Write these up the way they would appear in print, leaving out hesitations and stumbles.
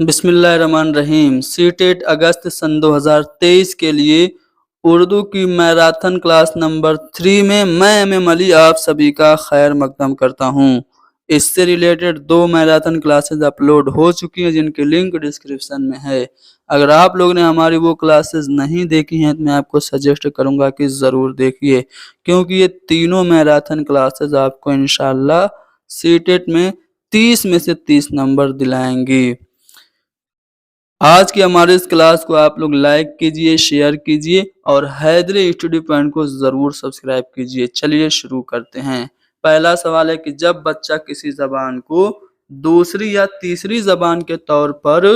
बिस्मिल्लाहिर्रहमानिर्रहीम। सीटेट अगस्त सन 2023 के लिए उर्दू की मैराथन क्लास नंबर 3 में मैं एम अली आप सभी का खैर मकदम करता हूँ। इससे रिलेटेड 2 मैराथन क्लासेस अपलोड हो चुकी हैं जिनकी लिंक डिस्क्रिप्शन में है। अगर आप लोग ने हमारी वो क्लासेस नहीं देखी हैं तो मैं आपको सजेस्ट करूँगा कि ज़रूर देखिए, क्योंकि ये तीनों मैराथन क्लासेस आपको इंशाल्लाह सीटेट में 30 में से 30 नंबर दिलाएंगी। आज की हमारे इस क्लास को आप लोग लाइक कीजिए, शेयर कीजिए और हैदरी स्टडी पॉइंट को ज़रूर सब्सक्राइब कीजिए। चलिए शुरू करते हैं। पहला सवाल है कि जब बच्चा किसी ज़बान को दूसरी या तीसरी ज़बान के तौर पर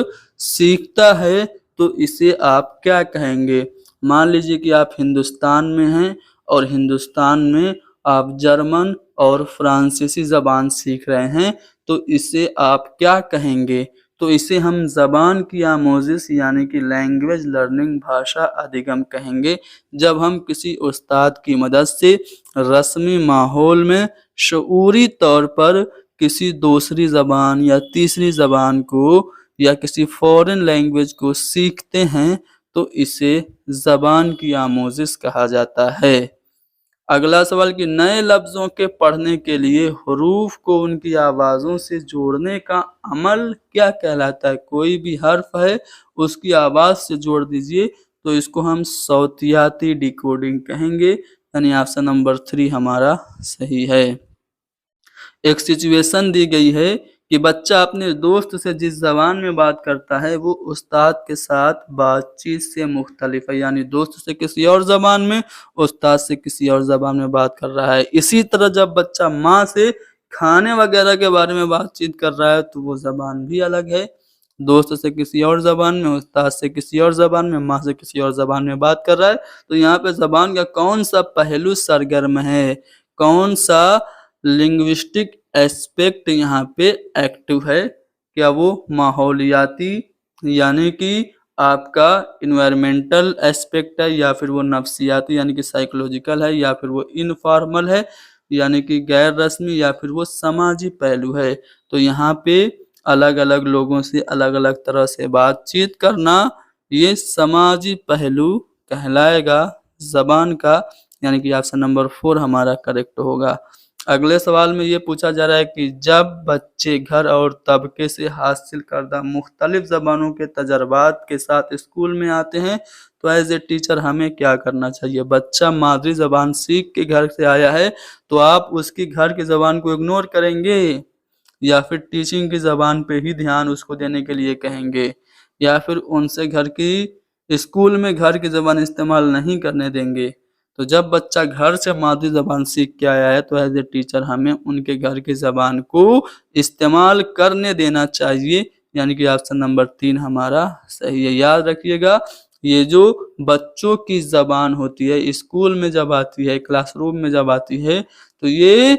सीखता है तो इसे आप क्या कहेंगे? मान लीजिए कि आप हिंदुस्तान में हैं और हिंदुस्तान में आप जर्मन और फ्रांसीसी ज़बान सीख रहे हैं, तो इसे आप क्या कहेंगे? तो इसे हम ज़बान की आमोज़िश यानी कि लैंग्वेज लर्निंग, भाषा अधिगम कहेंगे। जब हम उस्ताद उस्ताद की मदद से रस्मी माहौल में शऊरी तौर पर किसी दूसरी ज़बान या तीसरी ज़बान को या किसी फ़ॉरेन लैंग्वेज को सीखते हैं तो इसे ज़बान की आमोज़िश कहा जाता है। अगला सवाल कि नए लफ्ज़ों के पढ़ने के लिए हुरूफ को उनकी आवाज़ों से जोड़ने का अमल क्या कहलाता है? कोई भी हर्फ है उसकी आवाज़ से जोड़ दीजिए तो इसको हम सौतियाती डिकोडिंग कहेंगे, यानी ऑप्शन नंबर 3 हमारा सही है। एक सिचुएशन दी गई है कि बच्चा अपने दोस्त से जिस ज़बान में बात करता है वो उस्ताद के साथ बातचीत से मुख्तलिफ है, यानी दोस्त से किसी और ज़बान में, उस्ताद से किसी और ज़बान में बात कर रहा है। इसी तरह जब बच्चा माँ से खाने वगैरह के बारे में बातचीत कर रहा है तो वो ज़बान भी अलग है। दोस्त से किसी और ज़बान में, उस्ताद से किसी और ज़बान में, माँ से किसी और ज़बान में बात कर रहा है। तो यहाँ पे ज़बान का कौन सा पहलू सरगर्म है, कौन सा लिंग्विस्टिक एस्पेक्ट यहाँ पे एक्टिव है? क्या वो माहौलियाती यानी कि आपका इन्वायरमेंटल एस्पेक्ट है, या फिर वो नफ्सियाती यानी कि साइकोलॉजिकल है, या फिर वो इनफॉर्मल है यानी कि गैर रस्मी, या फिर वो समाजी पहलू है? तो यहाँ पे अलग अलग लोगों से अलग अलग तरह से बातचीत करना ये समाजी पहलू कहलाएगा ज़बान का, यानी कि ऑप्शन नंबर 4 हमारा करेक्ट होगा। अगले सवाल में ये पूछा जा रहा है कि जब बच्चे घर और तबके से हासिल करदा मुख्तलिफ ज़बानों के तजर्बात के साथ स्कूल में आते हैं तो एज ए टीचर हमें क्या करना चाहिए? बच्चा मादरी ज़बान सीख के घर से आया है तो आप उसकी घर की ज़बान को इग्नोर करेंगे या फिर टीचिंग की ज़बान पे ही ध्यान उसको देने के लिए कहेंगे, या फिर उनसे घर की स्कूल में घर की ज़बान इस्तेमाल नहीं करने देंगे? तो जब बच्चा घर से मादरी ज़बान सीख के आया है तो एज ए टीचर हमें उनके घर की ज़बान को इस्तेमाल करने देना चाहिए, यानी कि ऑप्शन नंबर 3 हमारा सही है। याद रखिएगा, ये जो बच्चों की ज़बान होती है स्कूल में जब आती है, क्लासरूम में जब आती है, तो ये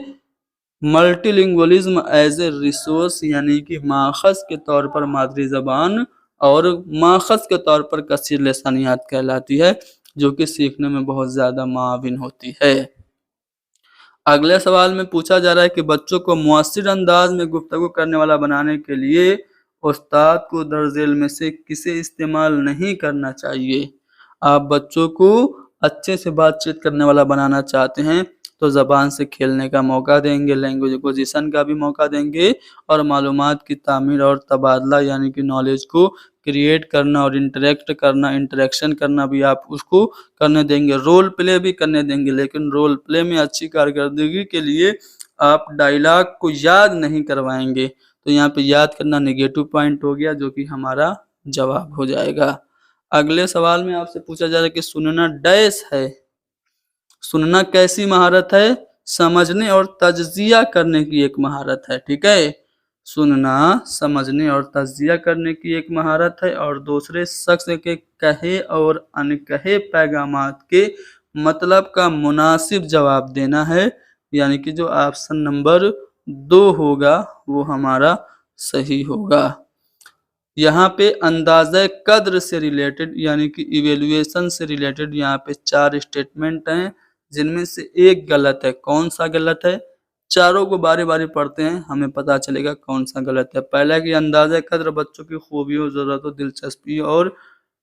मल्टीलिंगुअलिज्म एज ए रिसोर्स यानी कि माखज़ के तौर पर मादरी ज़बान और माखज़ के तौर पर कसीर लिसानियात कहलाती है, जो कि सीखने में बहुत ज़्यादा मुआविन होती है। अगले सवाल में पूछा जा रहा है कि बच्चों को मुअस्सिर अंदाज में गुफ्तगू करने वाला बनाने के लिए उस्ताद को दर्ज इल्म में से किसे इस्तेमाल नहीं करना चाहिए? आप बच्चों को अच्छे से बातचीत करने वाला बनाना चाहते हैं तो ज़बान से खेलने का मौका देंगे, लैंग्वेज एक्विजिशन का भी मौका देंगे और मालूमात की तामीर और तबादला यानी कि नॉलेज को क्रिएट करना और इंटरेक्शन करना भी आप उसको करने देंगे। रोल प्ले भी करने देंगे, लेकिन रोल प्ले में अच्छी कारकर्दगी के लिए आप डायलॉग को याद नहीं करवाएंगे। तो यहाँ पे याद करना नेगेटिव पॉइंट हो गया, जो कि हमारा जवाब हो जाएगा। अगले सवाल में आपसे पूछा जा रहा है कि सुनना डैश है। सुनना कैसी महारत है? समझने और तज्जिया करने की एक महारत है। ठीक है, सुनना समझने और तज्जिया करने की एक महारत है और दूसरे शख्स के कहे और अनकहे पैगामात के मतलब का मुनासिब जवाब देना है, यानी कि जो ऑप्शन नंबर 2 होगा वो हमारा सही होगा। यहाँ पे अंदाज़ा कद्र से रिलेटेड यानी कि इवेल्युएशन से रिलेटेड यहाँ पे 4 स्टेटमेंट हैं, जिनमें से एक गलत है। कौन सा गलत है? चारों को बारी-बारी पढ़ते हैं, हमें पता चलेगा कौन सा गलत है। पहला कि अंदाज़े कद्र बच्चों की खूबियों, ज़रूरतों, दिलचस्पी और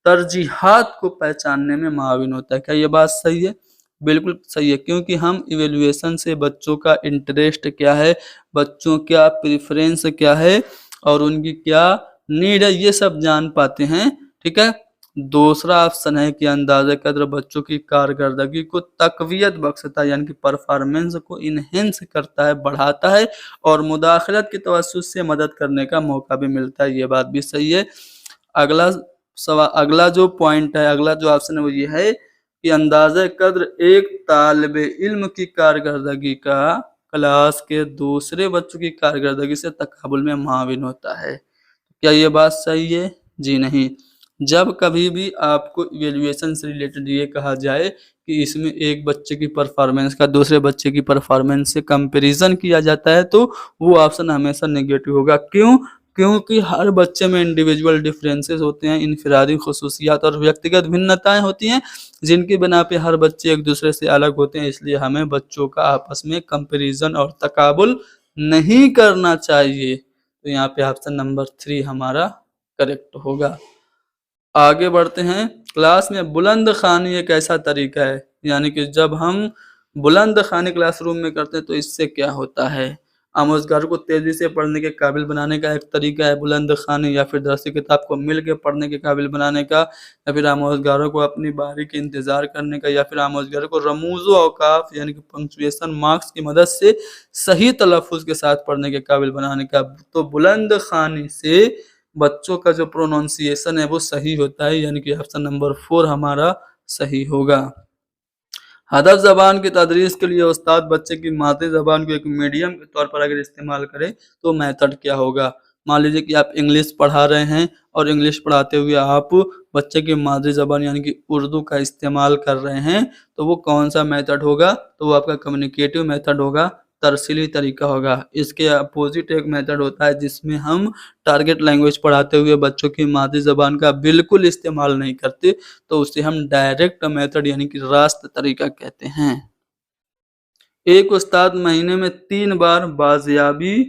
तरजीहात को पहचानने में मुआविन होता है। क्या ये बात सही है? बिल्कुल सही है, क्योंकि हम इवैल्यूएशन से बच्चों का इंटरेस्ट क्या है, बच्चों का प्रेफ़रेंस क्या है और उनकी क्या नीड है, ये सब जान पाते हैं, ठीक है? दूसरा ऑप्शन है कि अंदाज़े कद्र बच्चों की कारकर्दगी को तक़वियत बख्शता है, यानी कि परफ़ॉर्मेंस को एनहांस करता है, बढ़ाता है और मुदाख़लत के तवज्जुह से मदद करने का मौका भी मिलता है, ये बात भी सही है। अगला अगला जो पॉइंट है, अगला जो ऑप्शन है वो ये है कि अंदाज़े कद्र एक तालिब इल्म की कारकर्दगी का क्लास के दूसरे बच्चों की कारकर्दगी से तक़ाबुल में मुआविन होता है। क्या ये बात सही है? जी नहीं। जब कभी भी आपको इवैल्यूएशन से रिलेटेड ये कहा जाए कि इसमें एक बच्चे की परफ़ॉर्मेंस का दूसरे बच्चे की परफ़ॉर्मेंस से कंपैरिज़न किया जाता है, तो वो ऑप्शन हमेशा नेगेटिव होगा। क्यों? क्योंकि हर बच्चे में इंडिविजुअल डिफरेंसेस होते हैं, इनफ़िरादी ख़ुसूसियात और व्यक्तिगत भिन्नताएँ होती हैं, जिनकी बिना पे हर बच्चे एक-दूसरे से अलग होते हैं। इसलिए हमें बच्चों का आपस में कंपैरिज़न और तकाबुल नहीं करना चाहिए। तो यहाँ पे ऑप्शन नंबर 3 हमारा करेक्ट होगा। आगे बढ़ते हैं, क्लास में बुलंद ख़ानी एक ऐसा तरीका है, यानी कि जब हम बुलंद ख़ानी क्लासरूम में करते हैं तो इससे क्या होता है? आमोज़गारों को तेज़ी से पढ़ने के काबिल बनाने का एक तरीका है बुलंद ख़ानी, या फिर दरसी किताब को मिल के पढ़ने के काबिल बनाने का, या फिर आमोज़गारों को अपनी बारी के इंतज़ार करने का, या फिर आमोज़गारों को रमूज़ औक़ाफ़ यानी कि पंक्चुएशन मार्क्स की मदद से सही तलफ़्फ़ुज़ के साथ पढ़ने के काबिल बनाने का। तो बुलंद ख़ानी से बच्चों का जो प्रोनंसिएशन है वो सही होता है, यानी कि ऑप्शन नंबर 4 हमारा सही होगा। हदफ ज़बान की तदरीस के लिए उस्ताद बच्चे की मादरी ज़बान को एक मीडियम के तौर पर अगर इस्तेमाल करे तो मेथड क्या होगा? मान लीजिए कि आप इंग्लिश पढ़ा रहे हैं और इंग्लिश पढ़ाते हुए आप बच्चे की मादरी ज़बान यानी कि उर्दू का इस्तेमाल कर रहे हैं, तो वो कौन-सा मेथड होगा? तो वो आपका कम्युनिकेटिव मेथड होगा, तरसीली तरीका होगा। इसके अपोज़िट एक मेथड होता है जिसमें हम टारगेट लैंग्वेज पढ़ाते हुए बच्चों की मादरी ज़बान का बिल्कुल इस्तेमाल नहीं करते, तो उसे हम डायरेक्ट मेथड यानी कि रास्त तरीका कहते हैं। एक उस्ताद महीने में 3 बार बाज़ियाबी,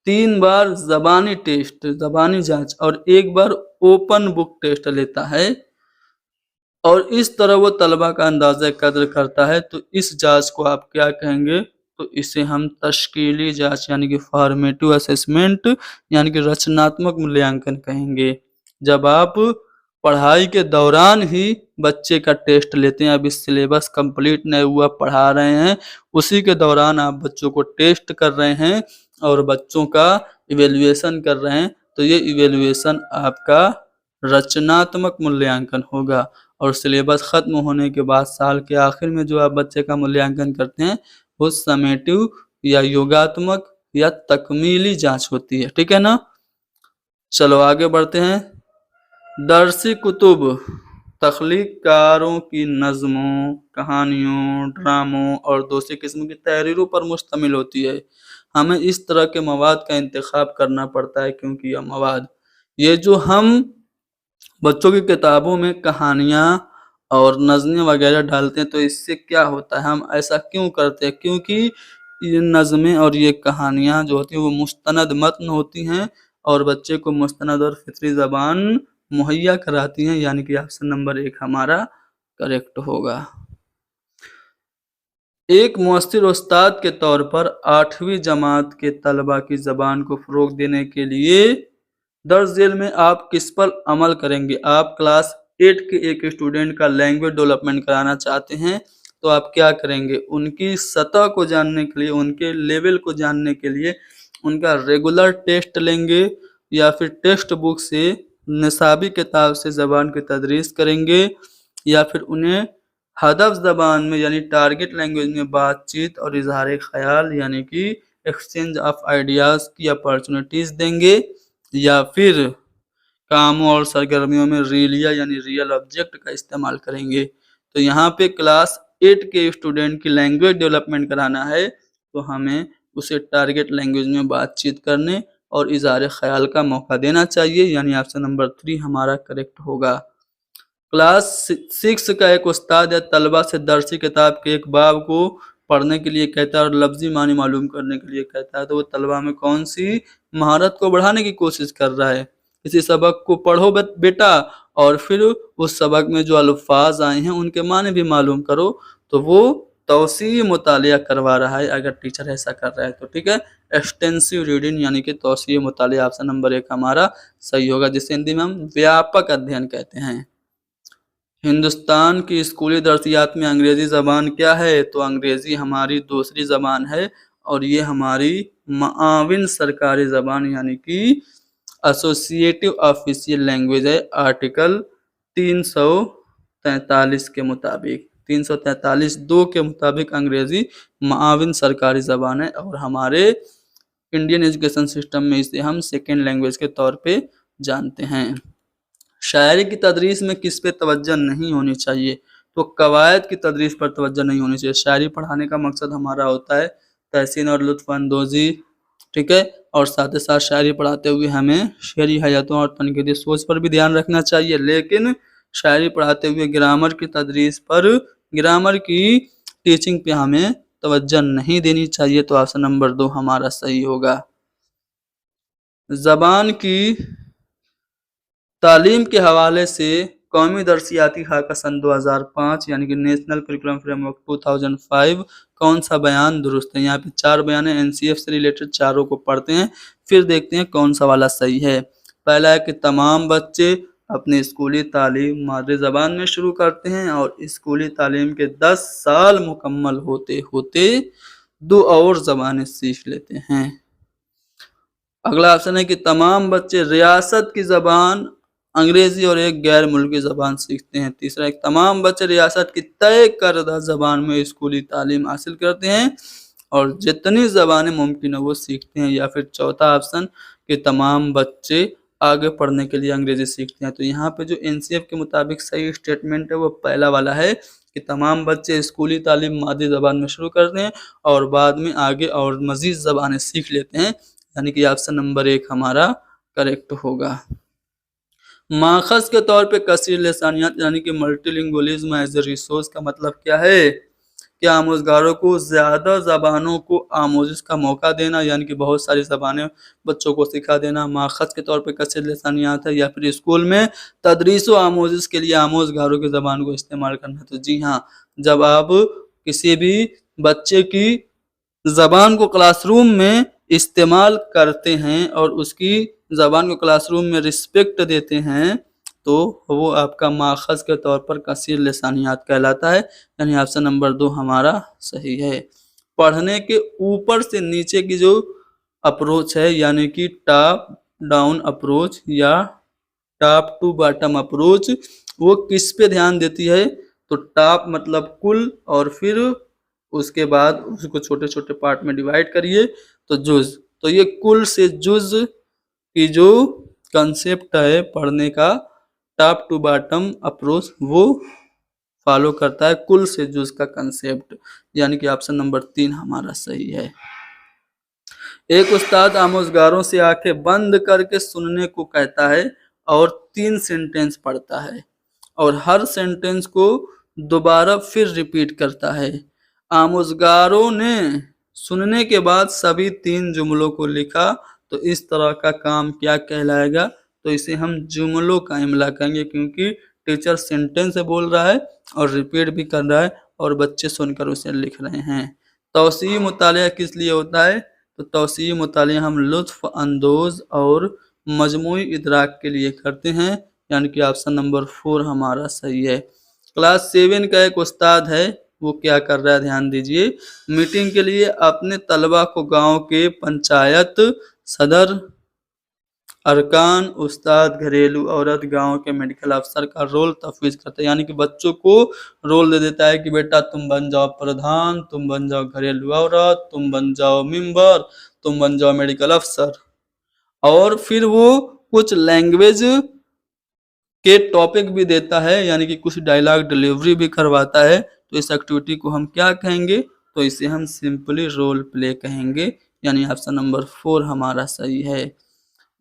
3 बार ज़बानी जाँच और 1 बार ओपन बुक टेस्ट लेता है और इस तरह वो तलबा का अंदाज़ा कद्र करता है, तो इस जाँच को आप क्या कहेंगे? तो इसे हम तश्कीली जाँच यानी कि फ़ॉर्मेटिव असेसमेंट यानी कि रचनात्मक मूल्यांकन कहेंगे। जब आप पढ़ाई के दौरान ही बच्चे का टेस्ट लेते हैं, अभी सिलेबस कंप्लीट नहीं हुआ, पढ़ा रहे हैं, उसी के दौरान आप बच्चों को टेस्ट कर रहे हैं और बच्चों का इवैल्यूएशन कर रहे हैं, तो ये इवैल्यूएशन आपका रचनात्मक मूल्यांकन होगा। और सिलेबस ख़त्म होने के बाद साल के आखिर में जो आप बच्चे का मूल्यांकन करते हैं, वो समेटिव या योगात्मक या तकमीली जाँच होती है, ठीक है ना? चलो आगे बढ़ते हैं। दरसी कुतुब तख्लीक़कारों की नज़्मों, कहानियों, ड्रामों और दूसरी किस्म की तहरीरों पर मुश्तमिल होती है। हमें इस तरह के मवाद का इंतख़ाब करना पड़ता है क्योंकि यह मवाद ये जो हम बच्चों की किताबों में कहानियाँ और नज़्में वगैरह डालते हैं, तो इससे क्या होता है, हम ऐसा क्यों करते हैं? क्योंकि ये नज़्में और ये कहानियाँ जो होती हैं वो मुस्तनद मतन होती हैं और बच्चे को मुस्तनद और फ़ितरी ज़बान मुहैया कराती हैं, यानी कि ऑप्शन नंबर 1 हमारा करेक्ट होगा। एक मुअस्सिर उस्ताद के तौर पर 8वीं जमात के तलबा की ज़बान को फ़रोग़ देने के लिए दर्ज झेल में आप किस पर अमल करेंगे? आप क्लास 8 के एक स्टूडेंट का लैंग्वेज डेवलपमेंट कराना चाहते हैं, तो आप क्या करेंगे? उनकी सतह को जानने के लिए, उनके लेवल को जानने के लिए उनका रेगुलर टेस्ट लेंगे या फिर टेक्स्ट बुक से निसाबी किताब से ज़बान की तदरीस करेंगे, या फिर उन्हें हदफ ज़बान में यानी टारगेट लैंग्वेज में बातचीत और इज़हार ख़याल यानी कि एक्सचेंज ऑफ आइडियाज़ की अपॉर्चुनिटीज़ देंगे, या फिर कामों और सरगर्मियों में रियलिया यानी रियल ऑब्जेक्ट का इस्तेमाल करेंगे। तो यहाँ पे क्लास 8 के स्टूडेंट की लैंग्वेज डेवलपमेंट कराना है, तो हमें उसे टारगेट लैंग्वेज में बातचीत करने और इज़हार ख़याल का मौका देना चाहिए, यानी ऑप्शन नंबर 3 हमारा करेक्ट होगा। क्लास 6 का एक उस्ताद या तलबा से दरसी किताब के एक बाब को पढ़ने के लिए कहता है और लफ्ज़ी मानी मालूम करने के लिए कहता है, तो वो तलबा में कौन-सी महारत को बढ़ाने की कोशिश कर रहा है। किसी सबक को पढ़ो बेटा और फिर उस सबक में जो अल्फ़ाज़ आए हैं उनके माने भी मालूम करो, तो वो तौसीई मुतालिया करवा रहा है अगर टीचर ऐसा कर रहा है तो, ठीक है। एक्सटेंसिव रीडिंग यानी कि तौसीई मुतालिया ऑप्शन नंबर 1 हमारा सही होगा, जिसे हिंदी में हम व्यापक अध्ययन कहते हैं। हिंदुस्तान की स्कूली दर्सियात में अंग्रेज़ी ज़बान क्या है? तो अंग्रेज़ी हमारी दूसरी ज़बान है और ये हमारी मुआविन सरकारी ज़बान यानी कि एसोसिएटिव ऑफिशियल लैंग्वेज है। आर्टिकल 343 के मुताबिक 343(2) के मुताबिक अंग्रेज़ी मुआविन सरकारी ज़बान है और हमारे इंडियन एजुकेशन सिस्टम में इसे हम सेकेंड लैंग्वेज के तौर पे जानते हैं। शायरी की तदरीस में किस पे तवज्जो नहीं होनी चाहिए? तो कवायद की तदरीस पर तवज्जो नहीं होनी चाहिए। शायरी पढ़ाने का मकसद हमारा होता है तहसीन और लुत्फ़अंदोज़ी, ठीक है? और साथ ही साथ शायरी पढ़ाते हुए हमें शेरी हयातों और तनक़ीदी सोच पर भी ध्यान रखना चाहिए, लेकिन शायरी पढ़ाते हुए ग्रामर की तदरीस पर, ग्रामर की टीचिंग पे हमें तवज्जो नहीं देनी चाहिए, तो ऑप्शन नंबर 2 हमारा सही होगा। ज़बान की तालीम के हवाले से कौमी दर्सियाती खाका सन 2005 यानी कि नेशनल करिकुलम फ्रेमवर्क 2005 कौन सा बयान दुरुस्त है? यहाँ पे 4 बयान है, एनसीएफ से रिलेटेड चारों को पढ़ते हैं, फिर देखते हैं कौन सा वाला सही है। पहला है कि तमाम बच्चे अपनी स्कूली तालीम मादरी ज़बान में शुरू करते हैं और स्कूली तालीम के 10 साल मुकम्मल होते होते 2 और ज़बानें सीख लेते हैं। अगला ऑप्शन है कि तमाम बच्चे रियासत की ज़बान अंग्रेज़ी और एक गैर मुल्की ज़बान सीखते हैं। तीसरा, एक तमाम बच्चे रियासत की तय करदा ज़बान में स्कूली तालीम हासिल करते हैं और जितनी ज़बानें मुमकिन हो वो सीखते हैं। या फिर चौथा ऑप्शन कि तमाम बच्चे आगे पढ़ने के लिए अंग्रेज़ी सीखते हैं। तो यहाँ पे जो एनसीएफ के मुताबिक सही स्टेटमेंट है वो पहला वाला है कि तमाम बच्चे स्कूली तालीम मादरी ज़बान में शुरू करते हैं और बाद में आगे और मज़ीद ज़बानें सीख लेते हैं, यानी कि ऑप्शन नंबर 1 हमारा करेक्ट होगा। माखज़ के तौर पे कसीर लिसानियत यानी कि मल्टीलिंगुअलिज्म एज ए रिसोर्स का मतलब क्या है? कि आमोज़गारों को ज़्यादा ज़बानों को आमोज़िश का मौका देना, यानी कि बहुत सारी ज़बानें बच्चों को सिखा देना, माखज़ के तौर पे कसीर लिसानियत है। या फिर स्कूल में तदरीस व आमोज़िश के लिए आमोज़गारों की ज़बान को इस्तेमाल करना। तो जी हाँ, जब आप किसी भी बच्चे की ज़बान को क्लासरूम में इस्तेमाल करते हैं और उसकी ज़बान को क्लासरूम में रिस्पेक्ट देते हैं, तो वो आपका माखज़ के तौर पर कसीर लिसानियत कहलाता है, यानी ऑप्शन नंबर 2 हमारा सही है। पढ़ने के ऊपर से नीचे की जो अप्रोच है, यानी कि टॉप डाउन अप्रोच या टॉप टू बॉटम अप्रोच, वो किस पे ध्यान देती है? तो टॉप मतलब कुल और फिर उसके बाद उसको छोटे छोटे पार्ट में डिवाइड करिए तो जुज़। तो ये कुल से जुज़ की जो कंसेप्ट है पढ़ने का, टॉप टू बॉटम अप्रोच वो फॉलो करता है कुल से जुज़ का कंसेप्ट, यानी कि ऑप्शन नंबर 3 हमारा सही है। एक उस्ताद आमोज़गारों से आंखें बंद करके सुनने को कहता है और 3 सेंटेंस पढ़ता है और हर सेंटेंस को दोबारा फिर रिपीट करता है। आमोज़गारों ने सुनने के बाद सभी 3 जुमलों को लिखा, तो इस तरह का काम क्या कहलाएगा? तो इसे हम जुमलों का इमला कहेंगे, क्योंकि टीचर सेंटेंस से बोल रहा है और रिपीट भी कर रहा है और बच्चे सुनकर उसे लिख रहे हैं। तौसीई मुतालिया किस लिए होता है? तो तौसीई मुतालिया हम लुत्फ़ अंदोज़ और मजमूई इदराक के लिए करते हैं, यानी कि ऑप्शन नंबर 4 हमारा सही है। क्लास 7 का एक उस्ताद है, वो क्या कर रहा है ध्यान दीजिए। मीटिंग के लिए अपने तलबा को गांव के पंचायत सदर, अरकान, उस्ताद, घरेलू औरत, गांव के मेडिकल अफसर का रोल तफवीज़ करता है, यानी कि बच्चों को रोल दे देता है कि बेटा तुम बन जाओ प्रधान, तुम बन जाओ घरेलू औरत, तुम बन जाओ मेंबर, तुम बन जाओ मेडिकल अफसर। और फिर वो कुछ लैंग्वेज के टॉपिक भी देता है, यानी कि कुछ डायलॉग डिलीवरी भी करवाता है। तो इस एक्टिविटी को हम क्या कहेंगे? तो इसे हम सिंपली रोल प्ले कहेंगे, यानी ऑप्शन नंबर 4 हमारा सही है।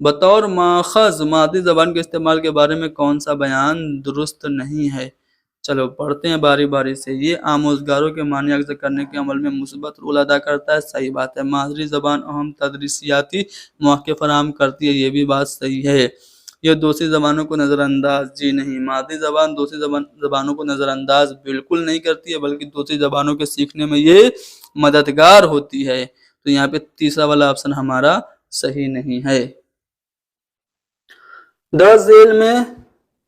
बतौर माखज़ मादी ज़बान के इस्तेमाल के बारे में कौन सा बयान दुरुस्त नहीं है? चलो पढ़ते हैं बारी बारी से। ये आमोजगारों के मानी अक्स करने के अमल में मुस्बत रोल अदा करता है, सही बात है। मादरी जबान अहम तदरीसियाती मौके फराहम करती है, ये भी बात सही है। ये दूसरी जबानों को नज़रअंदाज, जी नहीं, मादरी जबान दूसरी जबानों को नज़रअंदाज बिल्कुल नहीं करती है, बल्कि दूसरी जबानों के सीखने में ये मददगार होती है। तो यहाँ पे तीसरा वाला ऑप्शन हमारा सही नहीं है। 10 जेल में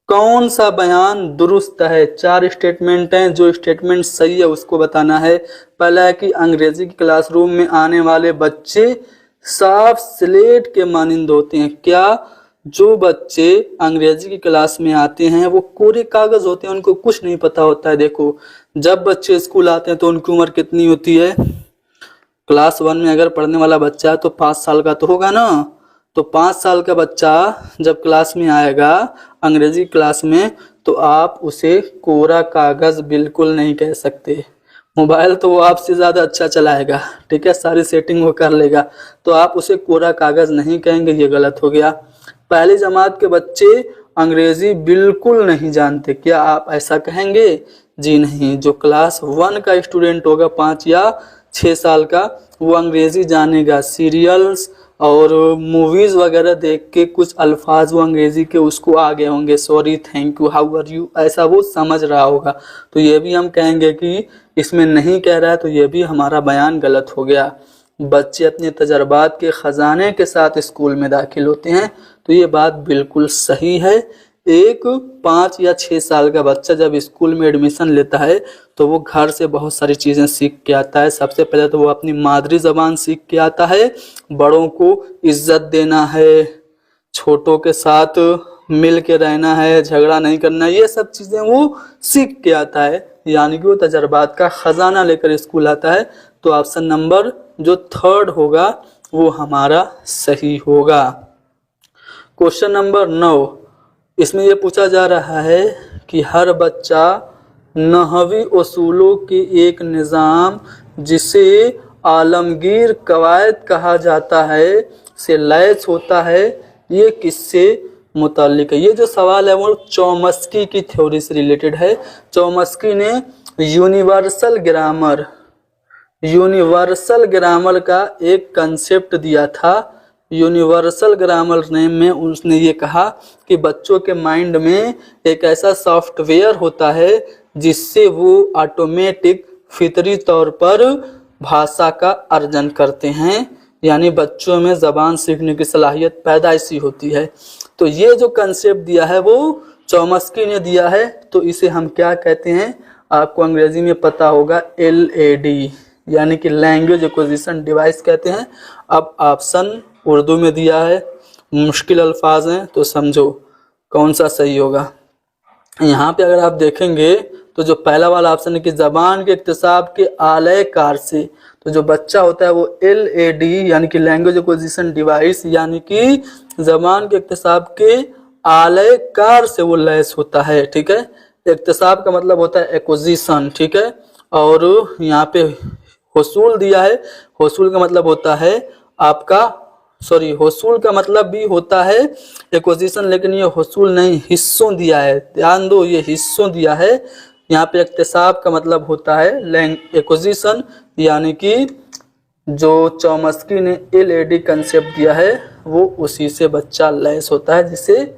कौन सा बयान दुरुस्त है? 4 स्टेटमेंट हैं, जो स्टेटमेंट सही है उसको बताना है। पहला है कि अंग्रेजी की क्लासरूम में आने वाले बच्चे साफ स्लेट के मानिंद होते हैं। क्या जो बच्चे अंग्रेजी की क्लास में आते हैं वो कोरे कागज होते हैं, उनको कुछ नहीं पता होता है। देखो, जब बच्चे स्कूल आते हैं तो उनकी उम्र कितनी होती है? क्लास 1 में अगर पढ़ने वाला बच्चा है तो 5 साल का तो होगा ना। तो 5 साल का बच्चा जब क्लास में आएगा अंग्रेजी क्लास में, तो आप उसे कोरा कागज बिल्कुल नहीं कह सकते। मोबाइल तो वो आपसे ज़्यादा अच्छा चलाएगा, ठीक है, सारी सेटिंग वो कर लेगा, तो आप उसे कोरा कागज नहीं कहेंगे, ये गलत हो गया। पहली जमात के बच्चे अंग्रेजी बिल्कुल नहीं जानते, क्या आप ऐसा कहेंगे? जी नहीं। जो क्लास 1 का स्टूडेंट होगा 5 या 6 साल का, वो अंग्रेजी जानेगा। सीरियल्स और मूवीज वगैरह देख के कुछ अल्फाज वो अंग्रेजी के उसको आ गए होंगे, sorry, thank you, how are you, ऐसा वो समझ रहा होगा। तो ये भी हम कहेंगे कि इसमें नहीं कह रहा है, तो ये भी हमारा बयान गलत हो गया। बच्चे अपने तजर्बात के खजाने के साथ स्कूल में दाखिल होते हैं, तो ये बात बिल्कुल सही है। एक 5 या 6 साल का बच्चा जब स्कूल में एडमिशन लेता है तो वो घर से बहुत सारी चीज़ें सीख के आता है। सबसे पहले तो वो अपनी मादरी ज़बान सीख के आता है, बड़ों को इज्जत देना है, छोटों के साथ मिल के रहना है, झगड़ा नहीं करना है, ये सब चीज़ें वो सीख के आता है। यानी कि वो तजर्बात का ख़जाना लेकर स्कूल आता है। तो ऑप्शन नंबर जो 3 होगा वो हमारा सही होगा। क्वेश्चन नंबर 9, इसमें ये पूछा जा रहा है कि हर बच्चा नहवी उसूलों के एक निज़ाम जिसे आलमगीर कवायद कहा जाता है से लैस होता है, ये किससे मुताल्लिक है? ये जो सवाल है वो चॉम्स्की की थ्योरी से रिलेटेड है। चॉम्स्की ने यूनिवर्सल ग्रामर का एक कंसेप्ट दिया था। यूनिवर्सल ग्रामर नेम में उसने ये कहा कि बच्चों के माइंड में एक ऐसा सॉफ्टवेयर होता है जिससे वो ऑटोमेटिक फितरी तौर पर भाषा का अर्जन करते हैं, यानी बच्चों में ज़बान सीखने की सलाहियत पैदाइशी होती है। तो ये जो कंसेप्ट दिया है वो चॉम्स्की ने दिया है। तो इसे हम क्या कहते हैं? आपको अंग्रेजी में पता होगा, LAD, यानी कि लैंग्वेज एक्विजिशन डिवाइस कहते हैं। अब ऑप्शन उर्दू में दिया है, मुश्किल अल्फाज हैं, तो समझो कौन सा सही होगा। यहाँ पे अगर आप देखेंगे तो जो पहला वाला ऑप्शन है कि ज़बान के इक्तिसाब के आलय कार से, तो जो बच्चा होता है वो LAD यानी कि लैंग्वेज एक्विजिशन डिवाइस, यानी कि ज़बान के इक्तिसाब के आलय कार से वो लैस होता है, ठीक है। इक्तिसाब का मतलब होता है एक्विजिशन, ठीक है। और यहाँ पे हुसूल दिया है, हुसूल का मतलब होता है आपका, सॉरी, हुसूल का मतलब भी होता है एक्विजिशन, लेकिन ये हुसूल नहीं, हिस्सों दिया है, ध्यान दो, ये हिस्सों दिया है। यहाँ पे इक्तिसाब का मतलब होता है एक्विजिशन, यानी कि जो चॉम्स्की ने LAD कंसेप्ट दिया है वो उसी से बच्चा लैस होता है, जिसे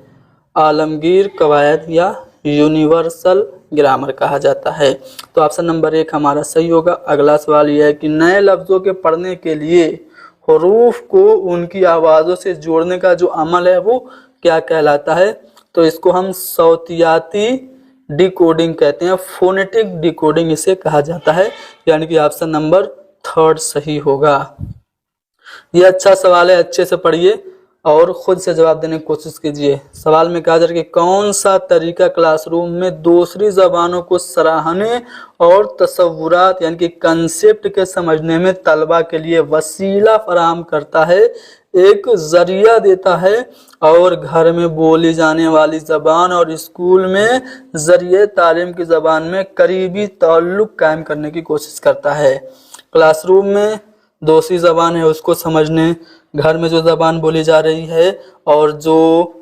आलमगीर कवायद या यूनिवर्सल ग्रामर कहा जाता है। तो ऑप्शन नंबर 1 हमारा सही होगा। अगला सवाल यह है कि नए लफ्ज़ों के पढ़ने के लिए हरूफ को उनकी आवाज़ों से जोड़ने का जो अमल है वो क्या कहलाता है? तो इसको हम सौतियाती डिकोडिंग कहते हैं, फोनेटिक डिकोडिंग इसे कहा जाता है, यानी कि ऑप्शन नंबर 3 सही होगा। ये अच्छा सवाल है, अच्छे से पढ़िए और खुद से जवाब देने की कोशिश कीजिए। सवाल में कहा जा रहा है कि कौन सा तरीका क्लासरूम में दूसरी ज़बानों को सराहने और तसव्वुरात यानी कि कंसेप्ट के समझने में तलबा के लिए वसीला फराहम करता है, एक ज़रिया देता है और घर में बोली जाने वाली ज़बान और स्कूल में ज़रिए तालीम की ज़बान में करीबी ताल्लुक़ कायम करने की कोशिश करता है। क्लासरूम में दूसरी ज़बान है उसको समझने, घर में जो ज़बान बोली जा रही है और जो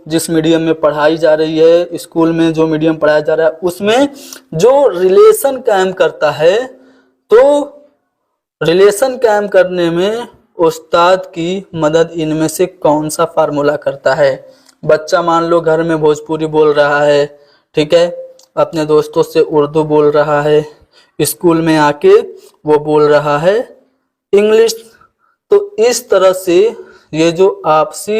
जिस मीडियम में पढ़ाई जा रही है, स्कूल में जो मीडियम पढ़ाया जा रहा है उसमें जो रिलेशन कायम करता है, तो रिलेशन कायम करने में उस्ताद की मदद इनमें से कौन सा फार्मूला करता है। बच्चा मान लो घर में भोजपुरी बोल रहा है, ठीक है, अपने दोस्तों से उर्दू बोल रहा है, स्कूल में आके वो बोल रहा है इंग्लिश। तो इस तरह से ये जो आपसी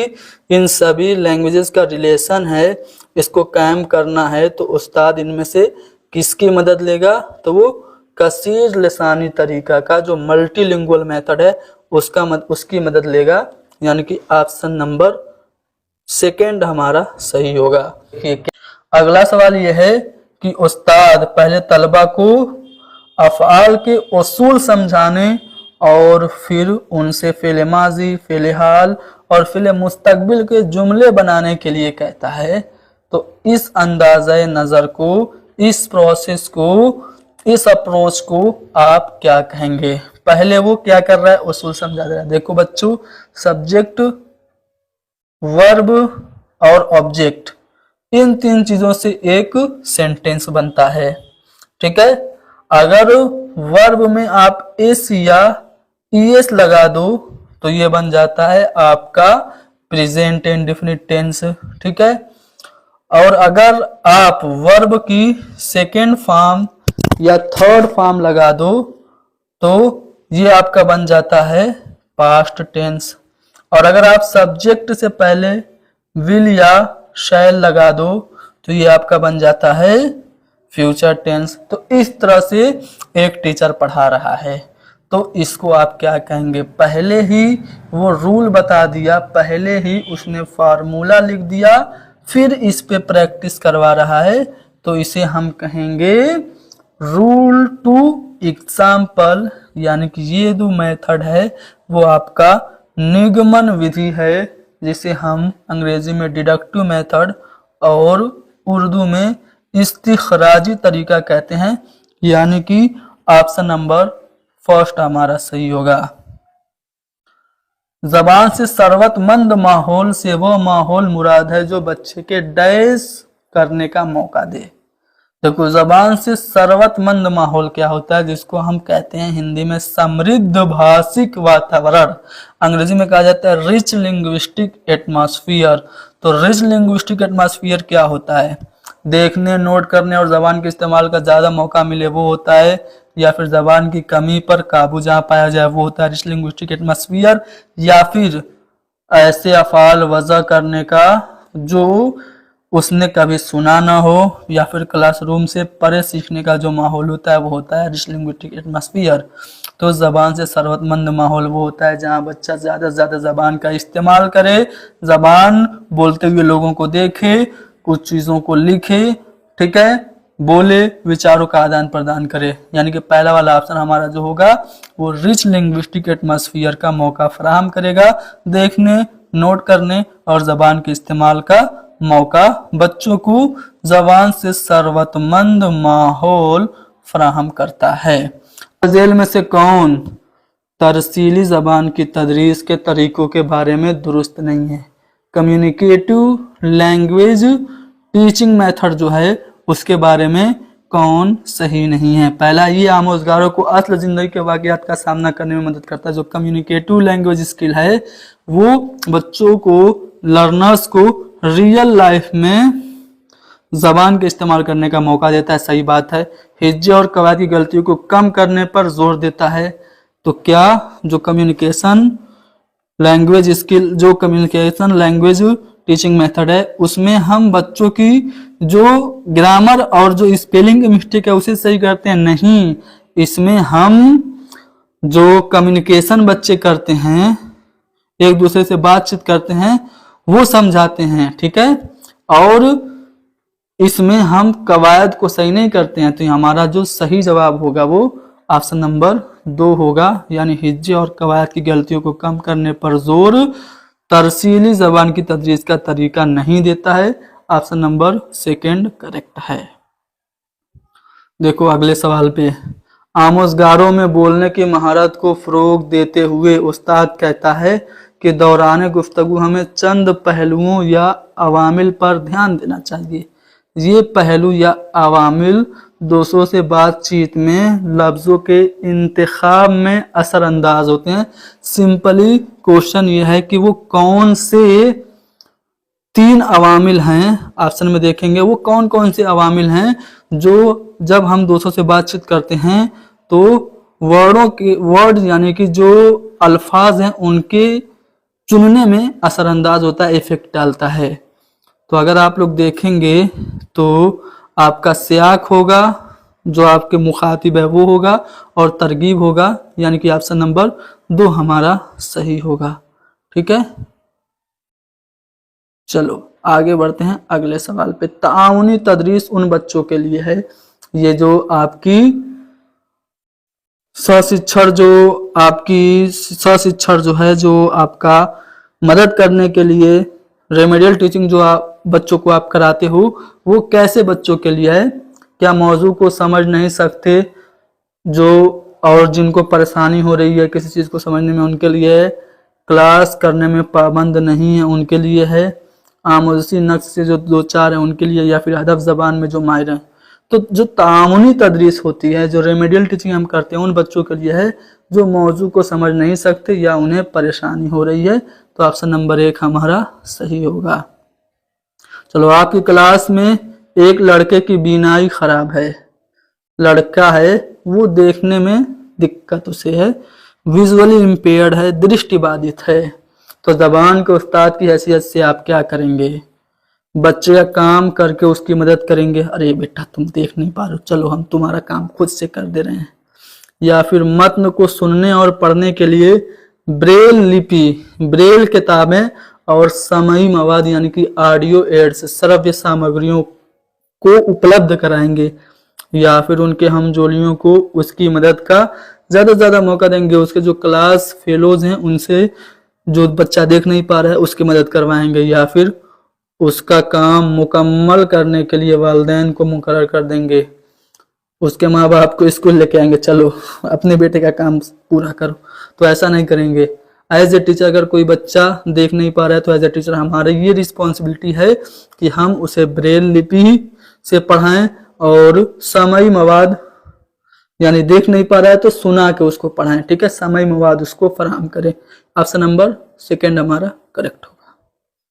इन सभी लैंग्वेजेस का रिलेशन है इसको कायम करना है, तो उस्ताद इनमें से किसकी मदद लेगा, तो वो कसीर लिसानी तरीका का जो मल्टीलिंगुअल मेथड है उसकी मदद लेगा, यानी कि ऑप्शन नंबर सेकंड हमारा सही होगा। अगला सवाल यह है कि उस्ताद पहले तलबा को अफ़आल के उसूल समझाने और फिर उनसे फ़िल माज़ी, फ़िल हाल और फ़िल मुस्तक़बिल के जुमले बनाने के लिए कहता है। तो इस अंदाज़े नज़र को, इस प्रोसेस को, इस अप्रोच को आप क्या कहेंगे। पहले वो क्या कर रहा है, उसूल समझा दे रहा है। देखो बच्चों, सब्जेक्ट, वर्ब और ऑब्जेक्ट, इन तीन चीजों से एक सेंटेंस बनता है, ठीक है। अगर वर्ब में आप एस या ईएस लगा दो तो ये बन जाता है आपका प्रेजेंट इंडेफिनिट टेंस, ठीक है। और अगर आप वर्ब की सेकेंड फॉर्म या थर्ड फॉर्म लगा दो तो ये आपका बन जाता है पास्ट टेंस। और अगर आप सब्जेक्ट से पहले विल या शैल लगा दो तो ये आपका बन जाता है फ्यूचर टेंस। तो इस तरह से एक टीचर पढ़ा रहा है, तो इसको आप क्या कहेंगे। पहले ही वो रूल बता दिया, पहले ही उसने फार्मूला लिख दिया, फिर इस पे प्रैक्टिस करवा रहा है, तो इसे हम कहेंगे रूल टू एग्जाम्पल। यानी कि ये जो मेथड है वो आपका निगमन विधि है, जिसे हम अंग्रेजी में डिडक्टिव मेथड और उर्दू में इस्तिखराजी तरीका कहते हैं। यानी कि ऑप्शन नंबर फर्स्ट हमारा सही होगा। जबान से सरवतमंद माहौल से वो माहौल मुराद है जो बच्चे के डैश करने का मौका दे। देखो, जबान से सरवतमंद माहौल क्या होता है, जिसको हम कहते हैं हिंदी में समृद्ध भाषिक वातावरण, अंग्रेजी में कहा जाता है रिच लिंग्विस्टिक एटमॉस्फियर। तो रिच लिंग्विस्टिक एटमॉस्फियर क्या होता है, देखने, नोट करने और जबान के इस्तेमाल का ज़्यादा मौका मिले वो होता है, या फिर जबान की कमी पर काबू जहाँ पाया जाए वो होता है रिच लिंग्विस्टिक एटमॉस्फियर, या फिर ऐसे अफ़ाल वज़ा करने का जो उसने कभी सुना ना हो, या फिर क्लासरूम से परे सीखने का जो माहौल होता है वो होता है रिच लिंग्विस्टिक एटमॉस्फियर। तो ज़बान से सरवतमंद माहौल वो होता है जहाँ बच्चा ज़्यादा से ज़्यादा ज़बान का इस्तेमाल करे, ज़बान बोलते हुए लोगों को देखे, कुछ चीज़ों को लिखे, ठीक है, बोले, विचारों का आदान प्रदान करे। यानी कि पहला वाला ऑप्शन हमारा जो होगा वो रिच लिंग्विस्टिक एटमॉस्फियर का मौका फराहम करेगा, देखने, नोट करने और ज़बान के इस्तेमाल का मौका बच्चों को ज़बान से सरवतमंद माहौल फराहम करता है। जेल में से कौन तरसीली ज़बान की तदरीस के तरीकों के बारे में दुरुस्त नहीं है। कम्युनिकेटिव लैंग्वेज टीचिंग मेथड जो है उसके बारे में कौन सही नहीं है। पहला, ये आमोजगारों को असल ज़िंदगी के वाक़यात का सामना करने में मदद करता है। जो कम्युनिकेटिव लैंग्वेज स्किल है वो बच्चों को, लर्नर्स को रियल लाइफ में ज़बान के इस्तेमाल करने का मौका देता है, सही बात है। हिज्जे और कवायद की गलतियों को कम करने पर जोर देता है। तो क्या जो कम्युनिकेशन लैंग्वेज स्किल, जो कम्युनिकेशन लैंग्वेज टीचिंग मेथड है उसमें हम बच्चों की जो ग्रामर और जो स्पेलिंग की मिस्टेक है उसे सही करते हैं, नहीं, इसमें हम जो कम्युनिकेशन बच्चे करते हैं, एक दूसरे से बातचीत करते हैं, वो समझाते हैं, ठीक है। और इसमें हम कवायद को सही नहीं करते हैं। तो हमारा जो सही जवाब होगा वो ऑप्शन नंबर 2 होगा, यानी हिज्जे और कवायद की गलतियों को कम करने पर जोर तरसीली ज़बान की तदरीस का तरीका नहीं देता है। ऑप्शन नंबर सेकंड करेक्ट है। देखो अगले सवाल पे, आमोज़गारों में बोलने की महारत को फ़रोग़ देते हुए उस्ताद कहता है कि दौरान गुफ्तगू हमें चंद पहलुओं या अवामिल पर ध्यान देना चाहिए। ये पहलू या अवामिल दोस्तों से बातचीत में लफ्ज़ों के इंतखाब में असरअंदाज होते हैं। सिंपली क्वेश्चन ये है कि वो कौन से 3 अवामिल हैं, ऑप्शन में देखेंगे वो कौन कौन से अवामिल हैं जो जब हम दोस्तों से बातचीत करते हैं तो वर्ड यानी कि जो अल्फाज हैं उनके चुनने में असरअंदाज होता है, इफेक्ट डालता है। तो अगर आप लोग देखेंगे तो आपका सियाक होगा, जो आपके मुखातिब है वो होगा, और तरगीब होगा, यानी कि ऑप्शन नंबर 2 हमारा सही होगा। ठीक है, चलो आगे बढ़ते हैं अगले सवाल पे। ताउनी तदरीस उन बच्चों के लिए है, ये जो आपकी सशिक्षण जो है, जो आपका मदद करने के लिए रेमेडियल टीचिंग जो आप बच्चों को आप कराते हो, वो कैसे बच्चों के लिए है? क्या मौजू को समझ नहीं सकते जो और जिनको परेशानी हो रही है किसी चीज़ को समझने में, उनके लिए है। क्लास करने में पाबंद नहीं है, उनके लिए है। आमोज़ी नक्श से जो 2-4 हैं उनके लिए, या फिर अदब ज़बान में जो माहिर हैं। तो जो तामुनी तदरीस होती है, जो रेमेडियल टीचिंग हम करते हैं, उन बच्चों के लिए है जो मौजू को समझ नहीं सकते या उन्हें परेशानी हो रही है। तो ऑप्शन नंबर 1 हमारा सही होगा। चलो, आपकी क्लास में एक लड़के की बीनाई खराब है, लड़का है वो देखने में दिक्कत उसे है, विजुअली इम्पेयर्ड है, दृष्टिबाधित है। तो ज़बान के उस्ताद की हैसियत से आप क्या करेंगे? बच्चे का काम करके उसकी मदद करेंगे, अरे बेटा तुम देख नहीं पा रहे हो, चलो हम तुम्हारा काम खुद से कर दे रहे हैं। या फिर मतन को सुनने और पढ़ने के लिए ब्रेल लिपि, ब्रेल किताबें और समई मवाद यानी कि ऑडियो एड्स, श्रव्य सामग्रियों को उपलब्ध कराएंगे। या फिर उनके हमजोलियों को उसकी मदद का ज़्यादा से ज़्यादा मौका देंगे। उसके जो क्लास फेलोज हैं उनसे जो बच्चा देख नहीं पा रहा है उसकी मदद करवाएंगे। या फिर उसका काम मुकम्मल करने के लिए वालिदैन को मुकर्रर कर देंगे। उसके माँ बाप को स्कूल लेके आएंगे, चलो अपने बेटे का काम पूरा करो। तो ऐसा नहीं करेंगे। एज ए टीचर अगर कोई बच्चा देख नहीं पा रहा है तो एज ए टीचर हमारी ये रिस्पॉन्सिबिलिटी है कि हम उसे ब्रेल लिपि से पढ़ाएं और समई मवाद, यानी देख नहीं पा रहा है तो सुना के उसको पढ़ाएं। ठीक है, समई मवाद उसको फराहम करें। ऑप्शन नंबर 2 हमारा करेक्ट होगा।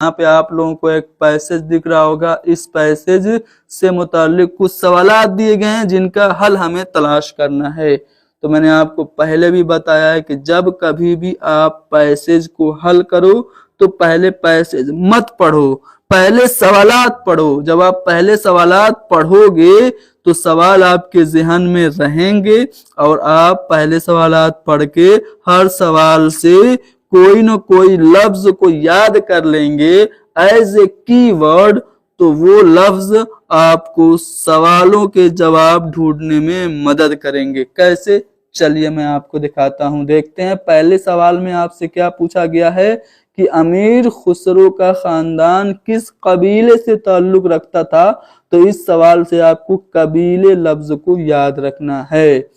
यहाँ पे आप लोगों को एक पैसेज दिख रहा होगा, इस पैसेज से मुताल्लिक कुछ सवालात दिए गए हैं जिनका हल हमें तलाश करना है। तो मैंने आपको पहले भी बताया है कि जब कभी भी आप पैसेज को हल करो तो पहले पैसेज मत पढ़ो, पहले सवालात पढ़ो। जब आप पहले सवालात पढ़ोगे तो सवाल आपके ज़हन में रहेंगे और आप पहले सवालात पढ़ के हर सवाल से कोई न कोई लफ्ज को याद कर लेंगे एज ए कीवर्ड। तो वो लफ्ज आपको सवालों के जवाब ढूंढने में मदद करेंगे। कैसे? चलिए मैं आपको दिखाता हूं, देखते हैं। पहले सवाल में आपसे क्या पूछा गया है कि अमीर खुसरो का खानदान किस कबीले से ताल्लुक रखता था। तो इस सवाल से आपको कबीले लफ्ज को याद रखना है।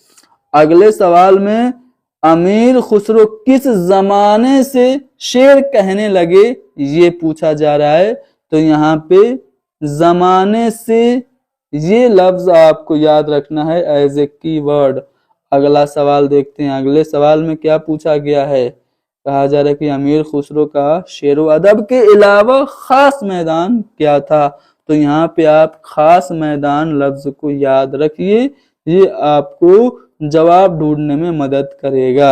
अगले सवाल में अमीर खुसरो किस जमाने से शेर कहने लगे, ये पूछा जा रहा है। तो यहाँ पे जमाने से ये लफ्ज आपको याद रखना है एज ए कीवर्ड। अगला सवाल देखते हैं। अगले सवाल में क्या पूछा गया है? कहा जा रहा है कि अमीर खुसरो का शेर व अदब के अलावा खास मैदान क्या था। तो यहाँ पे आप खास मैदान लफ्ज को याद रखिए, ये आपको जवाब ढूंढने में मदद करेगा।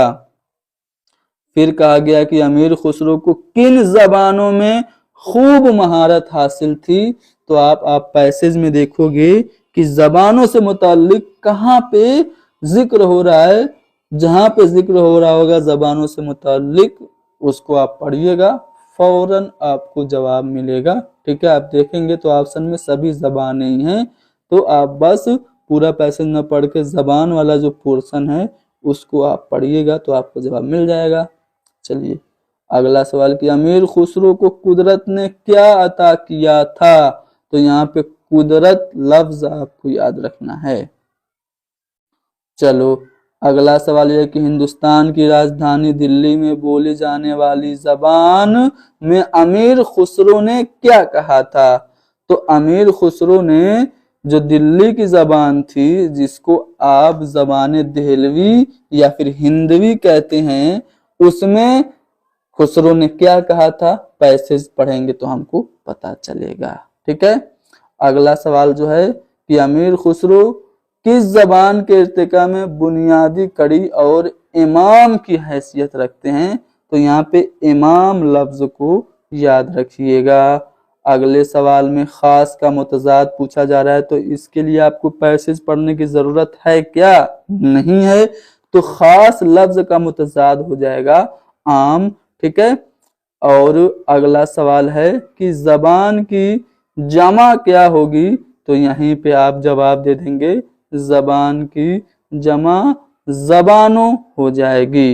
फिर कहा गया कि अमीर खुसरो को किन जबानों में खूब महारत हासिल थी। तो आप पैसेज में देखोगे कि जबानों से मुताल्लिक कहाँ पे जिक्र हो रहा है। जहां पे जिक्र हो रहा होगा जबानों से मुताल्लिक, उसको आप पढ़िएगा, फौरन आपको जवाब मिलेगा। ठीक है, आप देखेंगे तो ऑप्शन में सभी जबानें ही हैं। तो आप बस पूरा पैसेज न पढ़ के जबान वाला जो पोर्शन है उसको आप पढ़िएगा तो आपको जवाब मिल जाएगा। चलिए अगला सवाल कि अमीर खुसरो को कुदरत ने क्या अता किया था। तो यहाँ पे कुदरत लफ्ज आपको याद रखना है। चलो अगला सवाल यह है कि हिंदुस्तान की राजधानी दिल्ली में बोली जाने वाली जबान में अमीर खुसरो ने क्या कहा था। तो अमीर खुसरो ने जो दिल्ली की जबान थी, जिसको आप जबान देहलवी या फिर हिंदवी कहते हैं, उसमें खुसरो ने क्या कहा था, पैसेज पढ़ेंगे तो हमको पता चलेगा। ठीक है। अगला सवाल जो है कि अमीर खुसरो किस जबान के इर्तिका में बुनियादी कड़ी और इमाम की हैसियत रखते हैं। तो यहाँ पे इमाम लफ्ज को याद रखिएगा। अगले सवाल में खास का मुतजाद पूछा जा रहा है, तो इसके लिए आपको पैसेज पढ़ने की जरूरत है क्या, नहीं है। तो खास लफ्ज का मुतजाद हो जाएगा आम। ठीक है। और अगला सवाल है कि जबान की जमा क्या होगी। तो यहीं पे आप जवाब दे देंगे, जबान की जमा जबानों हो जाएगी।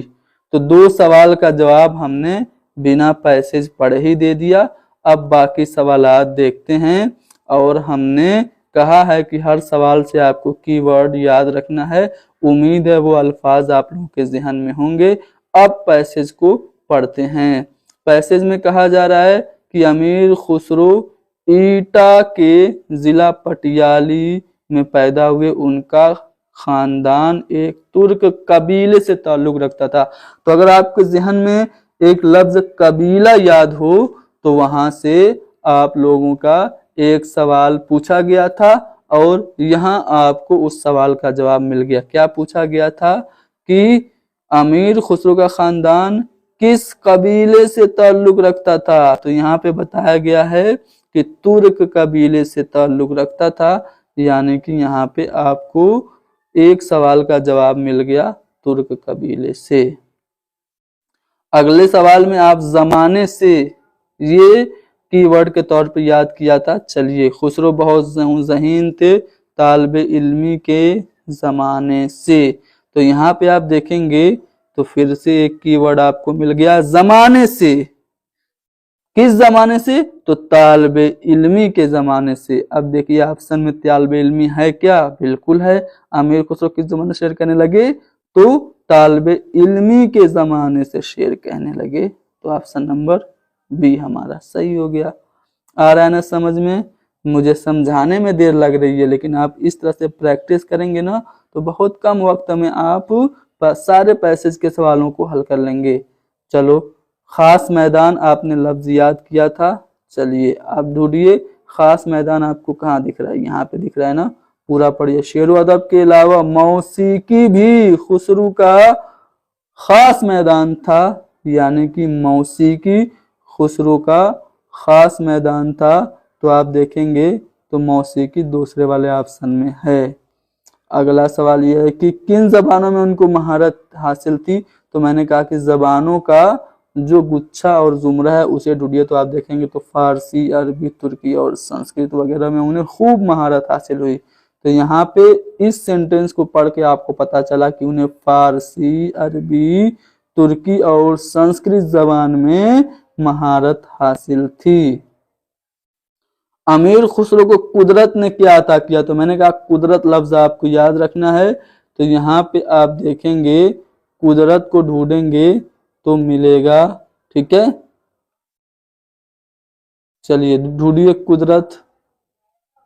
तो दो सवाल का जवाब हमने बिना पैसेज पढ़े ही दे दिया। अब बाकी सवालात देखते हैं। और हमने कहा है कि हर सवाल से आपको कीवर्ड याद रखना है। उम्मीद है वो अल्फाज आप लोगों के ज़हन में होंगे। अब पैसेज को पढ़ते हैं। पैसेज में कहा जा रहा है कि अमीर खुसरो ईटा के जिला पटियाली में पैदा हुए। उनका खानदान एक तुर्क कबीले से ताल्लुक रखता था। तो अगर आपके जहन में एक लफ्ज कबीला याद हो तो वहां से आप लोगों का एक सवाल पूछा गया था और यहाँ आपको उस सवाल का जवाब मिल गया। क्या पूछा गया था कि अमीर खुसरो का खानदान किस कबीले से ताल्लुक रखता था। तो यहाँ पे बताया गया है कि तुर्क कबीले से ताल्लुक रखता था, यानी कि यहाँ पे आपको एक सवाल का जवाब मिल गया तुर्क कबीले से। अगले सवाल में आप जमाने से ये कीवर्ड के तौर पर याद किया था। चलिए, खुसरो बहुत ज़हीन थे तालिब इल्मी के जमाने से। तो यहाँ पे आप देखेंगे तो फिर से एक कीवर्ड आपको मिल गया, जमाने से। किस जमाने से? तो तालिब इल्मी के जमाने से। अब देखिए ऑप्शन में तालिब इल्मी है क्या? बिल्कुल है। अमीर खुसरो किस जमाने से शेर कहने लगे? तो तालिब इल्मी के जमाने से शेर कहने लगे। तो ऑप्शन नंबर बी हमारा सही हो गया। आ रहा है ना समझ में? मुझे समझाने में देर लग रही है, लेकिन आप इस तरह से प्रैक्टिस करेंगे ना तो बहुत कम वक्त में आप सारे पैसेज के सवालों को हल कर लेंगे। चलो, खास मैदान आपने लफ्ज याद किया था। चलिए आप ढूंढिए खास मैदान आपको कहाँ दिख रहा है। यहाँ पे दिख रहा है ना, पूरा पढ़िए। शेरो अदब के अलावा मौसीकी भी खुसरो का खास मैदान था, यानी कि मौसीकी खुसरो का खास मैदान था। तो आप देखेंगे तो मौसीकी दूसरे वाले ऑप्शन में है। अगला सवाल यह है कि किन जबानों में उनको महारत हासिल थी। तो मैंने कहा कि जबानों का जो गुच्छा और जुमरा है उसे ढूंढिए। तो आप देखेंगे तो फारसी, अरबी, तुर्की और संस्कृत वगैरह में उन्हें खूब महारत हासिल हुई। तो यहाँ पे इस सेंटेंस को पढ़ के आपको पता चला कि उन्हें फारसी, अरबी, तुर्की और संस्कृत जबान में महारत हासिल थी। अमीर खुसरो को कुदरत ने क्या अता किया। तो मैंने कहा कुदरत लफ्ज आपको याद रखना है। तो यहाँ पे आप देखेंगे कुदरत को ढूंढेंगे तो मिलेगा। ठीक है, चलिए ढूंढिए कुदरत।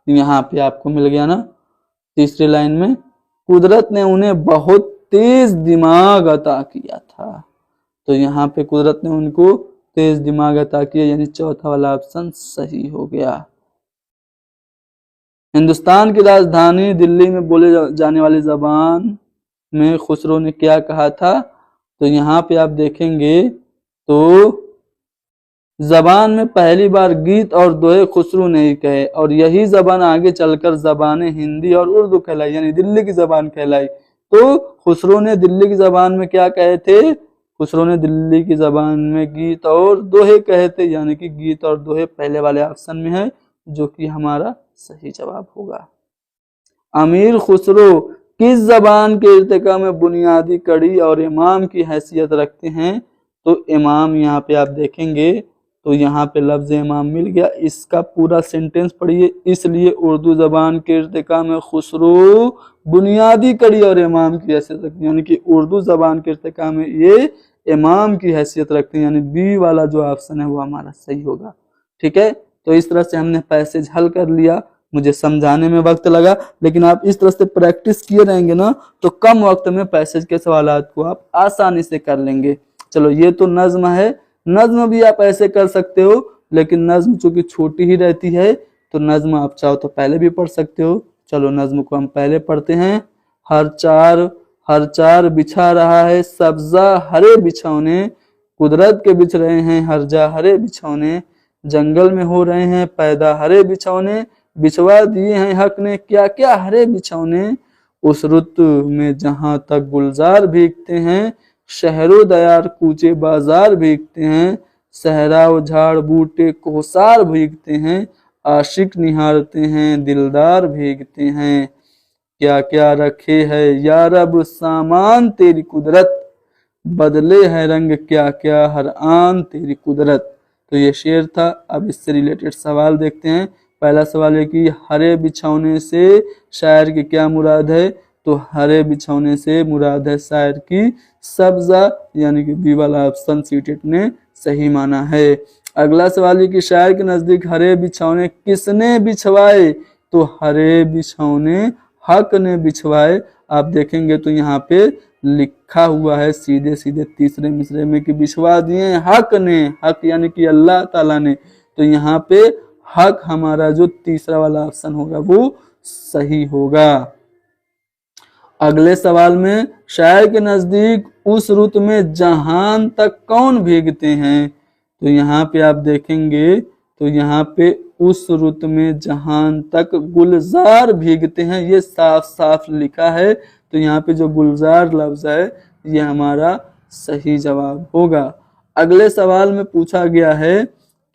यहाँ पे आपको मिल गया ना तीसरी लाइन में, कुदरत ने उन्हें बहुत तेज दिमाग अता किया था। तो यहाँ पे कुदरत ने उनको तेज दिमाग अता किया, यानी चौथा वाला ऑप्शन सही हो गया। हिंदुस्तान की राजधानी दिल्ली में बोले जाने वाली जबान में खुसरो ने क्या कहा था। तो यहाँ पे आप देखेंगे तो जबान में पहली बार गीत और दोहे खुसरो ने ही कहे, और यही जबान आगे चलकर जबान हिंदी और उर्दू कहलाई, यानी दिल्ली की जबान कहलाई। तो खुसरो ने दिल्ली की जबान में क्या कहे थे? खुसरो ने दिल्ली की जबान में गीत और दोहे कहे थे, यानी कि गीत और दोहे पहले वाले ऑप्शन में है, जो कि हमारा सही जवाब होगा। अमीर खुसरो किस जबान के इर्तिका में बुनियादी कड़ी और इमाम की हैसियत रखते हैं। तो इमाम यहाँ पे आप देखेंगे तो यहाँ पे लफ्ज इमाम मिल गया। इसका पूरा सेंटेंस पढ़िए। इसलिए उर्दू जबान के इर्तिका में खुसरो बुनियादी कड़ी और इमाम की हैसियत रखती है, यानी कि उर्दू जबान के इर्तिका में ये इमाम की हैसियत रखते हैं, यानी बी वाला जो ऑप्शन है वो हमारा सही होगा। ठीक है, तो इस तरह से हमने पैसेज हल कर लिया। मुझे समझाने में वक्त लगा, लेकिन आप इस तरह से प्रैक्टिस किए रहेंगे ना तो कम वक्त में पैसेज के सवालात को आप आसानी से कर लेंगे। चलो, ये तो नज्म है। नज्म भी आप ऐसे कर सकते हो, लेकिन नज्म चूंकि छोटी ही रहती है तो नज्म आप चाहो तो पहले भी पढ़ सकते हो। चलो, नज्म को हम पहले पढ़ते हैं। हर चार बिछा रहा है सब्जा हरे बिछौने, कुदरत के बिछ रहे हैं हर जा हरे बिछौने, जंगल में हो रहे हैं पैदा हरे बिछौने, बिछवा दिए हैं हक ने क्या क्या हरे बिछौने, उस रुत में जहां तक गुलजार भीगते हैं, शहरों दयार कूचे बाजार भीगते हैं, सहरा व झाड़ बूटे कोसार भीगते हैं, आशिक निहारते हैं दिलदार भीगते हैं, क्या क्या रखे है या रब सामान तेरी कुदरत, बदले है रंग क्या क्या हर आन तेरी कुदरत। तो ये शेर था। अब इससे रिलेटेड सवाल देखते हैं। पहला सवाल है कि हरे बिछौने से शायर की क्या मुराद है। तो हरे बिछौने से मुराद है शायर की सब्जा, यानी कि बी वाला ऑप्शन सीटेट ने सही माना है। अगला सवाल है कि शायर के नजदीक हरे बिछौने किसने बिछवाए। तो हरे बिछौने हक ने बिछवाए। आप देखेंगे तो यहाँ पे लिखा हुआ है सीधे सीधे तीसरे मिसरे में कि बिछवा दिए हक ने, हक यानी कि अल्लाह ताला ने। तो यहाँ पे हक हमारा जो तीसरा वाला ऑप्शन होगा वो सही होगा। अगले सवाल में शायर के नजदीक उस रुत में जहान तक कौन भीगते हैं। तो यहाँ पे आप देखेंगे तो यहाँ पे उस रुत में जहान तक गुलजार भीगते हैं, ये साफ साफ लिखा है। तो यहाँ पे जो गुलजार लफ्ज है ये हमारा सही जवाब होगा। अगले सवाल में पूछा गया है,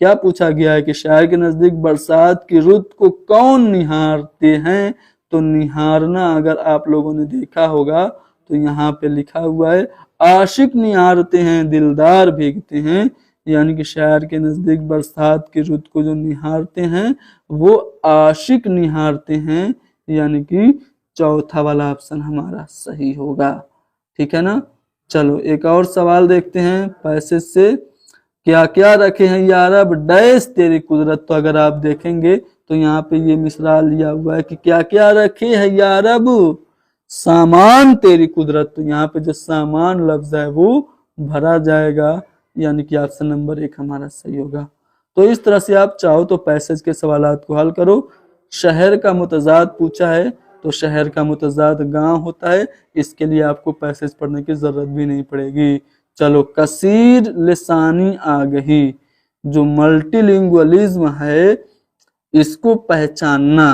क्या पूछा गया है कि शायर के नजदीक बरसात की रुत को कौन निहारते हैं। तो निहारना अगर आप लोगों ने देखा होगा तो यहाँ पे लिखा हुआ है आशिक निहारते हैं दिलदार भीगते हैं, यानी कि शायर के नजदीक बरसात की रुत को जो निहारते हैं वो आशिक निहारते हैं, यानी कि चौथा वाला ऑप्शन हमारा सही होगा। ठीक है ना। चलो, एक और सवाल देखते हैं पैसेज से। क्या क्या रखे हैं या रब डैश तेरी कुदरत। तो अगर आप देखेंगे तो यहाँ पे ये मिसरा लिया हुआ है कि क्या क्या रखे हैं या रब सामान तेरी कुदरत। तो यहाँ पे जो सामान लफ्ज है वो भरा जाएगा, यानी कि ऑप्शन नंबर 1 हमारा सही होगा। तो इस तरह से आप चाहो तो पैसेज के सवालात को हल करो। शहर का मुतजाद पूछा है, तो शहर का मुतजाद गांव होता है। इसके लिए आपको पैसेज पढ़ने की जरूरत भी नहीं पड़ेगी। चलो, कसीर लिसानी आगही, जो मल्टीलिंगुअलिज्म है इसको पहचानना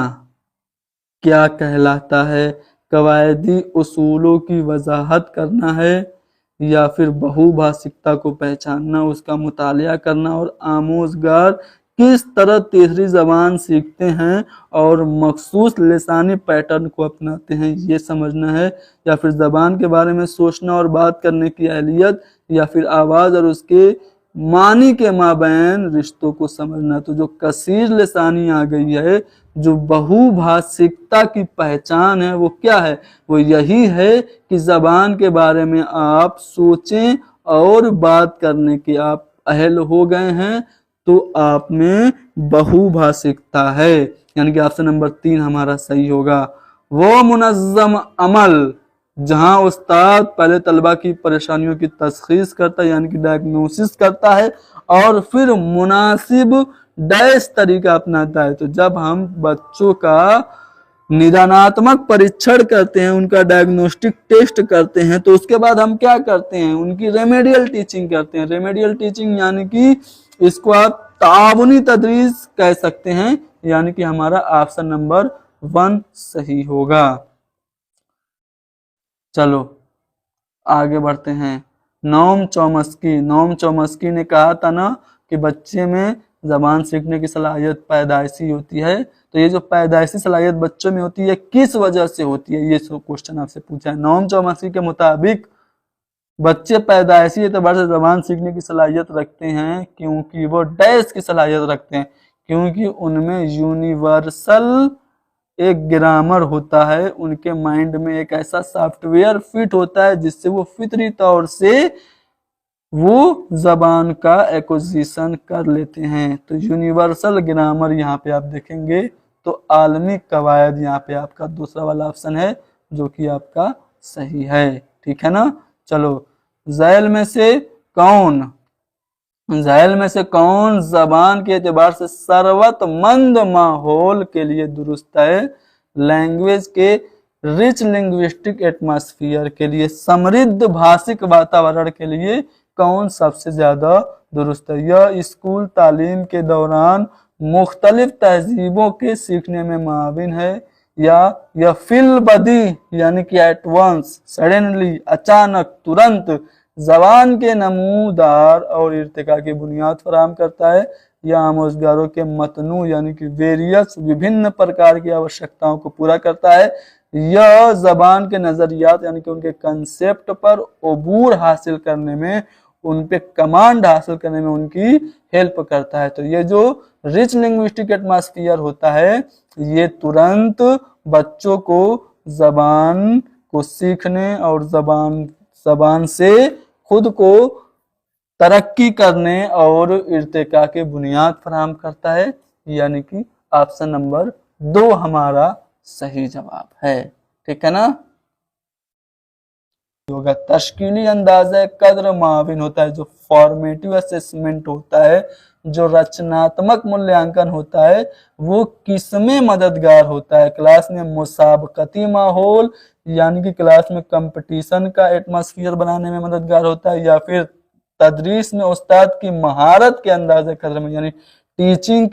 क्या कहलाता है। कवायदी उसूलों की वजाहत करना है, या फिर बहुभाषिकता को पहचानना, उसका मुतालिया करना, और आमोजगार किस तरह तीसरी जबान सीखते हैं और मखसूस लिसानी पैटर्न को अपनाते हैं ये समझना है, या फिर जबान के बारे में सोचना और बात करने की अहलियत, या फिर आवाज़ और उसके मानी के माबैन रिश्तों को समझना। तो जो कसीर लिसानी आ गई है, जो बहुभाषिकता की पहचान है, वो क्या है, वो यही है कि जबान के बारे में आप सोचें और बात करने के आप अहल हो गए हैं, तो आप में बहुभाषिकता है, यानी कि ऑप्शन नंबर 3 हमारा सही होगा। वो मुनज़्ज़म अमल, जहां उस्ताद पहले तलबा की परेशानियों की तशखीस करता है, यानी कि डायग्नोसिस करता है, और फिर मुनासिब डैश तरीका अपनाता है। तो जब हम बच्चों का निदानात्मक परीक्षण करते हैं, उनका डायग्नोस्टिक टेस्ट करते हैं, तो उसके बाद हम क्या करते हैं, उनकी रेमेडियल टीचिंग करते हैं। रेमेडियल टीचिंग यानी कि इसको आप ताबुनी तदरीस कह सकते हैं, यानी कि हमारा ऑप्शन नंबर 1 सही होगा। चलो आगे बढ़ते हैं। नोम चॉम्स्की ने कहा था ना कि बच्चे में जबान सीखने की सलाहियत पैदाइशी होती है। तो ये जो पैदाइशी सलाहियत बच्चों में होती है किस वजह से होती है, ये क्वेश्चन आपसे पूछा है। नोम चॉम्स्की के मुताबिक बच्चे पैदाइशी एतबार से जबान सीखने की सलाहियत रखते हैं क्योंकि वो डैश की सलाहियत रखते हैं, क्योंकि उनमें यूनिवर्सल एक ग्रामर होता है, उनके माइंड में एक ऐसा सॉफ्टवेयर फिट होता है जिससे वो फितरी तौर से वो जबान का एक्विजिशन कर लेते हैं। तो यूनिवर्सल ग्रामर यहाँ पे आप देखेंगे तो आलमी कवायद यहाँ पे आपका दूसरा वाला ऑप्शन है जो कि आपका सही है। ठीक है ना। चलो, झैल में से कौन जबान के एतबार से सर्वतमंद माहौल के लिए दुरुस्त है? लैंग्वेज के रिच लिंग्विस्टिक एटमॉस्फेयर के लिए, समृद्ध भाषिक वातावरण के लिए कौन सबसे ज्यादा दुरुस्त है? यह स्कूल तालीम के दौरान मुख्तलिफ तहजीबों के सीखने में माविन है, या यह फिल बदी यानी कि एट वंस, सडनली, अचानक, तुरंत जबान के नमूदार और इर्तिका की बुनियाद फराहम करता है, या आमोजगारों के मतनू यानी कि वेरियस विभिन्न प्रकार की आवश्यकताओं को पूरा करता है, यह जबान के नजरियात यानी कि उनके कंसेप्ट पर अबूर हासिल करने में, उन पे कमांड हासिल करने में उनकी हेल्प करता है। तो ये जो रिच लिंग्विस्टिक एटमॉस्फेयर होता है ये तुरंत बच्चों को जबान को सीखने और जबान से खुद को तरक्की करने और इर्तिका के बुनियाद फराहम करता है, यानी कि ऑप्शन नंबर 2 हमारा सही जवाब है। ठीक है ना। होगा तश्कीली अंदाजा कद्र माविन होता है, जो फॉर्मेटिव असेसमेंट होता है, जो रचनात्मक मूल्यांकन होता है, वो किसमें मददगार होता है? क्लास में मुसाबकती माहौल यानी कि क्लास में कंपटीशन का एटमॉस्फेयर बनाने में मददगार होता है, या फिर तदरीस में उस्ताद की महारत के अंदाजे कद्र में यानी टीचर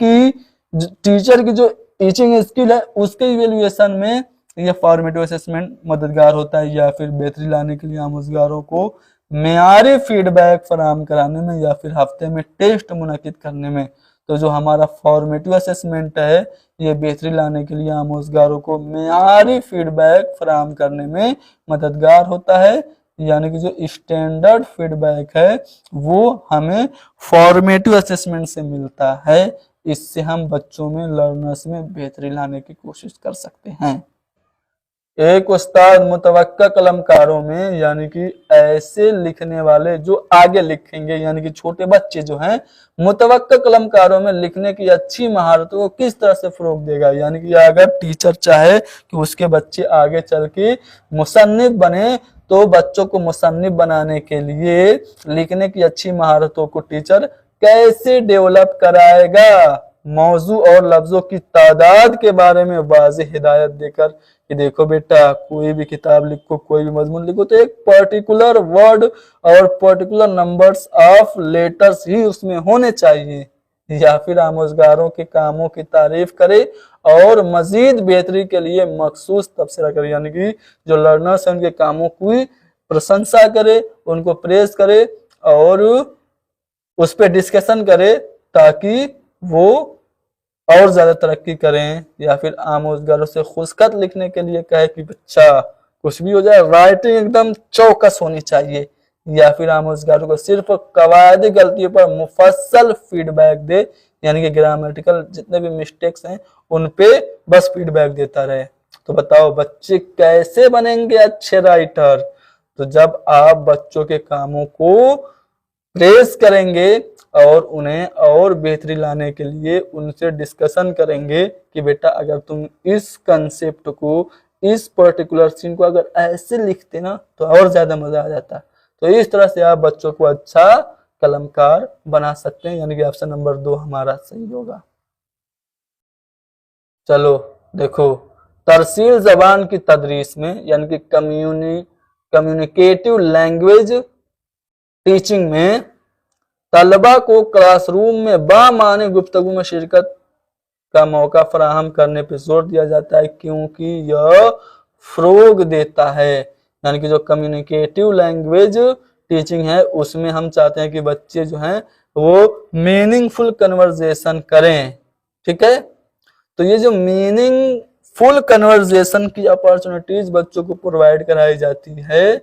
की जो टीचिंग स्किल है उसके इवेल्युएशन में यह फॉर्मेटिव असेसमेंट मददगार होता है, या फिर बेहतरी लाने के लिए आमोजगारों को मेयारी फीडबैक फराहम कराने में, या फिर हफ्ते में टेस्ट मुनक्किद करने में। तो जो हमारा फॉर्मेटिव असेसमेंट है ये बेहतरी लाने के लिए आमोजगारों को मेयारी फीडबैक फराहम करने में मददगार होता है, यानी कि जो स्टैंडर्ड फीडबैक है वो हमें फॉर्मेटिव असेसमेंट से मिलता है। इससे हम बच्चों में, लर्नर्स में बेहतरी लाने की कोशिश कर सकते हैं। एक उस्ताद मुतवक्का कलमकारों में यानी कि ऐसे लिखने वाले जो आगे लिखेंगे, यानी कि छोटे बच्चे जो हैं मुतवक्का कलमकारों में लिखने की अच्छी महारतों को किस तरह से फरोग देगा? यानी कि अगर टीचर चाहे कि उसके बच्चे आगे चल के मुसन्निफ बने तो बच्चों को मुसन्निफ बनाने के लिए लिखने की अच्छी महारतों को टीचर कैसे डेवलप कराएगा? मौजू और लफ्जों की तादाद के बारे में वाज़ेह हिदायत देकर कि देखो बेटा कोई भी किताब लिखो, कोई भी मजमून लिखो तो एक पर्टिकुलर वर्ड और पर्टिकुलर नंबर्स ऑफ लेटर्स ही उसमें होने चाहिए, या फिर आमोजगारों के कामों की तारीफ करे और मजीद बेहतरी के लिए मखसूस तबसरा करे, यानी कि जो लर्नर्स हैं उनके कामों की प्रशंसा करे, उनको प्रेज करे और उस पर डिस्कशन करे ताकि वो और ज्यादा तरक्की करें, या फिर आमोजगारों से खुशखत लिखने के लिए कहे कि बच्चा कुछ भी हो जाए राइटिंग एकदम चौकस होनी चाहिए, या फिर आमोजगारों को सिर्फ कवायदी गलतियों पर मुफस्सल फीडबैक दे, यानी कि ग्रामेटिकल जितने भी मिस्टेक्स हैं उन पे बस फीडबैक देता रहे। तो बताओ बच्चे कैसे बनेंगे अच्छे राइटर? तो जब आप बच्चों के कामों को प्रेस करेंगे और उन्हें और बेहतरी लाने के लिए उनसे डिस्कशन करेंगे कि बेटा अगर तुम इस कंसेप्ट को, इस पर्टिकुलर सीन को अगर ऐसे लिखते ना तो और ज्यादा मजा आ जाता। तो इस तरह से आप बच्चों को अच्छा कलमकार बना सकते हैं, यानी कि ऑप्शन नंबर 2 हमारा सही होगा। चलो देखो, तरसील जबान की तदरीस में यानी कि कम्युनिकेटिव लैंग्वेज टीचिंग में तलबा को क्लासरूम में बामानी गुफ्तगू में शिरकत का मौका फराहम करने पर जोर दिया जाता है, क्योंकि यह फरोग देता है। यानी कि जो कम्युनिकेटिव लैंग्वेज टीचिंग है उसमें हम चाहते हैं कि बच्चे जो हैं वो मीनिंगफुल कन्वर्जेशन करें। ठीक है, तो ये जो मीनिंगफुल कन्वर्जेशन की अपॉर्चुनिटीज बच्चों को प्रोवाइड कराई जाती है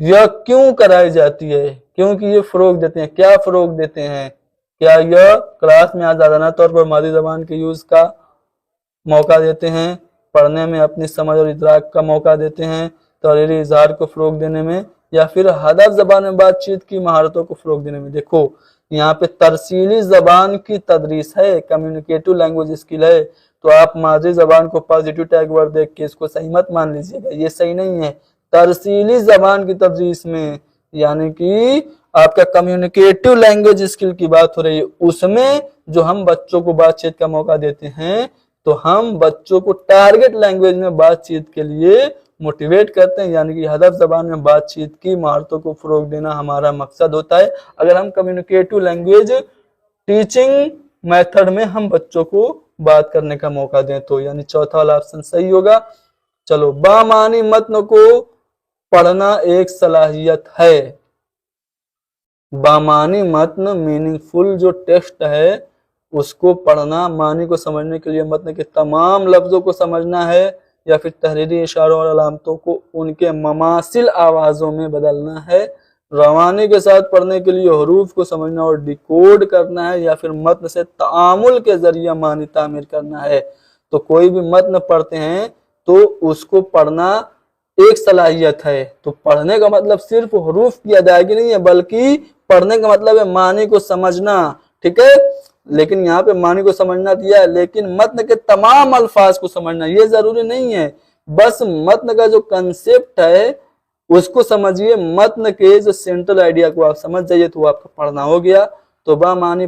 यह क्यों कराई जाती है, क्योंकि ये फरोग देते हैं। क्या फरोग देते हैं? क्या यह क्लास में आजादाना तौर पर मादरी जबान के यूज का मौका देते हैं, पढ़ने में अपनी समझ और इदराक का मौका देते हैं, तहरीरी इजहार को फरोग देने में, या फिर हदफ जबान में बातचीत की महारतों को फरोग देने में। देखो यहाँ पे तरसीली जबान की तदरीस है, कम्युनिकेटिव लैंग्वेज स्किल है, तो आप मादरी जबान को पॉजिटिव टैग वर्ड देख के इसको सही मत मान लीजिएगा, ये सही नहीं है। तरसीली जबान की तदरीस में यानी कि आपका कम्युनिकेटिव लैंग्वेज स्किल की बात हो रही है, उसमें जो हम बच्चों को बातचीत का मौका देते हैं, तो हम बच्चों को टारगेट लैंग्वेज में बातचीत के लिए मोटिवेट करते हैं, यानी कि हदफ जबान में बातचीत की महारतों को फरोग देना हमारा मकसद होता है। अगर हम कम्युनिकेटिव लैंग्वेज टीचिंग मेथड में हम बच्चों को बात करने का मौका दें तो, यानी चौथा वाला ऑप्शन सही होगा। चलो, बामानी मतन को पढ़ना एक सलाहियत है। बामानी मतन मीनिंगफुल जो टेक्स्ट है उसको पढ़ना, मानी को समझने के लिए मतन के तमाम लफ्जों को समझना है, या फिर तहरीरी इशारों और अलामतों को उनके ममासिल आवाजों में बदलना है, रवानी के साथ पढ़ने के लिए हरूफ को समझना और डिकोड करना है, या फिर मतन से तामुल के जरिए मानी तामीर करना है। तो कोई भी मतन पढ़ते हैं तो उसको पढ़ना एक सलाहियत है। तो पढ़ने का मतलब सिर्फ हरूफ की अदायगी नहीं है, बल्कि पढ़ने का मतलब है मानी को समझना, ठीक है। लेकिन यहाँ पे मानी को समझना दिया है, लेकिन मतन के तमाम अल्फाज को समझना ये जरूरी नहीं है। बस मतन का जो कंसेप्ट है उसको समझिए, मतन के जो सेंट्रल आइडिया को आप समझ जाइए तो आपका पढ़ना हो गया। तो बामानी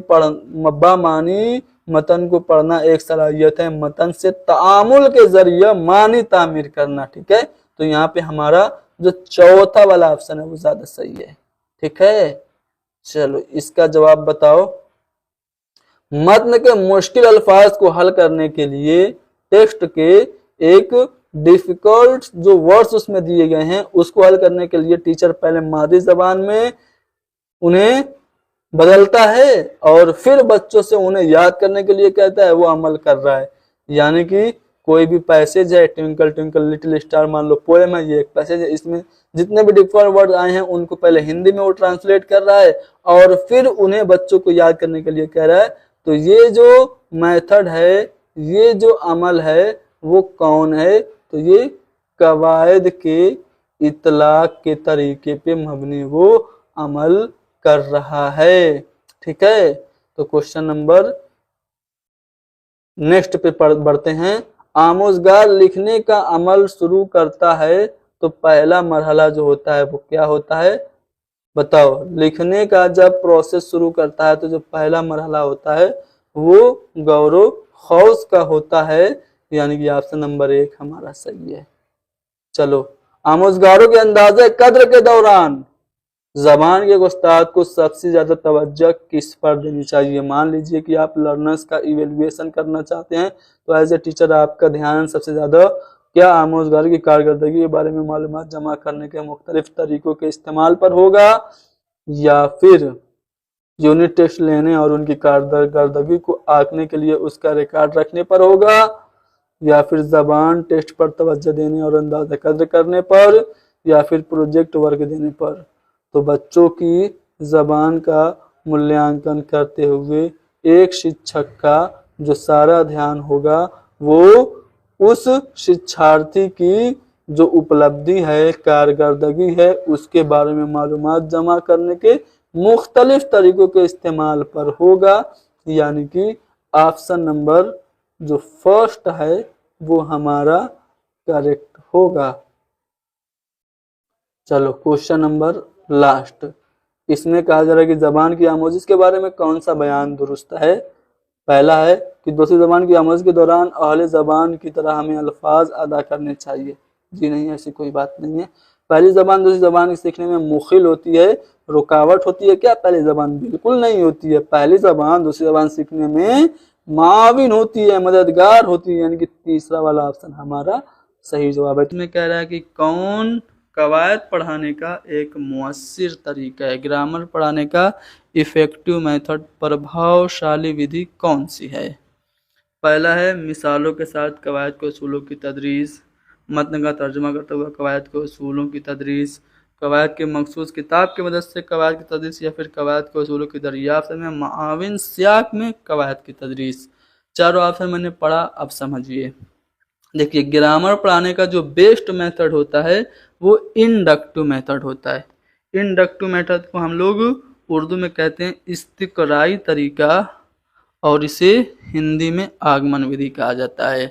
मतन को पढ़ना एक सलाहियत है, मतन से तामुल के जरिए मानी तामीर करना, ठीक है। तो यहाँ पे हमारा जो चौथा वाला ऑप्शन है वो ज्यादा सही है, ठीक है। चलो इसका जवाब बताओ। मतन के मुश्किल अल्फाज को हल करने के लिए टेक्स्ट के एक डिफिकल्ट जो वर्ड्स उसमें दिए गए हैं उसको हल करने के लिए टीचर पहले मादरी जबान में उन्हें बदलता है और फिर बच्चों से उन्हें याद करने के लिए कहता है, वो अमल कर रहा है। यानी कि कोई भी पैसेज है, ट्विंकल ट्विंकल लिटिल स्टार मान लो पोएम है, ये एक पैसेज है, इसमें जितने भी डिफरेंट वर्ड आए हैं उनको पहले हिंदी में वो ट्रांसलेट कर रहा है और फिर उन्हें बच्चों को याद करने के लिए कह रहा है। तो ये जो मेथड है, ये जो अमल है वो कौन है? तो ये कवायद के इतलाक के तरीके पे मबनी वो अमल कर रहा है, ठीक है। तो क्वेश्चन नंबर नेक्स्ट पे बढ़ते हैं। आमोजगार लिखने का अमल शुरू करता है तो पहला मरहला जो होता है वो क्या होता है? बताओ। लिखने का जब प्रोसेस शुरू करता है तो जो पहला मरहला होता है वो गौरव खौस का होता है, यानी कि ऑप्शन नंबर 1 हमारा सही है। चलो, आमोजगारों के अंदाजे कद्र के दौरान जबान के उस्ताद को सबसे ज्यादा तवज्जो किस पर देनी चाहिए? मान लीजिए कि आप लर्नर्स का इवेल्युएशन करना चाहते हैं तो एज ए टीचर आपका ध्यान सबसे ज्यादा क्या आमोजगार की कारकर्दगी के बारे में मालूमात जमा करने के मुख्तलिफ तरीकों के इस्तेमाल पर होगा, या फिर यूनिट टेस्ट लेने और उनकी कारकर्दगी को आंकने के लिए उसका रिकॉर्ड रखने पर होगा, या फिर जबान टेस्ट पर तवज्जो देने और अंदाजा कद्र करने पर, या फिर प्रोजेक्ट वर्क देने पर। तो बच्चों की जबान का मूल्यांकन करते हुए एक शिक्षक का जो सारा ध्यान होगा वो उस शिक्षार्थी की जो उपलब्धि है, कारकर्दगी है, उसके बारे में मालूमात जमा करने के मुख्तलिफ तरीकों के इस्तेमाल पर होगा, यानी कि ऑप्शन नंबर जो फर्स्ट है वो हमारा करेक्ट होगा। चलो क्वेश्चन नंबर लास्ट। इसमें कहा जा रहा है कि जबान की आमोजिश के बारे में कौन सा बयान दुरुस्त है? पहला है कि दूसरी जबान की आमोजिश के दौरान अहले जबान की तरह हमें अल्फाज अदा करने चाहिए। जी नहीं, ऐसी कोई बात नहीं है। पहली जबान दूसरी जबान सीखने में मुखिल होती है, रुकावट होती है क्या? पहली जबान बिल्कुल नहीं होती है। पहली जबान दूसरी जबान सीखने में माविन होती है, मददगार होती है, यानी कि तीसरा वाला ऑप्शन हमारा सही जवाब है। तुम्हें कह रहा है कि कौन कवायद पढ़ाने का एक मुअस्सिर तरीका है, ग्रामर पढ़ाने का इफेक्टिव मेथड, प्रभावशाली विधि कौन सी है? पहला है मिसालों के साथ कवायद के उसूलों की तदरीस, मतन का तर्जुमा करते हुए कवायद के उसूलों की तदरीस, कवायद के मखसूस किताब की मदद से कवायद की तदरीस या फिर कवायद के उसूलों की दरियाफ्त में माविन सियाक में कवायद की तदरीस। चारों ऑप्शन मैंने पढ़ा, अब समझिए। देखिए, ग्रामर पढ़ाने का जो बेस्ट मेथड होता है वो इंडक्टिव मेथड होता है। इंडक्टिव मेथड को हम लोग उर्दू में कहते हैं इस्तिक़राई तरीका, और इसे हिंदी में आगमन विधि कहा जाता है।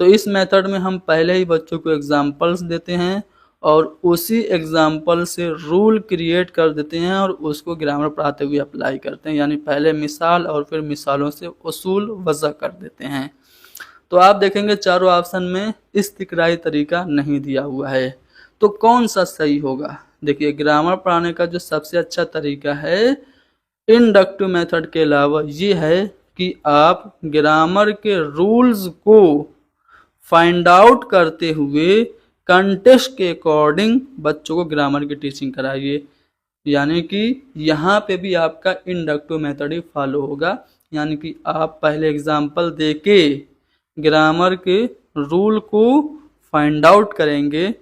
तो इस मेथड में हम पहले ही बच्चों को एग्जाम्पल्स देते हैं और उसी एग्जाम्पल से रूल क्रिएट कर देते हैं और उसको ग्रामर पढ़ाते हुए अप्लाई करते हैं, यानी पहले मिसाल और फिर मिसालों से उसूल वज़ा कर देते हैं। तो आप देखेंगे चारों ऑप्शन में इस्तिक़राई तरीका नहीं दिया हुआ है, तो कौन सा सही होगा? देखिए, ग्रामर पढ़ाने का जो सबसे अच्छा तरीका है इंडक्टिव मेथड के अलावा ये है कि आप ग्रामर के रूल्स को फाइंड आउट करते हुए कंटेक्स्ट के अकॉर्डिंग बच्चों को ग्रामर की टीचिंग कराइए। यानी कि यहाँ पे भी आपका इंडक्टिव मेथड ही फॉलो होगा, यानी कि आप पहले एग्जाम्पल देके ग्रामर के रूल को फाइंड आउट करेंगे,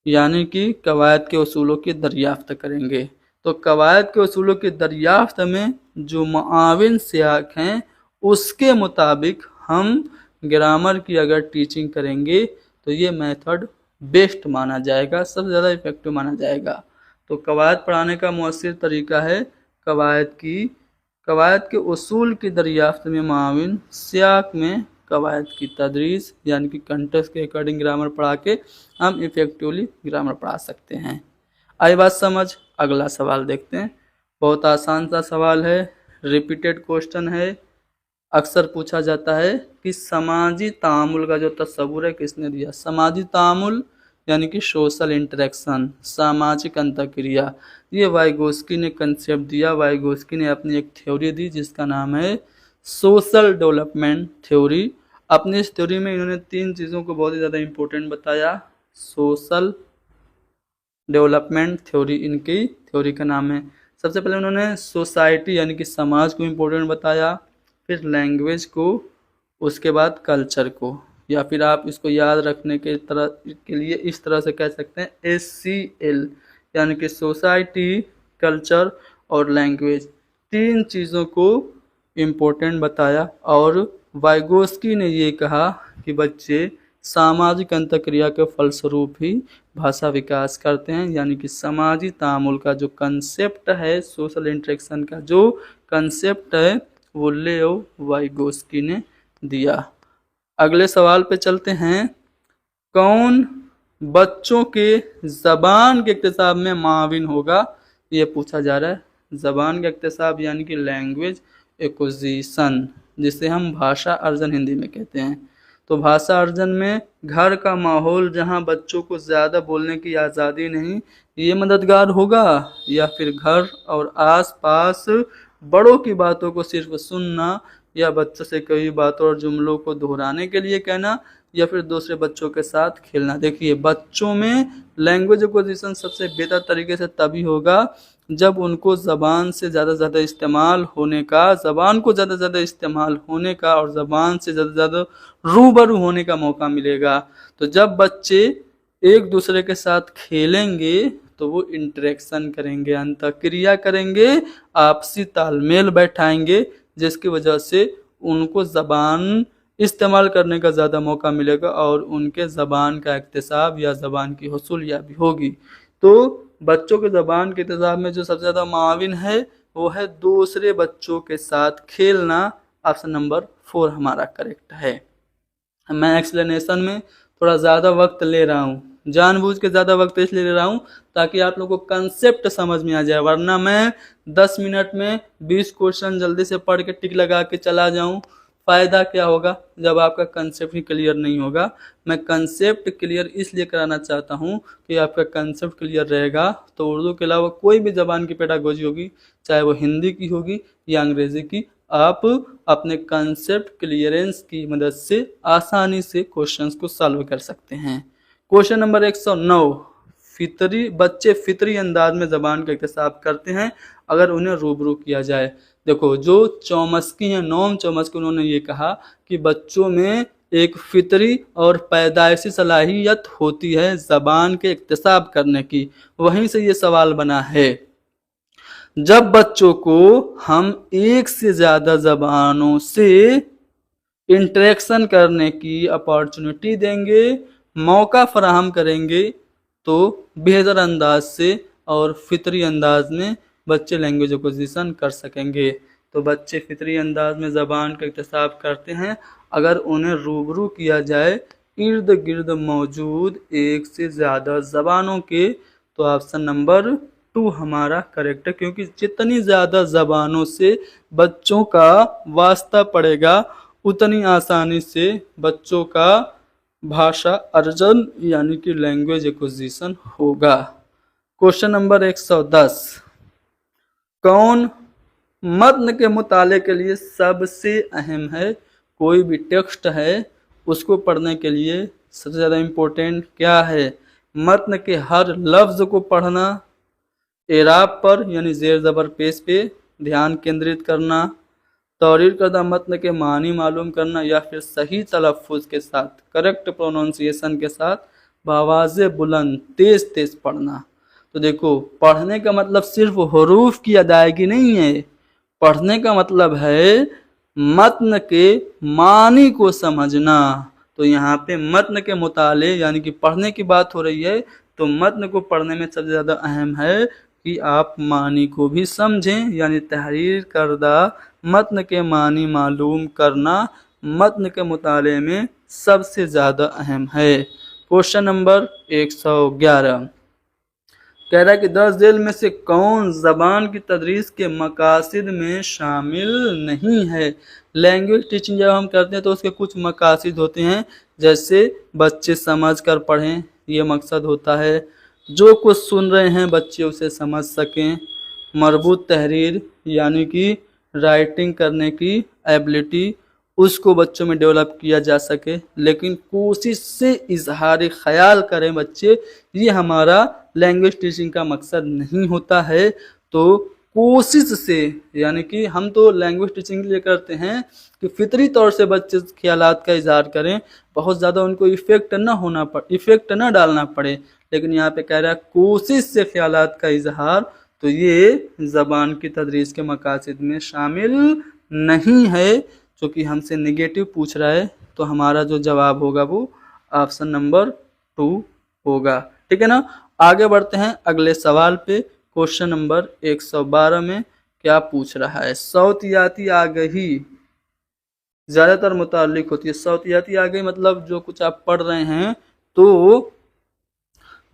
यानी कि कवायद के उसूलों की दरियाफ्त करेंगे। तो कवायद के उसूलों की दरियाफ्त में जो मुआविन सियाक हैं उसके मुताबिक हम ग्रामर की अगर टीचिंग करेंगे तो ये मेथड बेस्ट माना जाएगा, सबसे ज़्यादा इफेक्टिव माना जाएगा। तो कवायद पढ़ाने का मौसर तरीका है कवायद के उसूल की दरियाफ्त में मुआविन सियाक में कवायद की तदरीस, यानी कि कंटेक्स्ट के अकॉर्डिंग ग्रामर पढ़ा के हम इफेक्टिवली ग्रामर पढ़ा सकते हैं। आई बात समझ? अगला सवाल देखते हैं। बहुत आसान सा सवाल है, रिपीटेड क्वेश्चन है, अक्सर पूछा जाता है कि समाजी तामुल का जो तस्वुर है किसने दिया? समाजी तामुल यानी कि सोशल इंटरेक्शन, सामाजिक अंतःक्रिया, ये वाइगोस्की ने कंसेप्ट दिया। वाइगोस्की ने अपनी एक थ्योरी दी जिसका नाम है सोशल डेवलपमेंट थ्योरी। अपनी इस थ्योरी में इन्होंने 3 चीज़ों को बहुत ही ज़्यादा इम्पोर्टेंट बताया। सोशल डेवलपमेंट थ्योरी इनकी थ्योरी का नाम है। सबसे पहले उन्होंने सोसाइटी यानी कि समाज को इम्पोर्टेंट बताया, फिर लैंग्वेज को, उसके बाद कल्चर को, या फिर आप इसको याद रखने के लिए इस तरह से कह सकते हैं SCL, यानी कि सोसाइटी, कल्चर और लैंग्वेज, 3 चीज़ों को इम्पोर्टेंट बताया। और वाइगोस्की ने ये कहा कि बच्चे सामाजिक अंतःक्रिया के फलस्वरूप ही भाषा विकास करते हैं, यानी कि समाजी तामुल का जो कंसेप्ट है, सोशल इंटरेक्शन का जो कंसेप्ट है वो लेओ वाइगोस्की ने दिया। अगले सवाल पे चलते हैं। कौन बच्चों के ज़बान के इक्तिसाब में माविन होगा? ये पूछा जा रहा है। ज़बान का इक्तिसाब यानी कि लैंग्वेज एक्विजिशन, जिसे हम भाषा अर्जन हिंदी में कहते हैं। तो भाषा अर्जन में घर का माहौल जहाँ बच्चों को ज़्यादा बोलने की आज़ादी नहीं, ये मददगार होगा, या फिर घर और आसपास बड़ों की बातों को सिर्फ सुनना, या बच्चों से कई बातों और जुमलों को दोहराने के लिए कहना, या फिर दूसरे बच्चों के साथ खेलना। देखिए, बच्चों में लैंग्वेज एक्विजिशन सबसे बेहतर तरीके से तभी होगा जब उनको ज़बान से ज़्यादा इस्तेमाल होने का, ज़बान को ज़्यादा इस्तेमाल होने का और ज़बान से ज़्यादा रूबरू होने का मौका मिलेगा। तो जब बच्चे एक दूसरे के साथ खेलेंगे तो वो इंटरेक्शन करेंगे, अंतःक्रिया करेंगे, आपसी तालमेल बैठाएंगे, जिसकी वजह से उनको ज़बान इस्तेमाल करने का ज़्यादा मौका मिलेगा और उनके ज़बान का इक्तिसाब या ज़बान की हुसूलियात भी होगी। तो बच्चों के ज़बान के इक्तिसाब में जो सबसे ज़्यादा माविन है वो है दूसरे बच्चों के साथ खेलना। ऑप्शन नंबर 4 हमारा करेक्ट है। मैं एक्सप्लेनेशन में थोड़ा ज़्यादा वक्त ले रहा हूँ, जानबूझ के ज़्यादा वक्त इसलिए ले रहा हूँ ताकि आप लोगों को कंसेप्ट समझ में आ जाए, वरना मैं 10 मिनट में 20 क्वेश्चन जल्दी से पढ़ के टिक लगा के चला जाऊँ। फ़ायदा क्या होगा जब आपका कंसेप्ट ही क्लियर नहीं होगा। मैं कंसेप्ट क्लियर इसलिए कराना चाहता हूँ कि आपका कंसेप्ट क्लियर रहेगा तो उर्दू के अलावा कोई भी ज़बान की पेडागोजी होगी, चाहे वो हिंदी की होगी या अंग्रेज़ी की, आप अपने कंसेप्ट क्लियरेंस की मदद से आसानी से क्वेश्चंस को सॉल्व कर सकते हैं। क्वेश्चन नंबर 109, बच्चे फितरी अंदाज में ज़बान का इक्तिसाब करते हैं अगर उन्हें रूबरू किया जाए। देखो, जो चौमस्की हैं, नोम चौमस्की, उन्होंने ये कहा कि बच्चों में एक फितरी और पैदाइशी सलाहियत होती है ज़बान के इक्तिसाब करने की। वहीं से ये सवाल बना है। जब बच्चों को हम एक से ज़्यादा ज़बानों से इंटरेक्शन करने की अपॉर्चुनिटी देंगे, मौका फराहम करेंगे, तो बेहतर अंदाज से और फितरी अंदाज में बच्चे लैंग्वेज एक्विजिशन कर सकेंगे। तो बच्चे फितरी अंदाज में ज़बान का इक्तिसाब करते हैं अगर उन्हें रूबरू किया जाए इर्द गिर्द मौजूद एक से ज़्यादा ज़बानों के। तो ऑप्शन नंबर 2 हमारा करेक्ट है, क्योंकि जितनी ज़्यादा ज़बानों से बच्चों का वास्ता पड़ेगा उतनी आसानी से बच्चों का भाषा अर्जन यानी कि लैंग्वेज एक्विजिशन होगा। क्वेश्चन नंबर 110, कौन मतन के मुताले के लिए सबसे अहम है? कोई भी टेक्स्ट है उसको पढ़ने के लिए सबसे ज़्यादा इम्पोर्टेंट क्या है? मतन के हर लफ्ज़ को पढ़ना, एराब पर यानी ज़ेर ज़बर पेश पे ध्यान केंद्रित करना, तौरीर करदा मतन के मानी मालूम करना, या फिर सही तलफ़ुज़ के साथ करेक्ट प्रोनाउंसिएशन के साथ बावाज़ बुलंद तेज़ तेज़ पढ़ना। तो देखो, पढ़ने का मतलब सिर्फ हुरूफ की अदायगी नहीं है, पढ़ने का मतलब है मतन के मानी को समझना। तो यहाँ पे मतन के मुताले यानी कि पढ़ने की बात हो रही है, तो मतन को पढ़ने में सबसे ज़्यादा अहम है कि आप मानी को भी समझें, यानी तहरीर करदा मतन के मानी मालूम करना मतन के मुताले में सबसे ज़्यादा अहम है। क्वेश्चन नंबर 111 कह रहा है कि 10 झेल में से कौन ज़बान की तदरीस के मकासिद में शामिल नहीं है? लैंग्वेज टीचिंग जब हम करते हैं तो उसके कुछ मकासिद होते हैं, जैसे बच्चे समझ कर पढ़ें, ये मकसद होता है। जो कुछ सुन रहे हैं बच्चे उसे समझ सकें। मरबूत तहरीर यानी कि राइटिंग करने की एबिलिटी उसको बच्चों में डेवलप किया जा सके, लेकिन कोशिश से इजहार ख्याल करें बच्चे, ये हमारा लैंग्वेज टीचिंग का मकसद नहीं होता है। तो कोशिश से, यानी कि हम तो लैंग्वेज टीचिंग के लिए करते हैं कि फितरी तौर से बच्चे ख्यालात का इजहार करें, बहुत ज़्यादा उनको इफ़ेक्ट ना डालना पड़े। लेकिन यहाँ पे कह रहा है कोशिश से ख्यालात का इजहार, तो ये ज़बान की तदरीस के मकासद में शामिल नहीं है। चूँकि हमसे नेगेटिव पूछ रहा है तो हमारा जो जवाब होगा वो ऑप्शन नंबर 2 होगा। ठीक है ना। आगे बढ़ते हैं अगले सवाल पे। क्वेश्चन नंबर 112 में क्या पूछ रहा है? सौतियाती आगही ज़्यादातर मुताल्लिक होती है। सौतियाती आगही मतलब जो कुछ आप पढ़ रहे हैं तो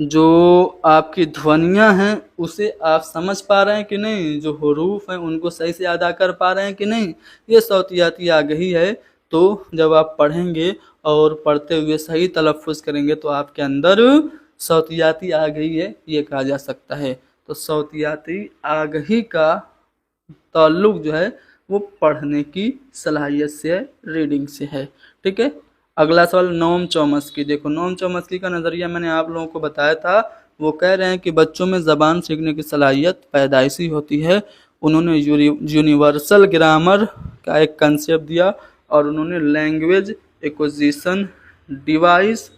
जो आपकी ध्वनियाँ हैं उसे आप समझ पा रहे हैं कि नहीं, जो हुरूफ हैं उनको सही से अदा कर पा रहे हैं कि नहीं, ये सौतियाती आगही है। तो जब आप पढ़ेंगे और पढ़ते हुए सही तलफ़ुज़ करेंगे तो आपके अंदर सौतियाती आगही है ये कहा जा सकता है। तो सौतियाती आगही का ताल्लुक़ जो है वो पढ़ने की सलाहियत से है, रीडिंग से है। ठीक है। अगला सवाल नोम चॉम्स्की। देखो, नोम चॉम्स्की का नज़रिया मैंने आप लोगों को बताया था। वो कह रहे हैं कि बच्चों में ज़बान सीखने की सलाहियत पैदाइशी होती है। उन्होंने यूनिवर्सल ग्रामर का एक कंसेप्ट दिया और उन्होंने लैंग्वेज एक्विजिशन डिवाइस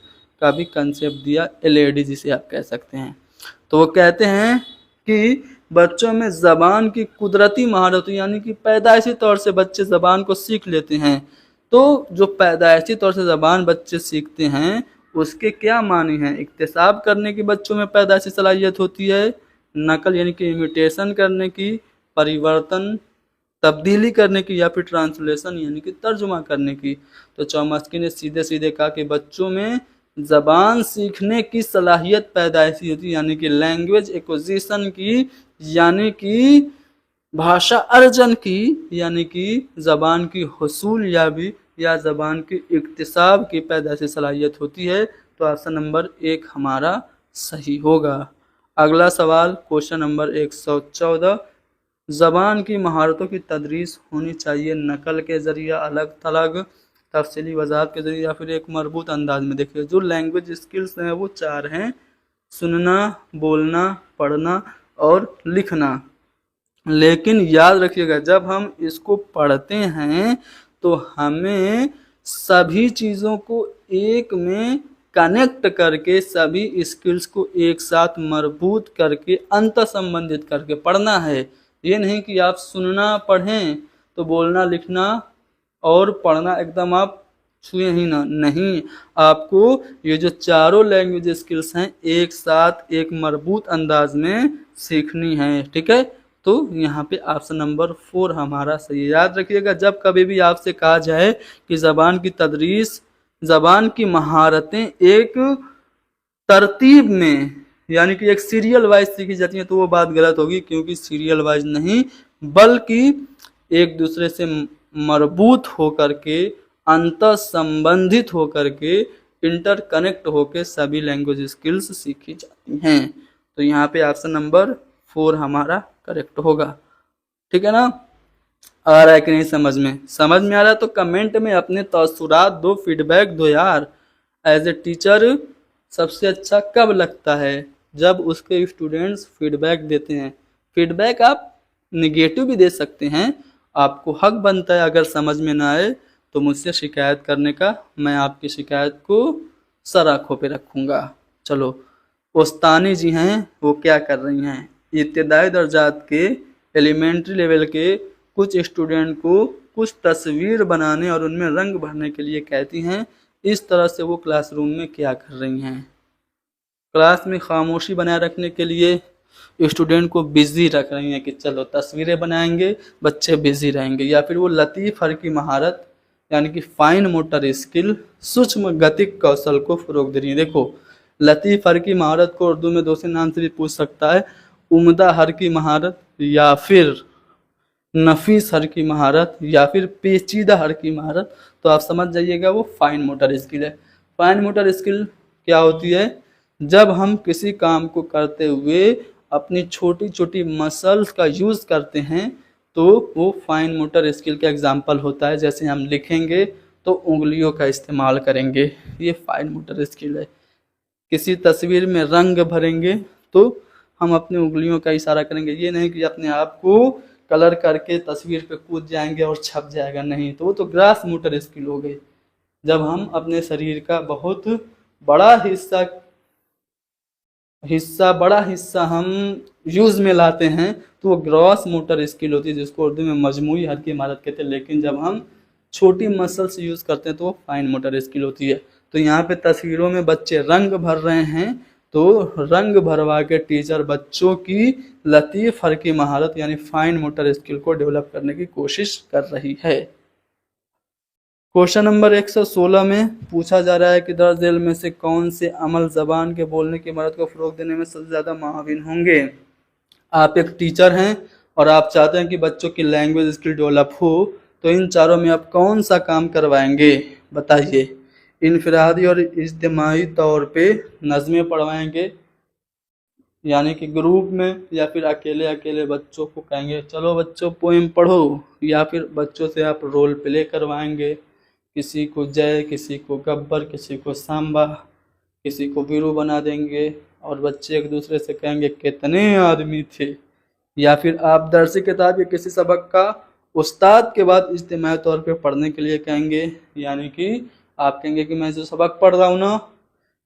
का भी कंसेप्ट दिया, LAD जिसे आप कह सकते हैं। तो वो कहते हैं कि बच्चों में ज़बान की कुदरती महारत यानी कि पैदाइशी तौर से बच्चे ज़बान को सीख लेते हैं। तो जो पैदाइशी तौर से ज़बान बच्चे सीखते हैं उसके क्या मानी हैं? इक्तिसाब करने की बच्चों में पैदाइशी सलाहियत होती है, नकल यानी कि इमिटेशन करने की, परिवर्तन तब्दीली करने की, या फिर ट्रांसलेशन यानी कि तर्जुमा करने की। तो चॉम्स्की ने सीधे सीधे कहा कि बच्चों में ज़बान सीखने की सलाहियत पैदाइशी होती है, यानी कि लैंग्वेज एक्विजिशन की, यानी कि भाषा अर्जन की, यानी कि ज़बान की हुसूल याबी या ज़बान की इक्तिसाब की पैदाइशी सलाहियत होती है। तो ऑप्शन नंबर 1 हमारा सही होगा। अगला सवाल क्वेश्चन नंबर 114, ज़बान की महारतों की तदरीस होनी चाहिए नकल के ज़रिए, अलग थलग, तफसीली वज़ाहत के ज़रिए, या फिर एक मरबूत अंदाज में? देखिए, जो लैंग्वेज स्किल्स हैं वो 4 हैं: सुनना, बोलना, पढ़ना और लिखना। लेकिन याद रखिएगा, जब हम इसको पढ़ते हैं तो हमें सभी चीज़ों को एक में कनेक्ट करके, सभी स्किल्स को एक साथ मजबूत करके, अंतर संबंधित करके पढ़ना है। ये नहीं कि आप सुनना पढ़ें तो बोलना लिखना और पढ़ना एकदम आप छुए ही ना, नहीं, आपको ये जो चारों लैंग्वेज स्किल्स हैं एक साथ एक मजबूत अंदाज में सीखनी है। ठीक है, तो यहाँ पे ऑप्शन नंबर 4 हमारा सही। याद रखिएगा, जब कभी भी आपसे कहा जाए कि ज़बान की तदरीस, ज़बान की महारतें एक तरतीब में यानी कि एक सीरियल वाइज सीखी जाती है, तो वो बात गलत होगी, क्योंकि सीरियल वाइज नहीं बल्कि एक दूसरे से मरबूत होकर के, अंतर संबंधित होकर के, इंटरकनेक्ट होकर सभी लैंग्वेज स्किल्स सीखी जाती हैं। तो यहाँ पे ऑप्शन नंबर 4 हमारा करेक्ट होगा। ठीक है ना, आ रहा है कि नहीं समझ में? समझ में आ रहा है तो कमेंट में अपने तअस्सुरात दो, फीडबैक दो यार। एज ए टीचर सबसे अच्छा कब लगता है? जब उसके स्टूडेंट्स फीडबैक देते हैं। फीडबैक आप निगेटिव भी दे सकते हैं, आपको हक बनता है, अगर समझ में ना आए तो मुझसे शिकायत करने का, मैं आपकी शिकायत को सर आँखों पे रखूँगा। चलो, उस्तानी जी हैं वो क्या कर रही हैं, इब्तिदाई दर्जात के एलिमेंट्री लेवल के कुछ स्टूडेंट को कुछ तस्वीर बनाने और उनमें रंग भरने के लिए कहती हैं। इस तरह से वो क्लासरूम में क्या कर रही हैं? क्लास में खामोशी बनाए रखने के लिए स्टूडेंट को बिजी रख रही हैं कि चलो तस्वीरें बनाएंगे, बच्चे बिजी रहेंगे। या फिर वो लतीफ़ हरकी महारत यानी कि फाइन मोटर स्किल, सूक्ष्म गतिक कौशल को फ़रोग़ दे रही हैं। देखो, लतीफ़ हरकी महारत को उर्दू में दूसरे नाम से भी पूछ सकता है, उम्दा हरकी महारत, या फिर नफीस हरकी महारत, या फिर पेचीदा हरकी महारत। तो आप समझ जाइएगा वो फाइन मोटर स्किल है। फाइन मोटर स्किल क्या होती है? जब हम किसी काम को करते हुए अपनी छोटी छोटी मसल्स का यूज़ करते हैं तो वो फाइन मोटर स्किल का एग्जाम्पल होता है। जैसे हम लिखेंगे तो उंगलियों का इस्तेमाल करेंगे, ये फाइन मोटर स्किल है। किसी तस्वीर में रंग भरेंगे तो हम अपनी उंगलियों का इशारा करेंगे, ये नहीं कि अपने आप को कलर करके तस्वीर पे कूद जाएंगे और छप जाएगा, नहीं, तो वो तो ग्रास मोटर स्किल हो गई। जब हम अपने शरीर का बहुत बड़ा हिस्सा हम यूज़ में लाते हैं तो वो ग्रॉस मोटर स्किल होती है, जिसको उर्दू में मजमूई हरकी महारत कहते हैं। लेकिन जब हम छोटी मसल्स यूज़ करते हैं तो वो फाइन मोटर स्किल होती है। तो यहाँ पे तस्वीरों में बच्चे रंग भर रहे हैं, तो रंग भरवा के टीचर बच्चों की लतीफ़ हरकी महारत यानी फाइन मोटर स्किल को डेवलप करने की कोशिश कर रही है। क्वेश्चन नंबर 116 में पूछा जा रहा है कि दर्ज झेल में से कौन से अमल ज़बान के बोलने की महारत को फ़रोग़ देने में सबसे ज़्यादा मुआविन होंगे। आप एक टीचर हैं और आप चाहते हैं कि बच्चों की लैंग्वेज स्किल डेवलप हो, तो इन चारों में आप कौन सा काम करवाएंगे बताइए। इनफरादी और इज्तिमाई तौर पे नज़में पढ़वाएंगे यानी कि ग्रुप में, या फिर अकेले अकेले बच्चों को कहेंगे चलो बच्चों पोएम पढ़ो, या फिर बच्चों से आप रोल प्ले करवाएंगे, किसी को जय, किसी को गब्बर, किसी को सांबा, किसी को वीरू बना देंगे और बच्चे एक दूसरे से कहेंगे कितने आदमी थे। या फिर आप दरसी किताब या किसी सबक का उस्ताद के बाद इज्तिमाई तौर पे पढ़ने के लिए कहेंगे, यानी कि आप कहेंगे कि मैं जो सबक पढ़ रहा हूँ ना,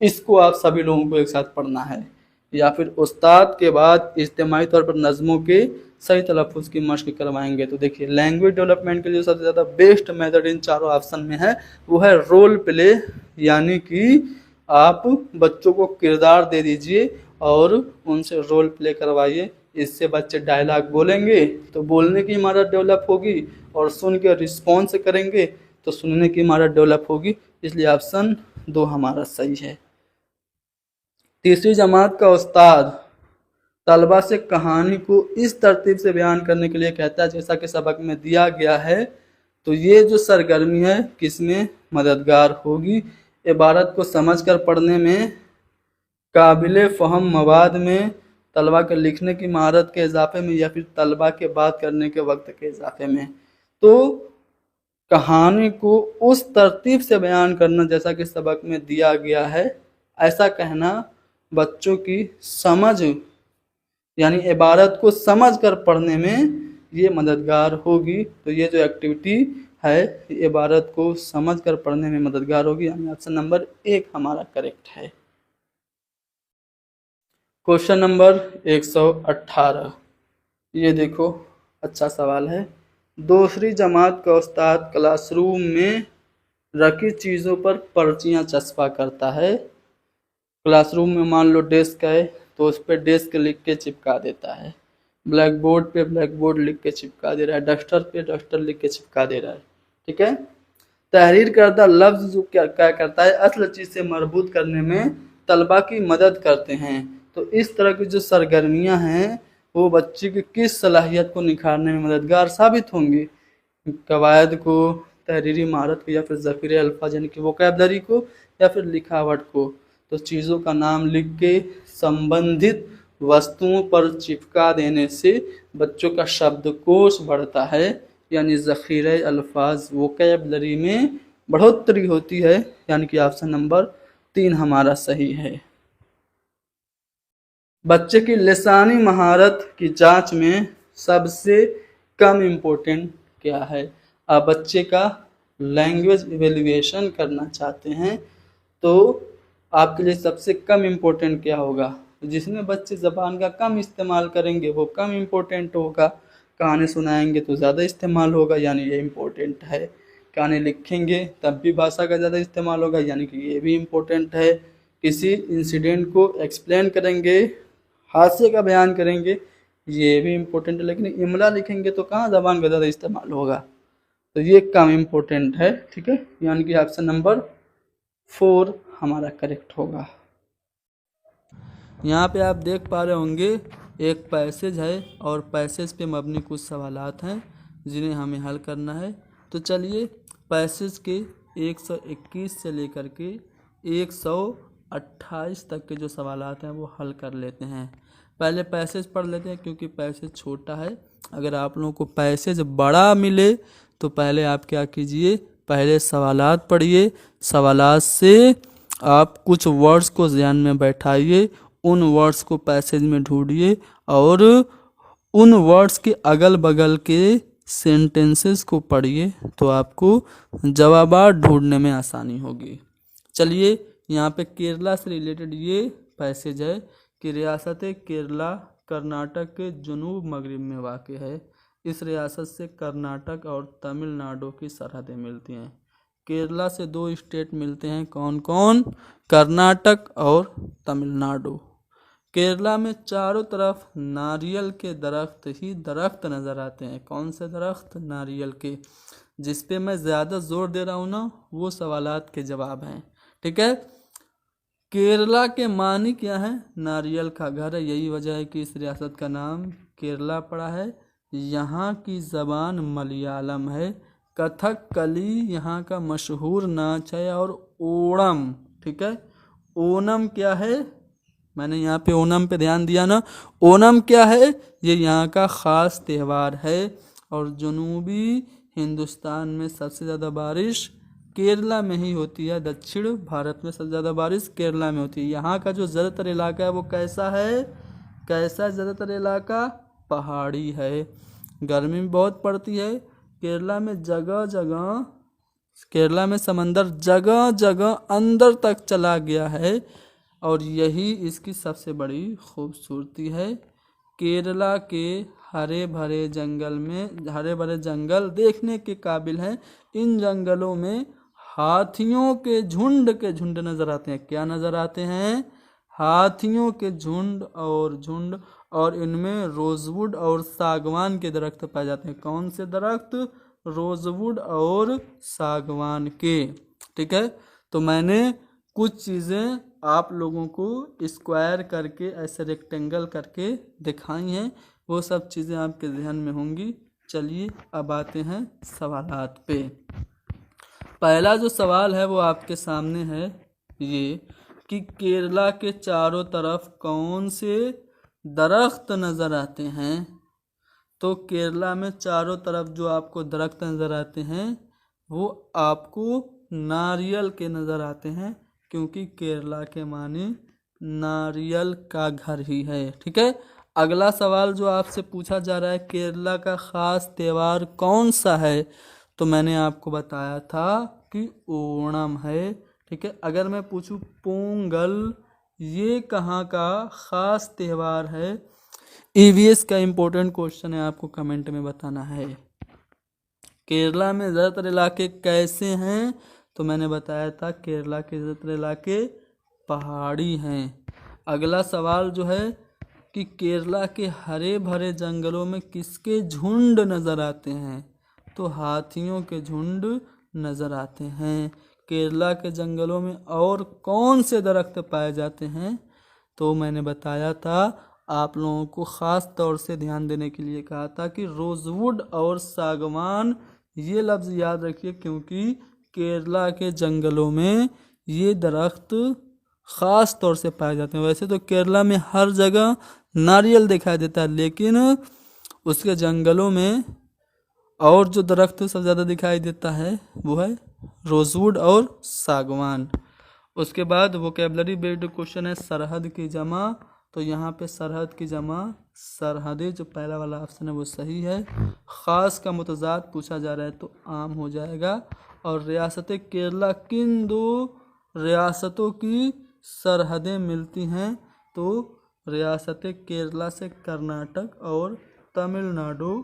इसको आप सभी लोगों को एक साथ पढ़ना है। या फिर उस्ताद के बाद इज्तिमाई तौर पर नज़मों के सही तलफ़्फ़ुज़ की मशक करवाएंगे। तो देखिए, लैंग्वेज डेवलपमेंट के लिए सबसे ज़्यादा बेस्ट मेथड इन चारों ऑप्शन में है, वो है रोल प्ले, यानी कि आप बच्चों को किरदार दे दीजिए और उनसे रोल प्ले करवाइए। इससे बच्चे डायलॉग बोलेंगे तो बोलने की महारत डेवलप होगी, और सुन के रिस्पॉन्स करेंगे तो सुनने की महारत डेवलप होगी। इसलिए ऑप्शन 2 हमारा सही है। तीसरी जमात का उस्ताद तलबा से कहानी को इस तरतीब से बयान करने के लिए कहता है जैसा कि सबक में दिया गया है। तो ये जो सरगर्मी है किसमें मददगार होगी? इबारत को समझकर पढ़ने में, काबिल फ़हम मवाद में, तलबा के लिखने की महारत के इजाफे में, या फिर तलबा के बात करने के वक्त के इजाफे में। तो कहानी को उस तरतीब से बयान करना जैसा कि सबक में दिया गया है, ऐसा कहना बच्चों की समझ यानी इबारत को समझ कर पढ़ने में ये मददगार होगी। तो ये जो एक्टिविटी है, इबारत को समझकर पढ़ने में मददगार होगी, यानी ऑप्शन नंबर 1 हमारा करेक्ट है। क्वेश्चन नंबर 118, ये देखो अच्छा सवाल है। दूसरी जमात का उस्ताद क्लासरूम में रखी चीज़ों पर पर्चियाँ चस्पा करता है। क्लासरूम में मान लो डेस्क है तो उस पर डेस्क लिख के चिपका देता है, ब्लैक बोर्ड पे ब्लैक बोर्ड लिख के चिपका दे रहा है, डस्टर पे डस्टर लिख के चिपका दे रहा है। ठीक है, तहरीर करदा लफ्ज जो क्या क्या करता है, असल चीज से मरबूत करने में तलबा की मदद करते हैं। तो इस तरह की जो सरगर्मियां हैं वो बच्चे की किस सलाहियत को निखारने में मददगार साबित होंगी? कवायद को, तहरीरी महारत को, या फिर ज़ख़ीरे अल्फाज यानी कि वोकैबलरी को, या फिर लिखावट को। तो चीज़ों का नाम लिख के संबंधित वस्तुओं पर चिपका देने से बच्चों का शब्दकोश बढ़ता है, यानी ज़ख़ीरे अल्फाज वोकैबलरी में बढ़ोतरी होती है, यानी कि ऑप्शन नंबर 3 हमारा सही है। बच्चे की लिसानी महारत की जांच में सबसे कम इम्पोर्टेंट क्या है? आप बच्चे का लैंग्वेज इवेल्युएशन करना चाहते हैं तो आपके लिए सबसे कम इम्पोर्टेंट क्या होगा? जिसमें बच्चे ज़बान का कम इस्तेमाल करेंगे वो कम इम्पोर्टेंट होगा। कहानी सुनाएंगे तो ज़्यादा इस्तेमाल होगा, यानी ये इम्पोर्टेंट है। कहानी लिखेंगे तब भी भाषा का ज़्यादा इस्तेमाल होगा, यानी कि ये भी इम्पोर्टेंट है। किसी इंसिडेंट को एक्सप्लेन करेंगे, हादसे का बयान करेंगे, ये भी इम्पोर्टेंट है। लेकिन इमला लिखेंगे तो कहाँ ज़बान का ज़्यादा इस्तेमाल होगा, तो ये कम इम्पोर्टेंट है। ठीक है, यानी कि ऑप्शन नंबर 4 हमारा करेक्ट होगा। यहाँ पे आप देख पा रहे होंगे एक पैसेज है और पैसेज पे मबनी कुछ सवालात हैं जिन्हें हमें हल करना है। तो चलिए पैसेज के 121 से लेकर के 128 तक के जो सवालात हैं वो हल कर लेते हैं। पहले पैसेज पढ़ लेते हैं क्योंकि पैसेज छोटा है। अगर आप लोगों को पैसेज बड़ा मिले तो पहले आप क्या कीजिए, पहले सवालात पढ़िए, सवालात से आप कुछ वर्ड्स को ध्यान में बैठाइए, उन वर्ड्स को पैसेज में ढूंढिए और उन वर्ड्स के अगल बगल के सेंटेंसेस को पढ़िए, तो आपको जवाबात ढूंढने में आसानी होगी। चलिए यहाँ पे केरला से रिलेटेड ये पैसेज है कि रियासत केरला कर्नाटक के जनूब मगरिब में वाक़ है। इस रियासत से कर्नाटक और तमिलनाडु की सरहदें मिलती हैं। केरला से 2 स्टेट मिलते हैं, कौन कौन? कर्नाटक और तमिलनाडु। केरला में चारों तरफ नारियल के दरख्त ही दरख्त नज़र आते हैं। कौन से दरख्त? नारियल के। जिस पे मैं ज़्यादा जोर दे रहा हूँ ना वो सवालात के जवाब हैं। ठीक है, केरला के मानी क्या है? नारियल का घर है। यही वजह है कि इस रियासत का नाम केरला पड़ा है। यहाँ की ज़बान मलयालम है। कथकली यहाँ का मशहूर नाच है। और ओणम, ठीक है, ओणम क्या है? मैंने यहाँ पे ओणम पे ध्यान दिया ना। ओणम क्या है? ये यहाँ का ख़ास त्यौहार है। और जनूबी हिंदुस्तान में सबसे ज़्यादा बारिश केरला में ही होती है। दक्षिण भारत में सबसे ज़्यादा बारिश केरला में होती है। यहाँ का जो ज़्यादातर इलाका है वो कैसा है? कैसा ज़्यादातर इलाका? पहाड़ी है। गर्मी बहुत पड़ती है। केरला में जगह जगह, केरला में समंदर जगह जगह अंदर तक चला गया है और यही इसकी सबसे बड़ी खूबसूरती है। केरला के हरे भरे जंगल में, हरे भरे जंगल देखने के काबिल हैं। इन जंगलों में हाथियों के झुंड नज़र आते हैं। क्या नज़र आते हैं? हाथियों के झुंड और झुंड। और इनमें रोजवुड और सागवान के दरख्त पाए जाते हैं। कौन से दरख्त? रोजवुड और सागवान के। ठीक है, तो मैंने कुछ चीज़ें आप लोगों को स्क्वायर करके, ऐसे रेक्टेंगल करके दिखाई हैं, वो सब चीज़ें आपके ध्यान में होंगी। चलिए अब आते हैं सवालात पे। पहला जो सवाल है वो आपके सामने है ये कि केरला के चारों तरफ कौन से दरख्त नज़र आते हैं? तो केरला में चारों तरफ जो आपको दरख्त नज़र आते हैं वो आपको नारियल के नज़र आते हैं, क्योंकि केरला के माने नारियल का घर ही है। ठीक है, अगला सवाल जो आपसे पूछा जा रहा है, केरला का ख़ास त्यौहार कौन सा है? तो मैंने आपको बताया था कि ओणम है। ठीक है, अगर मैं पूछूं पोंगल ये कहाँ का ख़ास त्यौहार है, ईवीएस का इम्पोर्टेंट क्वेश्चन है, आपको कमेंट में बताना है। केरला में ज़्यादातर इलाके कैसे हैं, तो मैंने बताया था केरला के ज़्यादातर इलाके पहाड़ी हैं। अगला सवाल जो है कि केरला के हरे भरे जंगलों में किसके झुंड नज़र आते हैं, तो हाथियों के झुंड नज़र आते हैं। केरला के जंगलों में और कौन से दरख्त पाए जाते हैं, तो मैंने बताया था, आप लोगों को ख़ास तौर से ध्यान देने के लिए कहा था कि रोजवुड और सागवान, ये लफ्ज़ याद रखिए क्योंकि केरला के जंगलों में ये दरख्त ख़ास तौर से पाए जाते हैं। वैसे तो केरला में हर जगह नारियल दिखाई देता है, लेकिन उसके जंगलों में और जो दरख्त सबसे ज़्यादा दिखाई देता है वो है रोजवुड और सागवान। उसके बाद वोकेबलरी बेस्ड क्वेश्चन है सरहद की जमा, तो यहाँ पे सरहद की जमा सरहदें, जो पहला वाला ऑप्शन है वो सही है। ख़ास का मुतज़ाद पूछा जा रहा है तो आम हो जाएगा। और रियासत केरला किन दो रियासतों की सरहदें मिलती हैं, तो रियासत केरला से कर्नाटक और तमिलनाडु,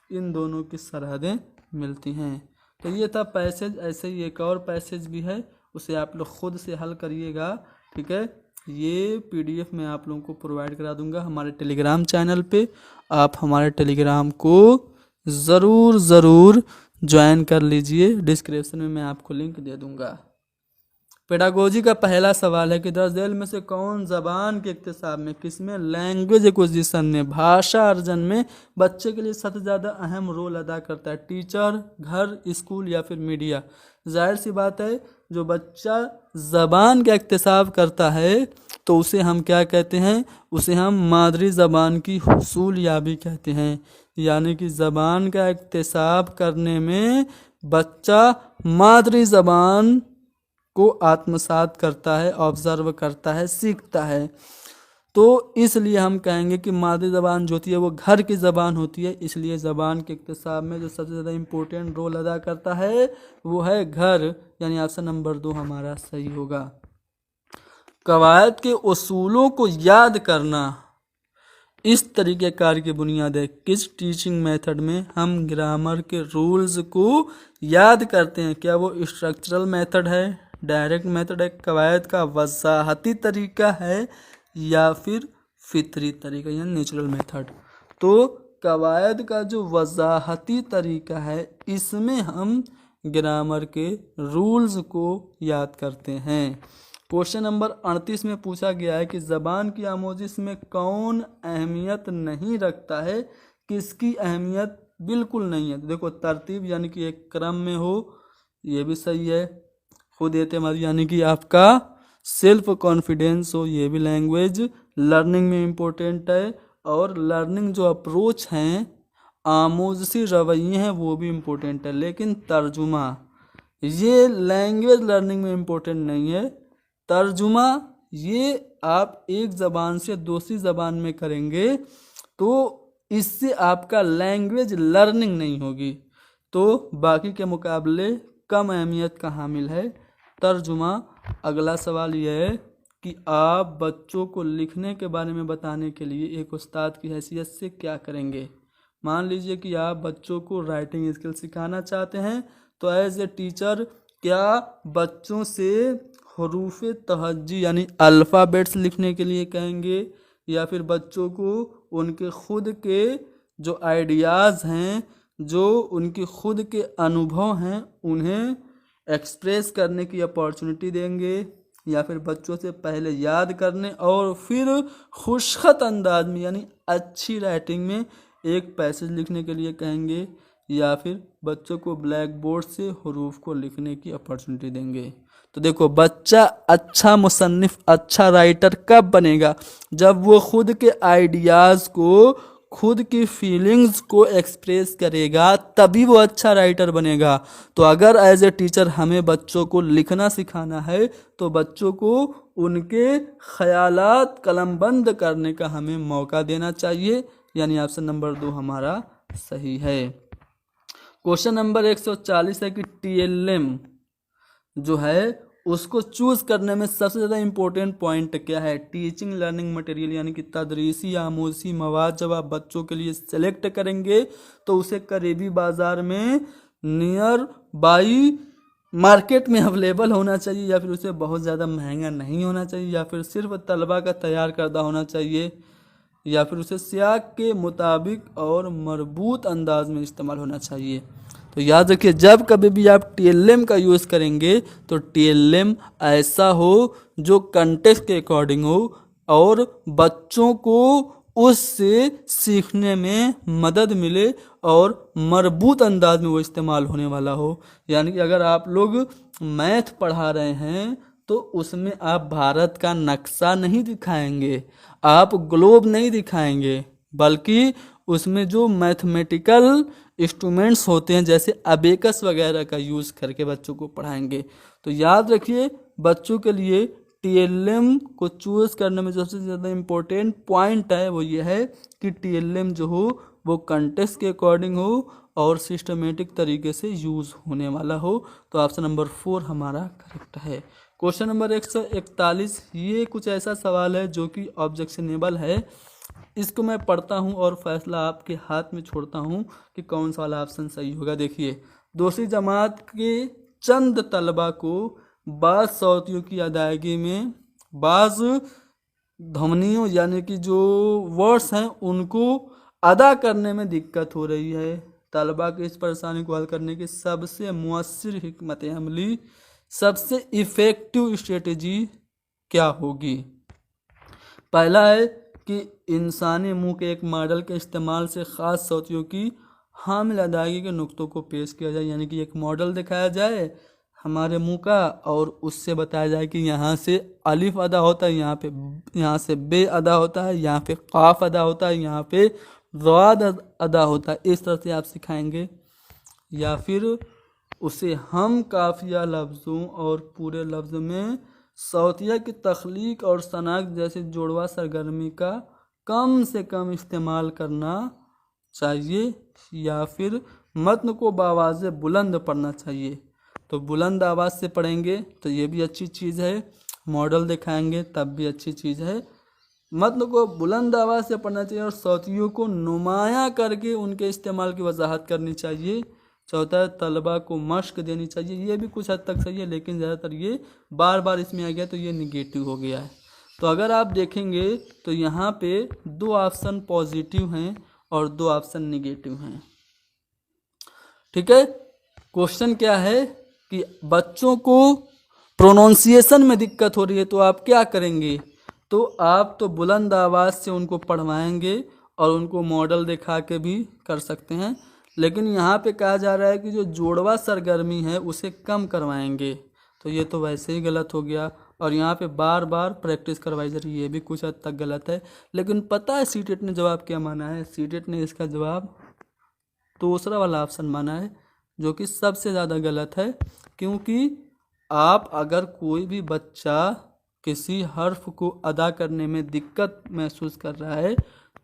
इन दोनों की सरहदें मिलती हैं। तो ये था पैसेज। ऐसे ही एक और पैसेज भी है, उसे आप लोग खुद से हल करिएगा। ठीक है, ये पीडीएफ मैं आप लोगों को प्रोवाइड करा दूंगा हमारे टेलीग्राम चैनल पे। आप हमारे टेलीग्राम को ज़रूर ज्वाइन कर लीजिए, डिस्क्रिप्शन में मैं आपको लिंक दे दूंगा। पेडागोजी का पहला सवाल है कि दर्ज झेल में से कौन ज़बान के इक्तिसाब में, किसमें, लैंग्वेज एक्विजिशन में, भाषा अर्जन में बच्चे के लिए सबसे ज़्यादा अहम रोल अदा करता है, टीचर, घर, स्कूल या फिर मीडिया। जाहिर सी बात है, जो बच्चा ज़बान का इक्तिसाब करता है तो उसे हम क्या कहते हैं, उसे हम मादरी ज़बान की हुसूलियाबी कहते हैं। यानी कि ज़बान का इक्तिसाब करने में बच्चा मादरी ज़बान को आत्मसात करता है, ऑब्जर्व करता है, सीखता है। तो इसलिए हम कहेंगे कि मादरी ज़बान जो होती है वो घर की ज़बान होती है। इसलिए ज़बान के इक्तिसाब में जो सबसे ज़्यादा इम्पोर्टेंट रोल अदा करता है वो है घर, यानी ऑप्शन नंबर 2 हमारा सही होगा। कवायद के उसूलों को याद करना इस तरीक़ेकार की बुनियाद है। किस टीचिंग मेथड में हम ग्रामर के रूल्स को याद करते हैं, क्या वो स्ट्रक्चरल मेथड है, डायरेक्ट मेथड है, कवायद का वजाहती तरीका है या फिर फितरी तरीका यानी नेचुरल मेथड। तो कवायद का जो वजाहती तरीका है इसमें हम ग्रामर के रूल्स को याद करते हैं। क्वेश्चन नंबर 38 में पूछा गया है कि ज़बान की आमोजिश में कौन अहमियत नहीं रखता है, किसकी अहमियत बिल्कुल नहीं है। देखो तरतीब यानी कि एक क्रम में हो, ये भी सही है। खुद एतमादी यानी कि आपका सेल्फ कॉन्फिडेंस हो, ये भी लैंग्वेज लर्निंग में इम्पोर्टेंट है। और लर्निंग जो अप्रोच हैं, आमोजशी रवैये हैं, वो भी इम्पोर्टेंट है। लेकिन तर्जुमा ये लैंग्वेज लर्निंग में इम्पोर्टेंट नहीं है। तर्जुमा ये आप एक ज़बान से दूसरी ज़बान में करेंगे तो इससे आपका लैंग्वेज लर्निंग नहीं होगी, तो बाकी के मुकाबले कम अहमियत का हामिल है तर्जुमा। अगला सवाल यह है कि आप बच्चों को लिखने के बारे में बताने के लिए एक उस्ताद की हैसियत से क्या करेंगे। मान लीजिए कि आप बच्चों को राइटिंग स्किल सिखाना चाहते हैं, तो एज ए टीचर क्या बच्चों से हरूफ तहज्जी यानी अल्फ़ाबेट्स लिखने के लिए कहेंगे, या फिर बच्चों को उनके खुद के जो आइडियाज़ हैं, जो उनके खुद के अनुभव हैं, उन्हें एक्सप्रेस करने की अपॉर्चुनिटी देंगे, या फिर बच्चों से पहले याद करने और फिर खुशखत अंदाज में यानी अच्छी राइटिंग में एक पैसेज लिखने के लिए कहेंगे, या फिर बच्चों को ब्लैक बोर्ड से हरूफ को लिखने की अपॉर्चुनिटी देंगे। तो देखो, बच्चा अच्छा मुसन्निफ, अच्छा राइटर कब बनेगा, जब वो खुद के आइडियाज़ को, खुद की फीलिंग्स को एक्सप्रेस करेगा, तभी वो अच्छा राइटर बनेगा। तो अगर एज ए टीचर हमें बच्चों को लिखना सिखाना है तो बच्चों को उनके ख्यालात कलमबंद करने का हमें मौका देना चाहिए, यानी ऑप्शन नंबर 2 हमारा सही है। क्वेश्चन नंबर 140 है कि TLM जो है उसको चूज करने में सबसे ज़्यादा इम्पोर्टेंट पॉइंट क्या है। टीचिंग लर्निंग मटेरियल यानी कि तदरीसी आमूसी मवाद जब आप बच्चों के लिए सेलेक्ट करेंगे तो उसे करीबी बाज़ार में नियर बाई मार्केट में अवेलेबल होना चाहिए, या फिर उसे बहुत ज़्यादा महंगा नहीं होना चाहिए, या फिर सिर्फ तलबा का तैयार करदा होना चाहिए, या फिर उसे सियाक के मुताबिक और मरबूत अंदाज में इस्तेमाल होना चाहिए। तो याद रखिए जब कभी भी आप TLM का यूज़ करेंगे तो TLM ऐसा हो जो कंटेक्स्ट के अकॉर्डिंग हो और बच्चों को उससे सीखने में मदद मिले और मरबूत अंदाज में वो इस्तेमाल होने वाला हो। यानी कि अगर आप लोग मैथ पढ़ा रहे हैं तो उसमें आप भारत का नक्शा नहीं दिखाएंगे, आप ग्लोब नहीं दिखाएंगे, बल्कि उसमें जो मैथमेटिकल इंस्ट्रूमेंट्स होते हैं जैसे अबेकस वगैरह का यूज़ करके बच्चों को पढ़ाएंगे। तो याद रखिए बच्चों के लिए TLM को चूज़ करने में सबसे ज़्यादा इम्पोर्टेंट पॉइंट है वो ये है कि TLM जो हो वो कंटेक्स्ट के अकॉर्डिंग हो और सिस्टमेटिक तरीके से यूज़ होने वाला हो। तो ऑप्शन नंबर 4 हमारा करेक्ट है। क्वेश्चन नंबर 141, ये कुछ ऐसा सवाल है जो कि ऑब्जेक्शनेबल है। इसको मैं पढ़ता हूँ और फैसला आपके हाथ में छोड़ता हूँ कि कौन सा वाला ऑप्शन सही होगा। देखिए, दूसरी जमात के चंद तलबा को बाज़ सौतियों की अदायगी में बाज़ ध्वनियों यानी कि जो वर्ड्स हैं उनको अदा करने में दिक्कत हो रही है। तलबा की इस परेशानी को हल करने की सबसे मुअस्सिर हिकमत अमली, सबसे इफ़ेक्टिव स्ट्रेटजी क्या होगी। पहला है कि इंसानी मुंह के एक मॉडल के इस्तेमाल से ख़ास सौतियों की हामिल अदायगी के नुक्तों को पेश किया जाए। यानी कि एक मॉडल दिखाया जाए हमारे मुंह का और उससे बताया जाए कि यहाँ से अलिफ अदा होता है, यहाँ से बे अदा होता है, यहाँ पे काफ अदा होता है, यहाँ पे ज़ाद अदा होता है। इस तरह से आप सिखाएंगे। या फिर उसे हम काफिया लफ्ज़ों और पूरे लफ्ज़ में सौतिया की तख्लीक और शनाख्त जैसे जोड़वा सरगर्मी का कम से कम इस्तेमाल करना चाहिए। या फिर मतन को बावाज़े बुलंद पढ़ना चाहिए। तो बुलंद आवाज़ से पढ़ेंगे तो ये भी अच्छी चीज़ है, मॉडल दिखाएंगे तब भी अच्छी चीज़ है। मतन को बुलंद आवाज़ से पढ़ना चाहिए और सौतियों को नुमायाँ करके उनके इस्तेमाल की वजाहत करनी चाहिए। चौथा, तलबा को मश्क देनी चाहिए। ये भी कुछ हद तक सही है, लेकिन ज़्यादातर ये बार बार इसमें आ गया तो ये निगेटिव हो गया है। तो अगर आप देखेंगे तो यहाँ पे 2 ऑप्शन पॉजिटिव हैं और 2 ऑप्शन निगेटिव हैं। ठीक है। क्वेश्चन क्या है कि बच्चों को प्रोनाउंसिएशन में दिक्कत हो रही है तो आप क्या करेंगे। तो आप तो बुलंद आवाज़ से उनको पढ़वाएंगे और उनको मॉडल दिखा के भी कर सकते हैं, लेकिन यहाँ पे कहा जा रहा है कि जो जोड़वा सरगर्मी है उसे कम करवाएंगे। तो ये तो वैसे ही गलत हो गया। और यहाँ पे बार बार प्रैक्टिस करवाई जा रही है, ये भी कुछ हद तक गलत है। लेकिन पता है सीटेट ने जवाब क्या माना है। सीटेट ने इसका जवाब दूसरा वाला ऑप्शन माना है, जो कि सबसे ज़्यादा गलत है। क्योंकि आप अगर कोई भी बच्चा किसी हर्फ को अदा करने में दिक्कत महसूस कर रहा है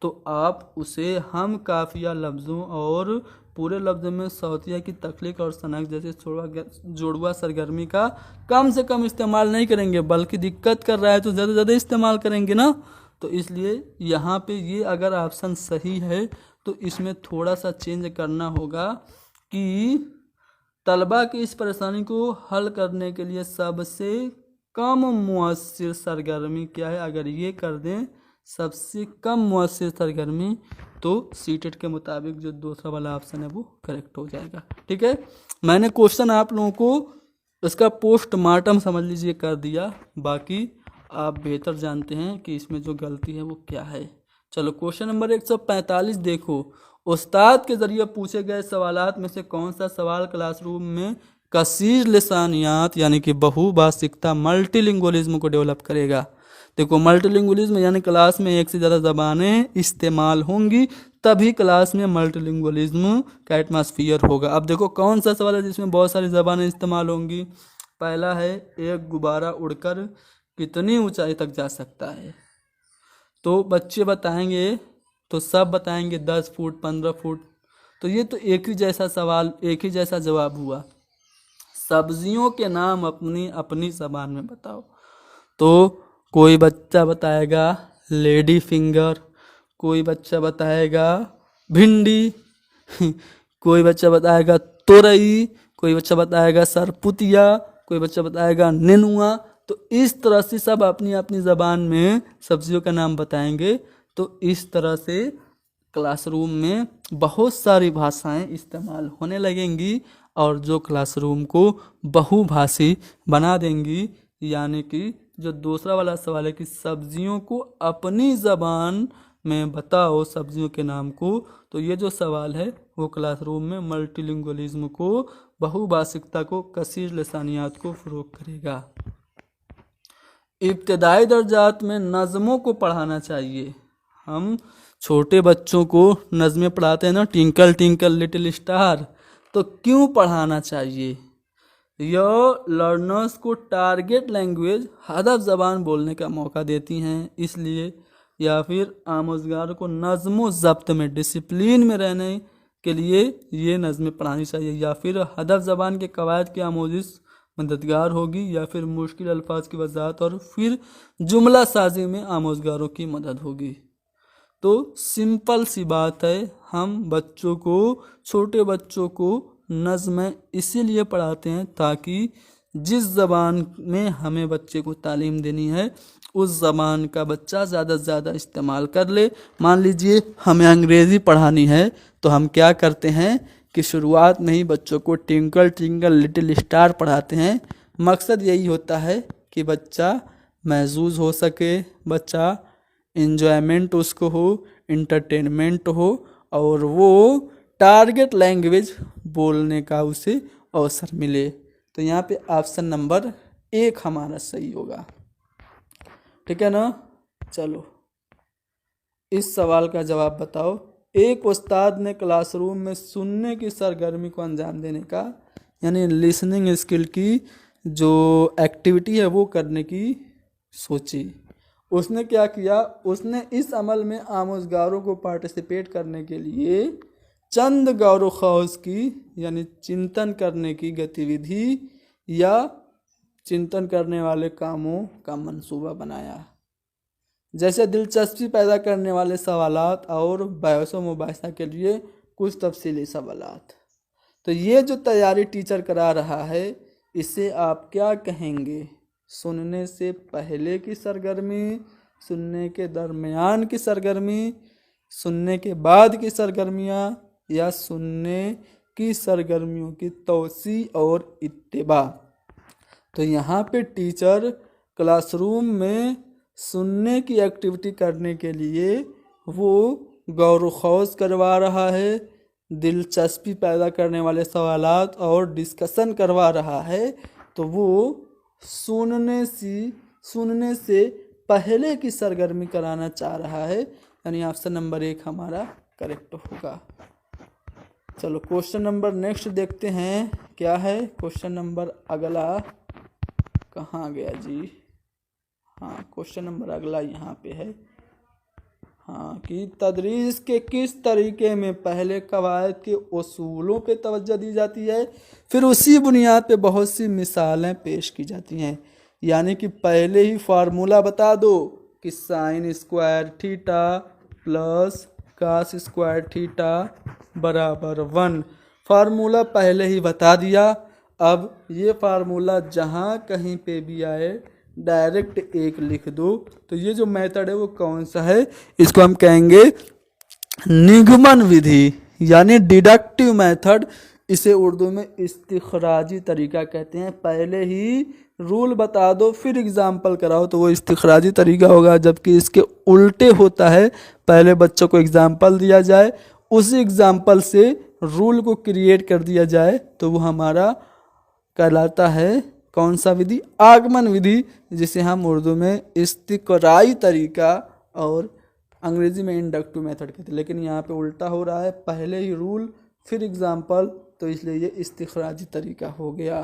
तो आप उसे हम काफिया लफ्ज़ों और पूरे लफ्ज़ में सौतिया की तख्लीक और शनाख्त जैसे जोड़वा सरगर्मी का कम से कम इस्तेमाल नहीं करेंगे, बल्कि दिक्कत कर रहा है तो ज़्यादा ज़्यादा इस्तेमाल करेंगे ना। तो इसलिए यहाँ पे ये अगर ऑप्शन सही है तो इसमें थोड़ा सा चेंज करना होगा कि तलबा की इस परेशानी को हल करने के लिए सबसे कम मुअस्सिर सरगर्मी क्या है। अगर ये कर दें सबसे कम मुअस्सिर सरगर्मी तो सीटेट के मुताबिक जो दूसरा वाला ऑप्शन है वो करेक्ट हो जाएगा। ठीक है। मैंने क्वेश्चन आप लोगों को इसका पोस्टमार्टम समझ लीजिए कर दिया, बाकी आप बेहतर जानते हैं कि इसमें जो गलती है वो क्या है। चलो क्वेश्चन नंबर 145 देखो। उस्ताद के ज़रिए पूछे गए सवालात में से कौन सा सवाल क्लासरूम में कसीर लिसानियात यानी कि बहुभाषिकता मल्टीलिंगुअलिज्म को डेवलप करेगा। देखो मल्टीलिंगुअलिज्म यानी क्लास में एक से ज़्यादा ज़बानें इस्तेमाल होंगी तभी क्लास में मल्टीलिंगुअलिज्म का एटमॉस्फियर होगा। अब देखो कौन सा सवाल है जिसमें बहुत सारी ज़बानें इस्तेमाल होंगी। पहला है एक गुब्बारा उड़कर कितनी ऊंचाई तक जा सकता है। तो बच्चे बताएंगे तो सब बताएंगे 10 फुट 15 फुट। तो तो ये तो एक ही जैसा सवाल, एक ही जैसा जवाब हुआ। सब्जियों के नाम अपनी अपनी जबान में बताओ। तो कोई बच्चा बताएगा लेडी फिंगर, कोई बच्चा बताएगा भिंडी, कोई बच्चा बताएगा तोरई, कोई बच्चा बताएगा सरपुतिया, कोई बच्चा बताएगा नेनुआ। तो इस तरह से सब अपनी अपनी ज़बान में सब्जियों का नाम बताएंगे। तो इस तरह से क्लासरूम में बहुत सारी भाषाएं इस्तेमाल होने लगेंगी और जो क्लासरूम को बहुभाषी बना देंगी। यानी कि जो दूसरा वाला सवाल है कि सब्जियों को अपनी ज़बान में बताओ सब्जियों के नाम को, तो ये जो सवाल है वो क्लासरूम में मल्टीलिंगुअलिज्म को, बहुभाषिकता को, कसीर लसानियात को फ़रोग़ करेगा। इब्तदाई दर्जात में नज़मों को पढ़ाना चाहिए। हम छोटे बच्चों को नज़में पढ़ाते हैं ना, टिंकल टिंकल लिटिल स्टार, तो क्यों पढ़ाना चाहिए? यह लर्नर्स को टारगेट लैंग्वेज, हदफ ज़बान बोलने का मौका देती हैं इसलिए, या फिर आमोज़गार को नज़्म ज़ब्त में, डिसिप्लिन में रहने के लिए ये नज़में पढ़ानी चाहिए, या फिर हदफ ज़बान के कवायद की आमोज़िश मददगार होगी, या फिर मुश्किल अल्फाज की वजाहत और फिर जुमला साजी में आमोज़गारों की मदद होगी। तो सिंपल सी बात है, हम बच्चों को, छोटे बच्चों को नज़्में इसीलिए पढ़ाते हैं ताकि जिस ज़बान में हमें बच्चे को तालीम देनी है उस ज़बान का बच्चा ज़्यादा से ज़्यादा इस्तेमाल कर ले। मान लीजिए हमें अंग्रेज़ी पढ़ानी है तो हम क्या करते हैं कि शुरुआत में ही बच्चों को ट्विंकल ट्विंकल लिटिल स्टार पढ़ाते हैं। मकसद यही होता है कि बच्चा महजूज हो सके, बच्चा एंजॉयमेंट उसको हो, इंटरटेनमेंट हो और वो टारगेट लैंग्वेज बोलने का उसे अवसर मिले। तो यहाँ पे ऑप्शन नंबर 1 हमारा सही होगा। ठीक है ना। चलो इस सवाल का जवाब बताओ। एक उस्ताद ने क्लासरूम में सुनने की सरगर्मी को अंजाम देने का, यानी लिसनिंग स्किल की जो एक्टिविटी है वो करने की सोची। उसने क्या किया, उसने इस अमल में आमोज़गारों को पार्टिसिपेट करने के लिए चंद गौर खौज की, यानी चिंतन करने की गतिविधि या चिंतन करने वाले कामों का मंसूबा बनाया। जैसे दिलचस्पी पैदा करने वाले सवालात और बहस व मुबाहिसा के लिए कुछ तफसीली सवालात। तो ये जो तैयारी टीचर करा रहा है इसे आप क्या कहेंगे? सुनने से पहले की सरगर्मी, सुनने के दरमियान की सरगर्मी, सुनने के बाद की सरगर्मियाँ, या सुनने की सरगर्मियों की तौसी और इत्तिबा। तो यहाँ पे टीचर क्लासरूम में सुनने की एक्टिविटी करने के लिए वो गौर खौज करवा रहा है, दिलचस्पी पैदा करने वाले सवालात और डिस्कशन करवा रहा है। तो वो सुनने से पहले की सरगर्मी कराना चाह रहा है, यानी ऑप्शन नंबर 1 हमारा करेक्ट होगा। चलो क्वेश्चन नंबर नेक्स्ट देखते हैं क्या है। क्वेश्चन नंबर अगला कहाँ गया जी? हाँ, क्वेश्चन नंबर अगला यहाँ पे है। हाँ, कि तदरीस के किस तरीके में पहले कवायद के उसूलों पे तवज्जो दी जाती है, फिर उसी बुनियाद पे बहुत सी मिसालें पेश की जाती हैं। यानी कि पहले ही फार्मूला बता दो कि sine square theta plus cos square theta बराबर 1। फार्मूला पहले ही बता दिया। अब ये फार्मूला जहाँ कहीं पे भी आए डायरेक्ट 1 लिख दो। तो ये जो मेथड है वो कौन सा है? इसको हम कहेंगे निगमन विधि, यानी डिडक्टिव मेथड। इसे उर्दू में इस्तिखराजी तरीका कहते हैं। पहले ही रूल बता दो फिर एग्जाम्पल कराओ तो वो इस्तिखराजी तरीका होगा। जबकि इसके उल्टे होता है, पहले बच्चों को एग्जाम्पल दिया जाए, उसी एग्जाम्पल से रूल को क्रिएट कर दिया जाए तो वो हमारा कहलाता है कौन सा विधि? आगमन विधि, जिसे हम उर्दू में इस्तिकराई तरीका और अंग्रेजी में इंडक्टिव मेथड कहते हैं। लेकिन यहाँ पे उल्टा हो रहा है, पहले ही रूल फिर एग्जाम्पल, तो इसलिए ये इस्तिखराजी तरीका हो गया।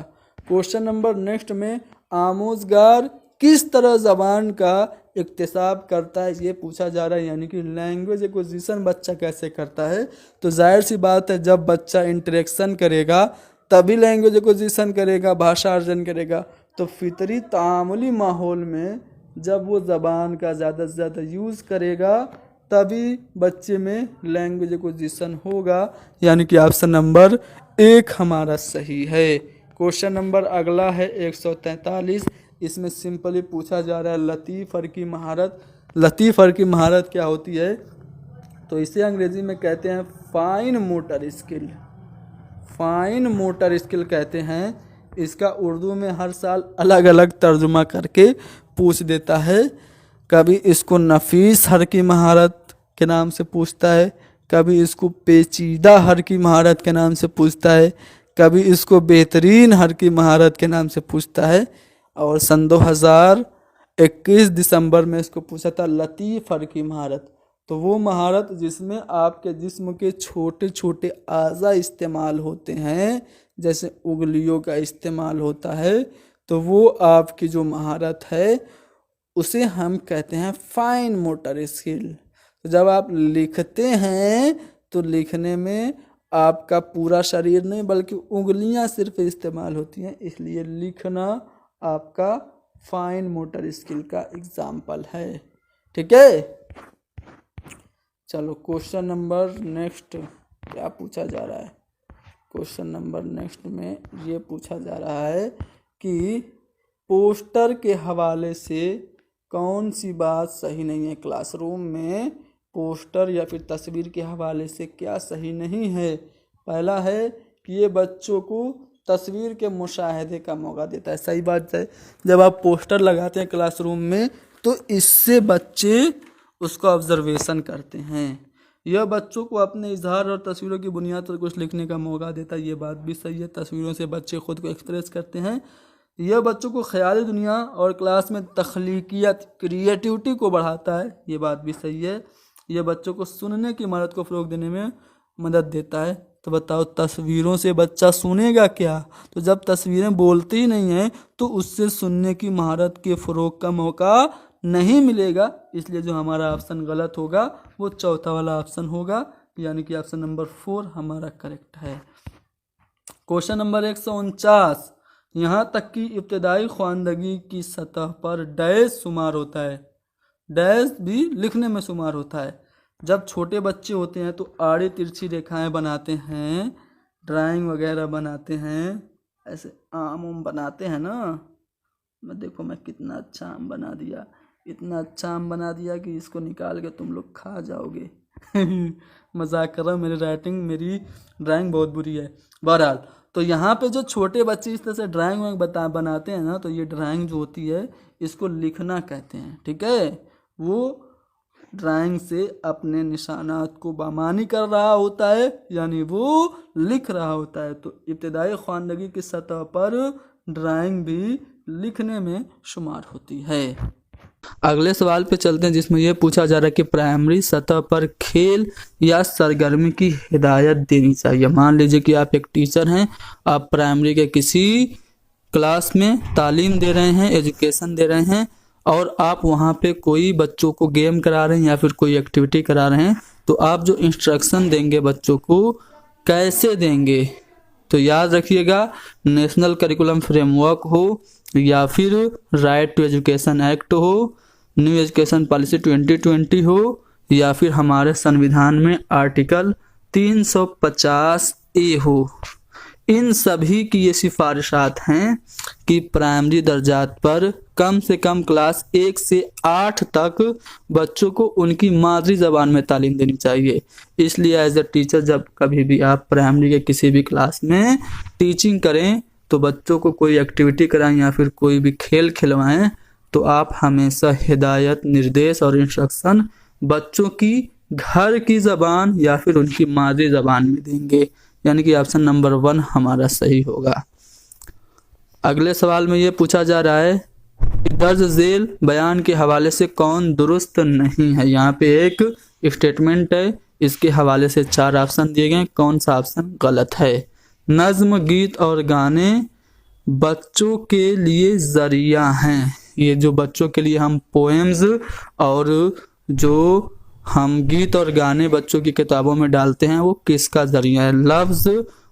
क्वेश्चन नंबर नेक्स्ट में आमोज़गार किस तरह ज़बान का इक्तिसाब करता है, ये पूछा जा रहा है। यानी कि लैंग्वेज एक्विजिशन बच्चा कैसे करता है, तो जाहिर सी बात है जब बच्चा इंटरेक्शन करेगा तभी लैंग्वेज एक्विजिशन करेगा, भाषा अर्जन करेगा। तो फितरी तामुली माहौल में जब वो ज़बान का ज़्यादा से ज़्यादा यूज़ करेगा तभी बच्चे में लैंग्वेज एक्विजिशन होगा। यानी कि ऑप्शन नंबर 1 हमारा सही है। क्वेश्चन नंबर अगला है 143। इसमें सिंपली पूछा जा रहा है लतीफ़ अर की महारत। लतीफ़ अर की महारत क्या होती है, तो इसे अंग्रेजी में कहते हैं fine motor skill. Fine motor skill कहते हैं। इसका उर्दू में हर साल अलग अलग तर्जुमा करके पूछ देता है। कभी इसको नफीस हर की महारत के नाम से पूछता है, कभी इसको पेचीदा हर की महारत के नाम से पूछता है, कभी इसको बेहतरीन हर की महारत के नाम से पूछता है। और सन 2021 दिसंबर में इसको पूछा था लतीफ़ हर की महारत। तो वो महारत जिसमें आपके जिस्म के छोटे छोटे आज़ा इस्तेमाल होते हैं, जैसे उंगलियों का इस्तेमाल होता है, तो वो आपकी जो महारत है उसे हम कहते हैं फाइन मोटर स्किल। तो जब आप लिखते हैं तो लिखने में आपका पूरा शरीर नहीं बल्कि उंगलियां सिर्फ इस्तेमाल होती हैं, इसलिए लिखना आपका फाइन मोटर स्किल का एग्जाम्पल है। ठीक है, चलो क्वेश्चन नंबर नेक्स्ट क्या पूछा जा रहा है। क्वेश्चन नंबर नेक्स्ट में ये पूछा जा रहा है कि पोस्टर के हवाले से कौन सी बात सही नहीं है। क्लासरूम में पोस्टर या फिर तस्वीर के हवाले से क्या सही नहीं है। पहला है कि ये बच्चों को तस्वीर के मुशाहदे का मौका देता है। सही बात है, जब आप पोस्टर लगाते हैं क्लासरूम में तो इससे बच्चे उसका ऑब्जर्वेशन करते हैं। यह बच्चों को अपने इजहार और तस्वीरों की बुनियाद पर कुछ लिखने का मौका देता है। ये बात भी सही है, तस्वीरों से बच्चे खुद को एक्सप्रेस करते हैं। यह बच्चों को ख्याली दुनिया और क्लास में तख्लीकियत क्रिएटिविटी को बढ़ाता है। ये बात भी सही है। यह बच्चों को सुनने की महारत को फ़रोग देने में मदद देता है। तो बताओ तस्वीरों से बच्चा सुनेगा क्या, तो जब तस्वीरें बोलती ही नहीं हैं तो उससे सुनने की महारत के फ़रोग का मौका नहीं मिलेगा। इसलिए जो हमारा ऑप्शन गलत होगा वो चौथा वाला ऑप्शन होगा, यानी कि ऑप्शन नंबर 4 हमारा करेक्ट है। Question number 149। यहाँ तक कि इब्तदाई ख्वानदगी की सतह पर डैश शुमार होता है। डैश भी लिखने में शुमार होता है। जब छोटे बच्चे होते हैं तो आड़ी तिरछी रेखाएं बनाते हैं, ड्राइंग वगैरह बनाते हैं, ऐसे आम उम बनाते हैं ना। मैं देखो मैं कितना अच्छा आम बना दिया, इतना अच्छा आम बना दिया कि इसको निकाल के तुम लोग खा जाओगे। मजाक कर रहा हूँ, मेरी ड्राइंग बहुत बुरी है। बहरहाल तो यहाँ पे जो छोटे बच्चे इस तरह से ड्राइंग बनाते हैं ना, तो ये ड्राइंग जो होती है इसको लिखना कहते हैं। ठीक है, वो ड्राइंग से अपने निशानात को बामानी कर रहा होता है, यानी वो लिख रहा होता है। तो इब्तिदाई ख्वानदगी की सतह पर ड्राइंग भी लिखने में शुमार होती है। अगले सवाल पे चलते हैं, जिसमें यह पूछा जा रहा है कि प्राइमरी सतह पर खेल या सरगर्मी की हिदायत देनी चाहिए। मान लीजिए कि आप एक टीचर हैं, आप प्राइमरी के किसी क्लास में तालीम दे रहे हैं, एजुकेशन दे रहे हैं, और आप वहाँ पे कोई बच्चों को गेम करा रहे हैं या फिर कोई एक्टिविटी करा रहे हैं। तो आप जो इंस्ट्रक्शन देंगे बच्चों को कैसे देंगे, तो याद रखिएगा नेशनल करिकुलम फ्रेमवर्क हो या फिर राइट टू एजुकेशन एक्ट हो, न्यू एजुकेशन पॉलिसी 2020 हो, या फिर हमारे संविधान में आर्टिकल 350A हो। इन सभी की ये सिफारिशात हैं कि प्राइमरी दर्जात पर कम से कम क्लास 1 से 8 तक बच्चों को उनकी मादरी ज़बान में तालीम देनी चाहिए। इसलिए एज ए टीचर जब कभी भी आप प्राइमरी के किसी भी क्लास में टीचिंग करें तो बच्चों को कोई एक्टिविटी कराएं या फिर कोई भी खेल खिलवाएं, तो आप हमेशा हिदायत, निर्देश और इंस्ट्रक्शन बच्चों की घर की ज़बान या फिर उनकी मादरी ज़बान में देंगे, यानी कि ऑप्शन नंबर 1 हमारा सही होगा। अगले सवाल में ये पूछा जा रहा है कि दर्ज झेल बयान के हवाले से कौन दुरुस्त नहीं है। यहाँ पे एक स्टेटमेंट है, इसके हवाले से 4 ऑप्शन दिए गए, कौन सा ऑप्शन गलत है। नज्म, गीत और गाने बच्चों के लिए जरिया हैं। ये जो बच्चों के लिए हम पोएम्स और जो हम गीत और गाने बच्चों की किताबों में डालते हैं वो किसका जरिया है। लफ्ज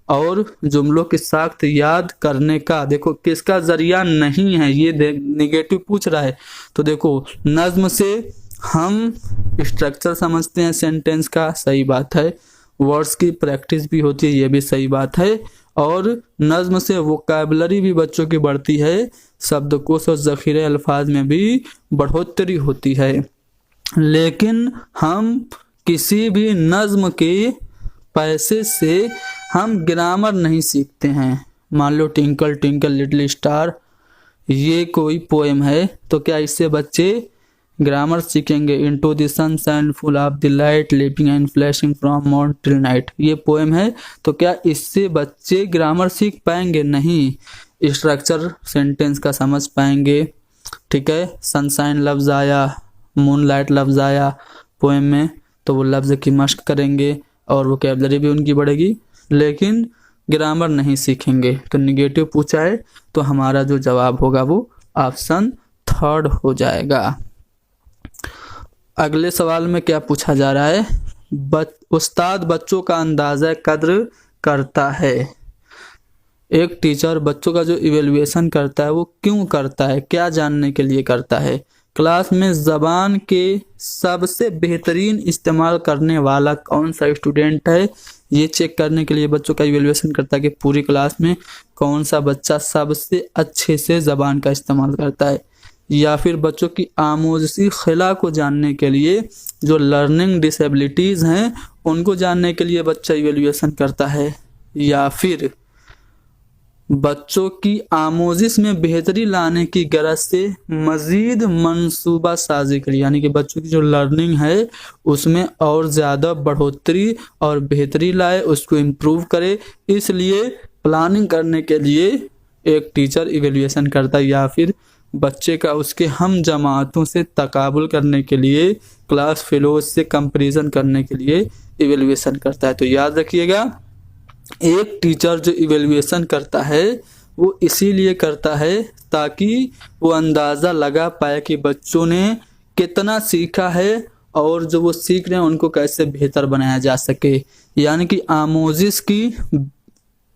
और जुमलों की साख्त याद करने का, देखो किसका जरिया नहीं है, ये निगेटिव पूछ रहा है। तो देखो नज्म से हम स्ट्रक्चर समझते हैं सेंटेंस का, सही बात है। वर्ड्स की प्रैक्टिस भी होती है, ये भी सही बात है। और नज्म से वोकैबुलरी भी बच्चों की बढ़ती है, शब्दकोश और ज़ख़ीरे अल्फाज में भी बढ़ोतरी होती है। लेकिन हम किसी भी नज्म के पैसे से हम ग्रामर नहीं सीखते हैं। मान लो ट्विंकल ट्विंकल लिटिल स्टार, ये कोई पोएम है, तो क्या इससे बच्चे ग्रामर सीखेंगे? Into the sunshine full of the light living and flashing from morning till night, ये पोएम है, तो क्या इससे बच्चे ग्रामर सीख पाएंगे? नहीं। स्ट्रक्चर सेंटेंस का समझ पाएंगे, ठीक है। सनशाइन लफ्ज़ आया, मूनलाइट लफ्ज़ आया पोएम में, तो वो लफ्ज़ की मश्क करेंगे और वोकैबुलरी भी उनकी बढ़ेगी, लेकिन ग्रामर नहीं सीखेंगे। तो निगेटिव पूछा है, तो हमारा जो जवाब होगा वो ऑप्शन थर्ड हो जाएगा। अगले सवाल में क्या पूछा जा रहा है? उस्ताद बच्चों का अंदाज़ा कद्र करता है। एक टीचर बच्चों का जो इवेल्युएशन करता है वो क्यों करता है, क्या जानने के लिए करता है? क्लास में ज़बान के सबसे बेहतरीन इस्तेमाल करने वाला कौन सा स्टूडेंट है, ये चेक करने के लिए बच्चों का इवेल्युएशन करता है कि पूरी क्लास में कौन सा बच्चा सबसे अच्छे से ज़बान का इस्तेमाल करता है। या फिर बच्चों की आमोज़ी खिला को जानने के लिए, जो लर्निंग डिसेबिलिटीज़ हैं उनको जानने के लिए बच्चा इवेल्युएशन करता है। या फिर बच्चों की आमोज़िश में बेहतरी लाने की गरज से मज़ीद मंसूबा साजी करी, यानी कि बच्चों की जो लर्निंग है उसमें और ज़्यादा बढ़ोतरी और बेहतरी लाए, उसको इम्प्रूव करे, इसलिए प्लानिंग करने के लिए एक टीचर इवेल्युएशन करता है। या फिर बच्चे का उसके हम जमातों से तकाबुल करने के लिए, क्लास फेलोज से कंपैरिजन करने के लिए इवेल्युएशन करता है। तो याद रखिएगा, एक टीचर जो इवेल्युएशन करता है वो इसीलिए करता है ताकि वो अंदाज़ा लगा पाए कि बच्चों ने कितना सीखा है और जो वो सीख रहे हैं उनको कैसे बेहतर बनाया जा सके। यानी कि आमोज़िश की,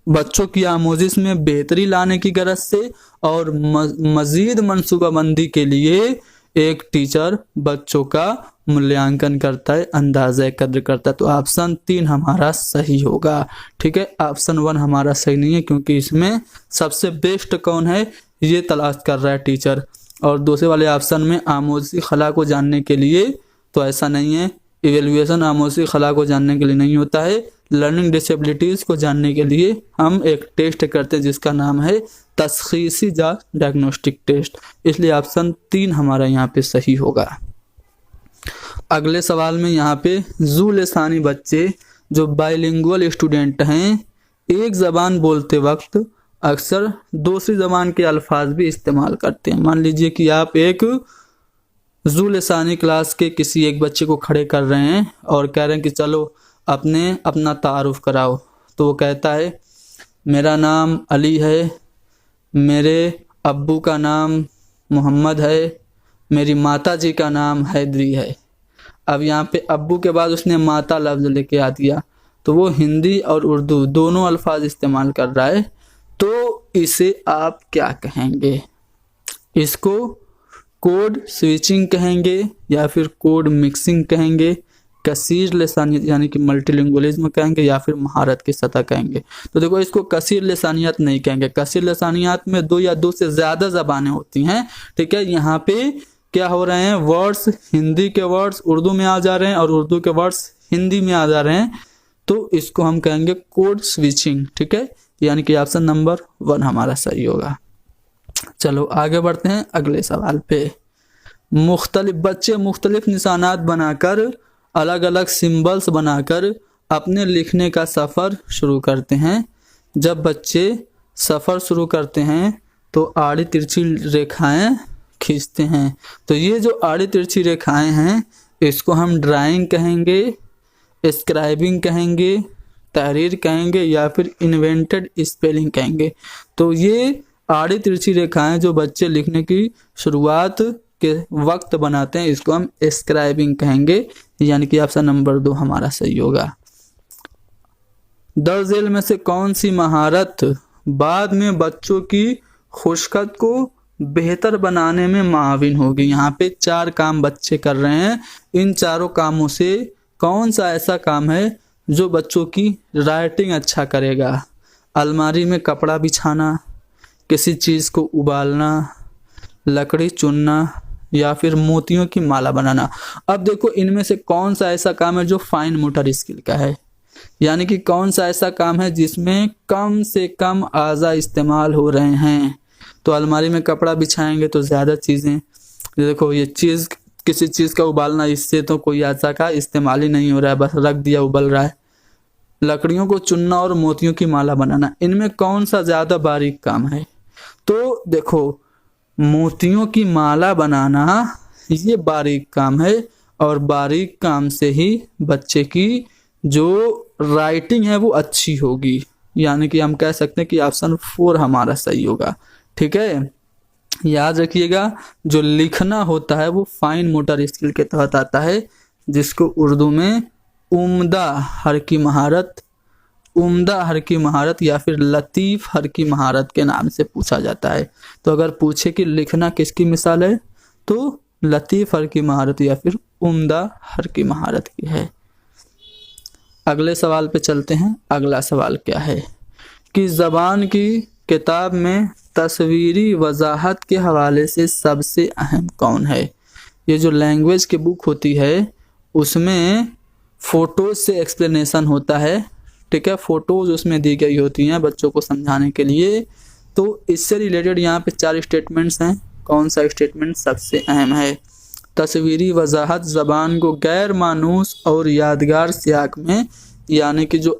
बच्चों की आमोज़िश में बेहतरी लाने की गरज से और मज़ीद मनसूबाबंदी के लिए एक टीचर बच्चों का मूल्यांकन करता है, अंदाज़ा कद्र करता है। तो ऑप्शन 3 हमारा सही होगा, ठीक है। ऑप्शन 1 हमारा सही नहीं है, क्योंकि इसमें सबसे बेस्ट कौन है ये तलाश कर रहा है टीचर। और दूसरे वाले ऑप्शन में आमोज़ी खला को जानने के लिए, तो ऐसा नहीं है। इवेल्युएशन आमोज़ी खला को जानने के लिए नहीं होता है, लर्निंग डिसेबिलिटीज़ को जानने के लिए हम एक टेस्ट करते हैं जिसका नाम है तशख़ीसी या डायग्नोस्टिक टेस्ट। इसलिए ऑप्शन 3 हमारा यहाँ पे सही होगा। अगले सवाल में यहाँ पे ज़ू लिसानी बच्चे जो बाइलिंगुअल स्टूडेंट हैं, एक ज़बान बोलते वक्त अक्सर दूसरी ज़बान के अल्फाज भी इस्तेमाल करते हैं। मान लीजिए कि आप एक ज़ू लिसानी क्लास के किसी एक बच्चे को खड़े कर रहे हैं और कह रहे हैं कि चलो अपना तारुफ कराओ। तो वो कहता है मेरा नाम अली है, मेरे अब्बू का नाम मोहम्मद है, मेरी माता जी का नाम हैदरी है। अब यहाँ पे अब्बू के बाद उसने माता लफ्ज़ लेके आ दिया, तो वो हिंदी और उर्दू दोनों अल्फाज इस्तेमाल कर रहा है। तो इसे आप क्या कहेंगे? इसको कोड स्विचिंग कहेंगे या फिर कोड मिक्सिंग कहेंगे, कसीर लिसानियत यानी कि मल्टीलिंगुअलिज्म कहेंगे, या फिर महारत की सतह कहेंगे। तो देखो, इसको कसीर लिसानियत नहीं कहेंगे। कसीर लिसानियत में 2 या 2 से ज़्यादा ज़बानें होती हैं, ठीक है। यहाँ पे क्या हो रहे हैं, वर्ड्स, हिंदी के वर्ड्स उर्दू में आ जा रहे हैं और उर्दू के वर्ड्स हिंदी में आ जा रहे हैं, तो इसको हम कहेंगे कोड स्विचिंग, ठीक है। यानी कि ऑप्शन नंबर 1 हमारा सही होगा। चलो आगे बढ़ते हैं अगले सवाल पे। बच्चे मुख्तलिफ निशानात बनाकर, अलग अलग सिंबल्स बनाकर अपने लिखने का सफ़र शुरू करते हैं। जब बच्चे सफ़र शुरू करते हैं तो आड़ी तिरछी रेखाएं खींचते हैं। तो ये जो आड़ी तिरछी रेखाएं हैं इसको हम ड्राइंग कहेंगे, स्क्राइबिंग कहेंगे, तहरीर कहेंगे, या फिर इन्वेंटेड स्पेलिंग कहेंगे। तो ये आड़ी तिरछी रेखाएं जो बच्चे लिखने की शुरुआत के वक्त बनाते हैं, इसको हम स्क्राइबिंग कहेंगे, यानी कि ऑप्शन नंबर 2 हमारा सही होगा। दर्ज झेल में से कौन सी महारत बाद में बच्चों की खुशखत को बेहतर बनाने में माविन होगी? यहाँ पे 4 काम बच्चे कर रहे हैं। इन चारों कामों से कौन सा ऐसा काम है जो बच्चों की राइटिंग अच्छा करेगा? अलमारी में कपड़ा बिछाना, किसी चीज़ को उबालना, लकड़ी चुनना, या फिर मोतियों की माला बनाना। अब देखो इनमें से कौन सा ऐसा काम है जो फाइन मोटर स्किल का है, यानी कि कौन सा ऐसा काम है जिसमें कम से कम आज़ा इस्तेमाल हो रहे हैं। तो अलमारी में कपड़ा बिछाएंगे तो ज़्यादा चीज़ें, देखो ये चीज़ किसी चीज़ का उबालना, इससे तो कोई आज़ा का इस्तेमाल ही नहीं हो रहा है, बस रख दिया उबल रहा है। लकड़ियों को चुनना और मोतियों की माला बनाना, इनमें कौन सा ज़्यादा बारीक काम है? तो देखो मोतियों की माला बनाना ये बारीक काम है, और बारीक काम से ही बच्चे की जो राइटिंग है वो अच्छी होगी, यानी कि हम कह सकते हैं कि ऑप्शन 4 हमारा सही होगा। ठीक है, याद रखिएगा जो लिखना होता है वो फाइन मोटर स्किल के तहत आता है, जिसको उर्दू में उम्दा हर की महारत, उम्दा हर की महारत या फिर लतीफ़ हर की महारत के नाम से पूछा जाता है। तो अगर पूछे कि लिखना किसकी मिसाल है तो लतीफ़ हर की महारत या फिर उम्दा हर की महारत की है। अगले सवाल पे चलते हैं। अगला सवाल क्या है कि ज़बान की किताब में तस्वीरी वजाहत के हवाले से सबसे अहम कौन है? ये जो लैंग्वेज की बुक होती है उसमें फ़ोटोज़ से एक्सप्लेनेशन होता है। ठीक है, फ़ोटोज़ उसमें दी गई होती हैं बच्चों को समझाने के लिए। तो इससे रिलेटेड यहाँ पे 4 स्टेटमेंट्स हैं। कौन सा स्टेटमेंट सबसे अहम है? तस्वीरी वजाहत ज़बान को गैर मानूस और यादगार सियाक में, यानी कि जो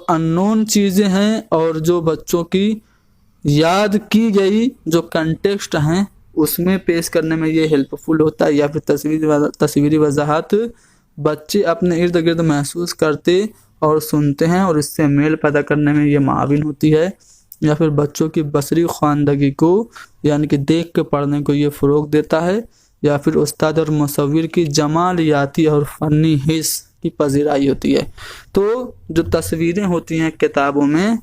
अननोन चीज़ें हैं और जो बच्चों की याद की गई जो कंटेक्स्ट हैं उसमें पेश करने में ये हेल्पफुल होता है। या फिर तस्वीरी वजाहत बच्चे अपने इर्द गिर्द महसूस करते और सुनते हैं और इससे मेल पैदा करने में ये माविन होती है। या फिर बच्चों की बसरी ख्वानदगी को, यानी कि देख के पढ़ने को ये फ़रोग देता है। या फिर उस्ताद और मुसव्विर की जमालियाती और फ़नी हिस्स की पजीराई होती है। तो जो तस्वीरें होती हैं किताबों में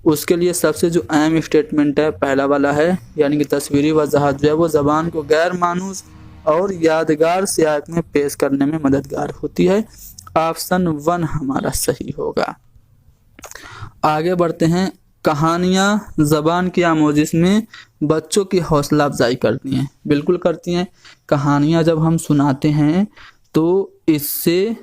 उसके लिए सबसे जो अहम स्टेटमेंट है पहला वाला है, यानी कि तस्वीरी वजाहत जो है वो ज़बान को गैर मानूस और यादगार सियाक में पेश करने में मददगार होती है। ऑप्शन 1 हमारा सही होगा। आगे बढ़ते हैं। कहानियाँ ज़बान की आमोजिश में बच्चों की हौसला अफजाई करती हैं। बिल्कुल करती हैं। कहानियाँ जब हम सुनाते हैं तो इससे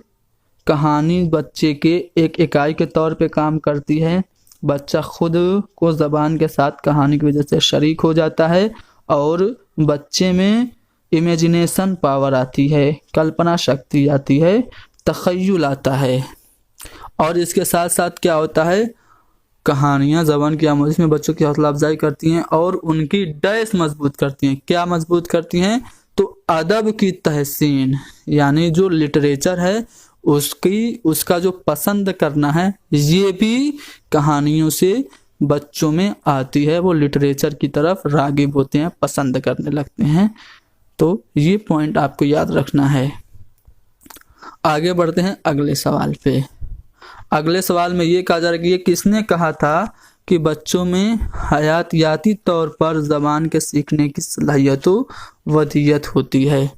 कहानी बच्चे के एक इकाई के तौर पे काम करती है। बच्चा खुद को ज़बान के साथ कहानी की वजह से शरीक हो जाता है और बच्चे में इमेजिनेशन पावर आती है, कल्पना शक्ति आती है, तख़य्युल आता है। और इसके साथ साथ क्या होता है, कहानियाँ ज़बान की आमोजिश में बच्चों की हौसला अफजाई करती हैं और उनकी डैश मजबूत करती हैं। क्या मजबूत करती हैं? तो अदब की तहसीन, यानी जो लिटरेचर है उसका जो पसंद करना है ये भी कहानियों से बच्चों में आती है। वो लिटरेचर की तरफ रागिब होते हैं, पसंद करने लगते हैं। तो ये पॉइंट आपको याद रखना है। आगे बढ़ते हैं अगले सवाल पे। अगले सवाल में ये कहा जा रहा है कि ये किसने कहा था कि बच्चों में हयातियाती तौर पर ज़बान के सीखने की सलाहियत वदियत होती है।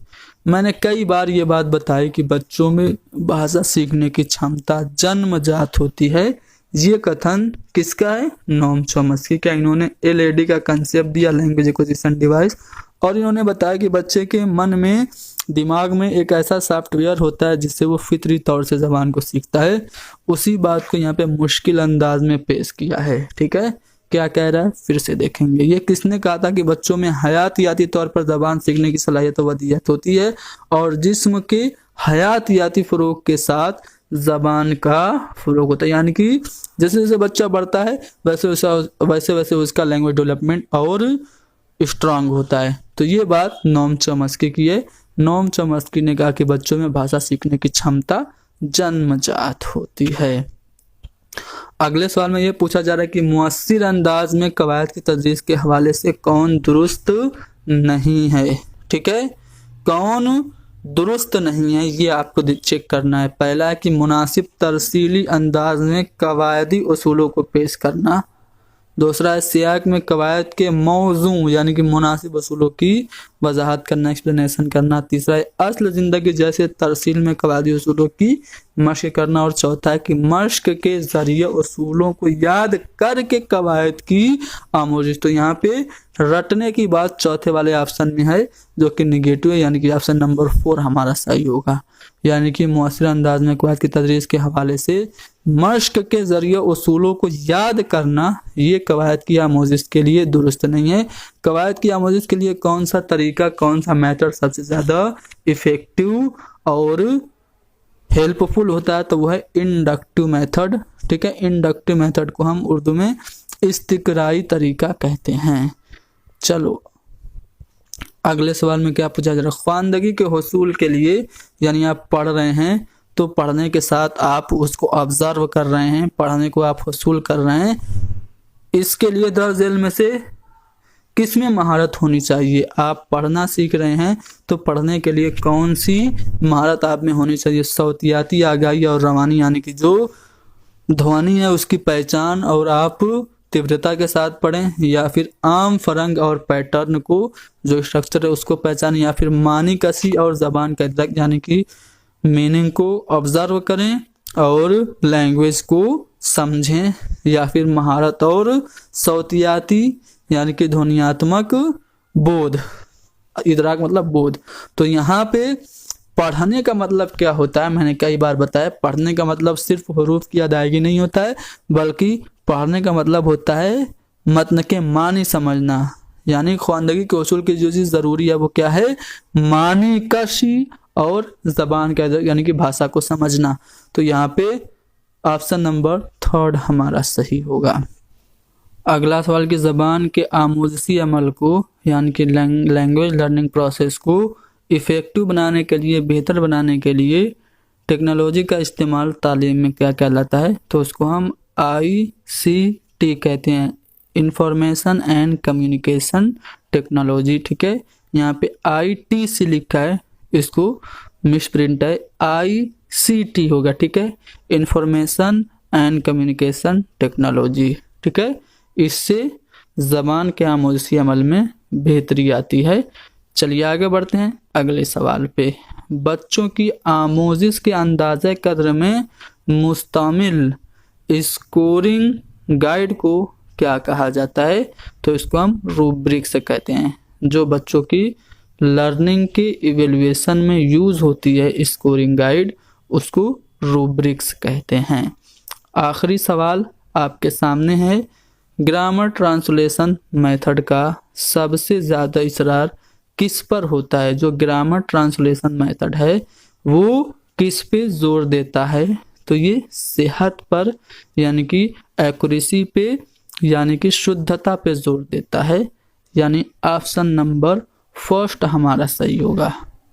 मैंने कई बार ये बात बताई कि बच्चों में भाषा सीखने की क्षमता जन्मजात होती है। ये कथन किसका है? नोम चॉम्स्की का। इन्होंने LAD का कंसेप्ट दिया, लैंग्वेज एक्विजिशन डिवाइस, और इन्होंने बताया कि बच्चे के मन में, दिमाग में एक ऐसा सॉफ्टवेयर होता है जिससे वो फितरी तौर से ज़बान को सीखता है। उसी बात को यहाँ पे मुश्किल अंदाज में पेश किया है। ठीक है, क्या कह रहा है फिर से देखेंगे। ये किसने कहा था कि बच्चों में हयातियाती तौर पर ज़बान सीखने की सलाहियत वदियत होती है और जिस्म के हयातियाती फ़रोग के साथ ज़बान का फ़रोग होता है। यानी कि जैसे जैसे बच्चा बढ़ता है वैसे वैसे उसका लैंग्वेज डेवलपमेंट और स्ट्रांग होता है। तो ये बात नोम चॉम्स्की की है। नोम चॉम्स्की ने कहा कि बच्चों में भाषा सीखने की क्षमता जन्मजात होती है। अगले सवाल में ये पूछा जा रहा है कि मुअस्सिर अंदाज में कवायद की तदरीस के हवाले से कौन दुरुस्त नहीं है। ठीक है, कौन दुरुस्त नहीं है ये आपको चेक करना है। पहला है कि मुनासिब तरसीली अंदाज में कवायदी उसूलों को पेश करना। दूसरा है सियाक में कवायद के मौजू यानी कि मुनासिब उसूलों की वजाहत करना, एक्सप्लेनेशन करना। तीसरा है असल ज़िंदगी जैसे तरसील में कवायदी उसूलों की मश्क करना। और चौथा है कि मश्क के ज़रिए उसूलों को याद करके कवायद की आमोजिश। तो यहाँ पे रटने की बात चौथे वाले ऑप्शन में है जो कि निगेटिव है, यानी कि ऑप्शन नंबर 4 हमारा सही होगा। यानी कि मुअस्सिर अंदाज में कवायद की तदरीस के हवाले से मश्क के ज़रिए उसूलों को याद करना ये कवायद की आमोजिश के लिए दुरुस्त नहीं है। कवायद की आमोजिश के लिए कौन सा तरीका, कौन सा मेथड सबसे ज़्यादा इफ़ेक्टिव और हेल्पफुल होता है, तो वह है इंडक्टिव मेथड। ठीक है, इंडक्टिव मेथड को हम उर्दू में इस्तिक़राई तरीका कहते हैं। चलो अगले सवाल में क्या पूछा जा रहा है, ख्वानदगी के हुसूल के लिए, यानी आप पढ़ रहे हैं तो पढ़ने के साथ आप उसको ऑब्जर्व कर रहे हैं, पढ़ने को आप हुसूल कर रहे हैं, इसके लिए दर्ज इल्म में से किस में महारत होनी चाहिए। आप पढ़ना सीख रहे हैं तो पढ़ने के लिए कौन सी महारत आप में होनी चाहिए। सौतियाती आगाही और रवानी यानी कि जो ध्वनि है उसकी पहचान और आप तीव्रता के साथ पढ़ें, या फिर आम फरंग और पैटर्न को जो स्ट्रक्चर है उसको पहचानें, या फिर मानी कसी और ज़बान का इदराक यानी कि मीनिंग को ऑब्जर्व करें और लैंग्वेज को समझें, या फिर महारत और सौतियाती यानी कि ध्वनियात्मक बोध, इदराक मतलब बोध। तो यहाँ पे पढ़ने का मतलब क्या होता है, मैंने कई बार बताया, पढ़ने का मतलब सिर्फ हुरूफ की अदायगी नहीं होता है, बल्कि पढ़ने का मतलब होता है मतन के मानी समझना। यानी ख्वानदगी के उसूल की जो चीज़ ज़रूरी है वो क्या है, मानी कशी और ज़बान का यानी कि भाषा को समझना। तो यहाँ पे ऑप्शन नंबर 3 हमारा सही होगा। अगला सवाल कि ज़बान के आमोज़ी अमल को यानी कि लैंग्वेज लर्निंग प्रोसेस को इफ़ेक्टिव बनाने के लिए, बेहतर बनाने के लिए टेक्नोलॉजी का इस्तेमाल तालीम में क्या कहलाता है, तो उसको हम ICT कहते हैं, इंफॉर्मेशन एंड कम्युनिकेशन टेक्नोलॉजी। ठीक है, यहाँ पे ITC लिखा है, इसको मिसप्रिंट है, ICT होगा। ठीक है, इंफॉर्मेशन एंड कम्युनिकेशन टेक्नोलॉजी। ठीक है, इससे ज़बान के आमोज़ी अमल में बेहतरी आती है। चलिए आगे बढ़ते हैं अगले सवाल पे। बच्चों की आमोज़िश के अंदाज़े कद्र में मुस्तमिल स्कोरिंग गाइड को क्या कहा जाता है, तो इसको हम रूब्रिक्स कहते हैं। जो बच्चों की लर्निंग के इवेल्युएशन में यूज़ होती है स्कोरिंग गाइड, उसको रूब्रिक्स कहते हैं। आखिरी सवाल आपके सामने है, ग्रामर ट्रांसलेशन मेथड का सबसे ज़्यादा इसरार किस पर होता है। जो ग्रामर ट्रांसलेशन मेथड है वो किस पे जोर देता है, तो ये सेहत पर यानी कि एक्यूरेसी पे यानी कि शुद्धता पे जोर देता है। यानी ऑप्शन नंबर 1 हमारा सही होगा।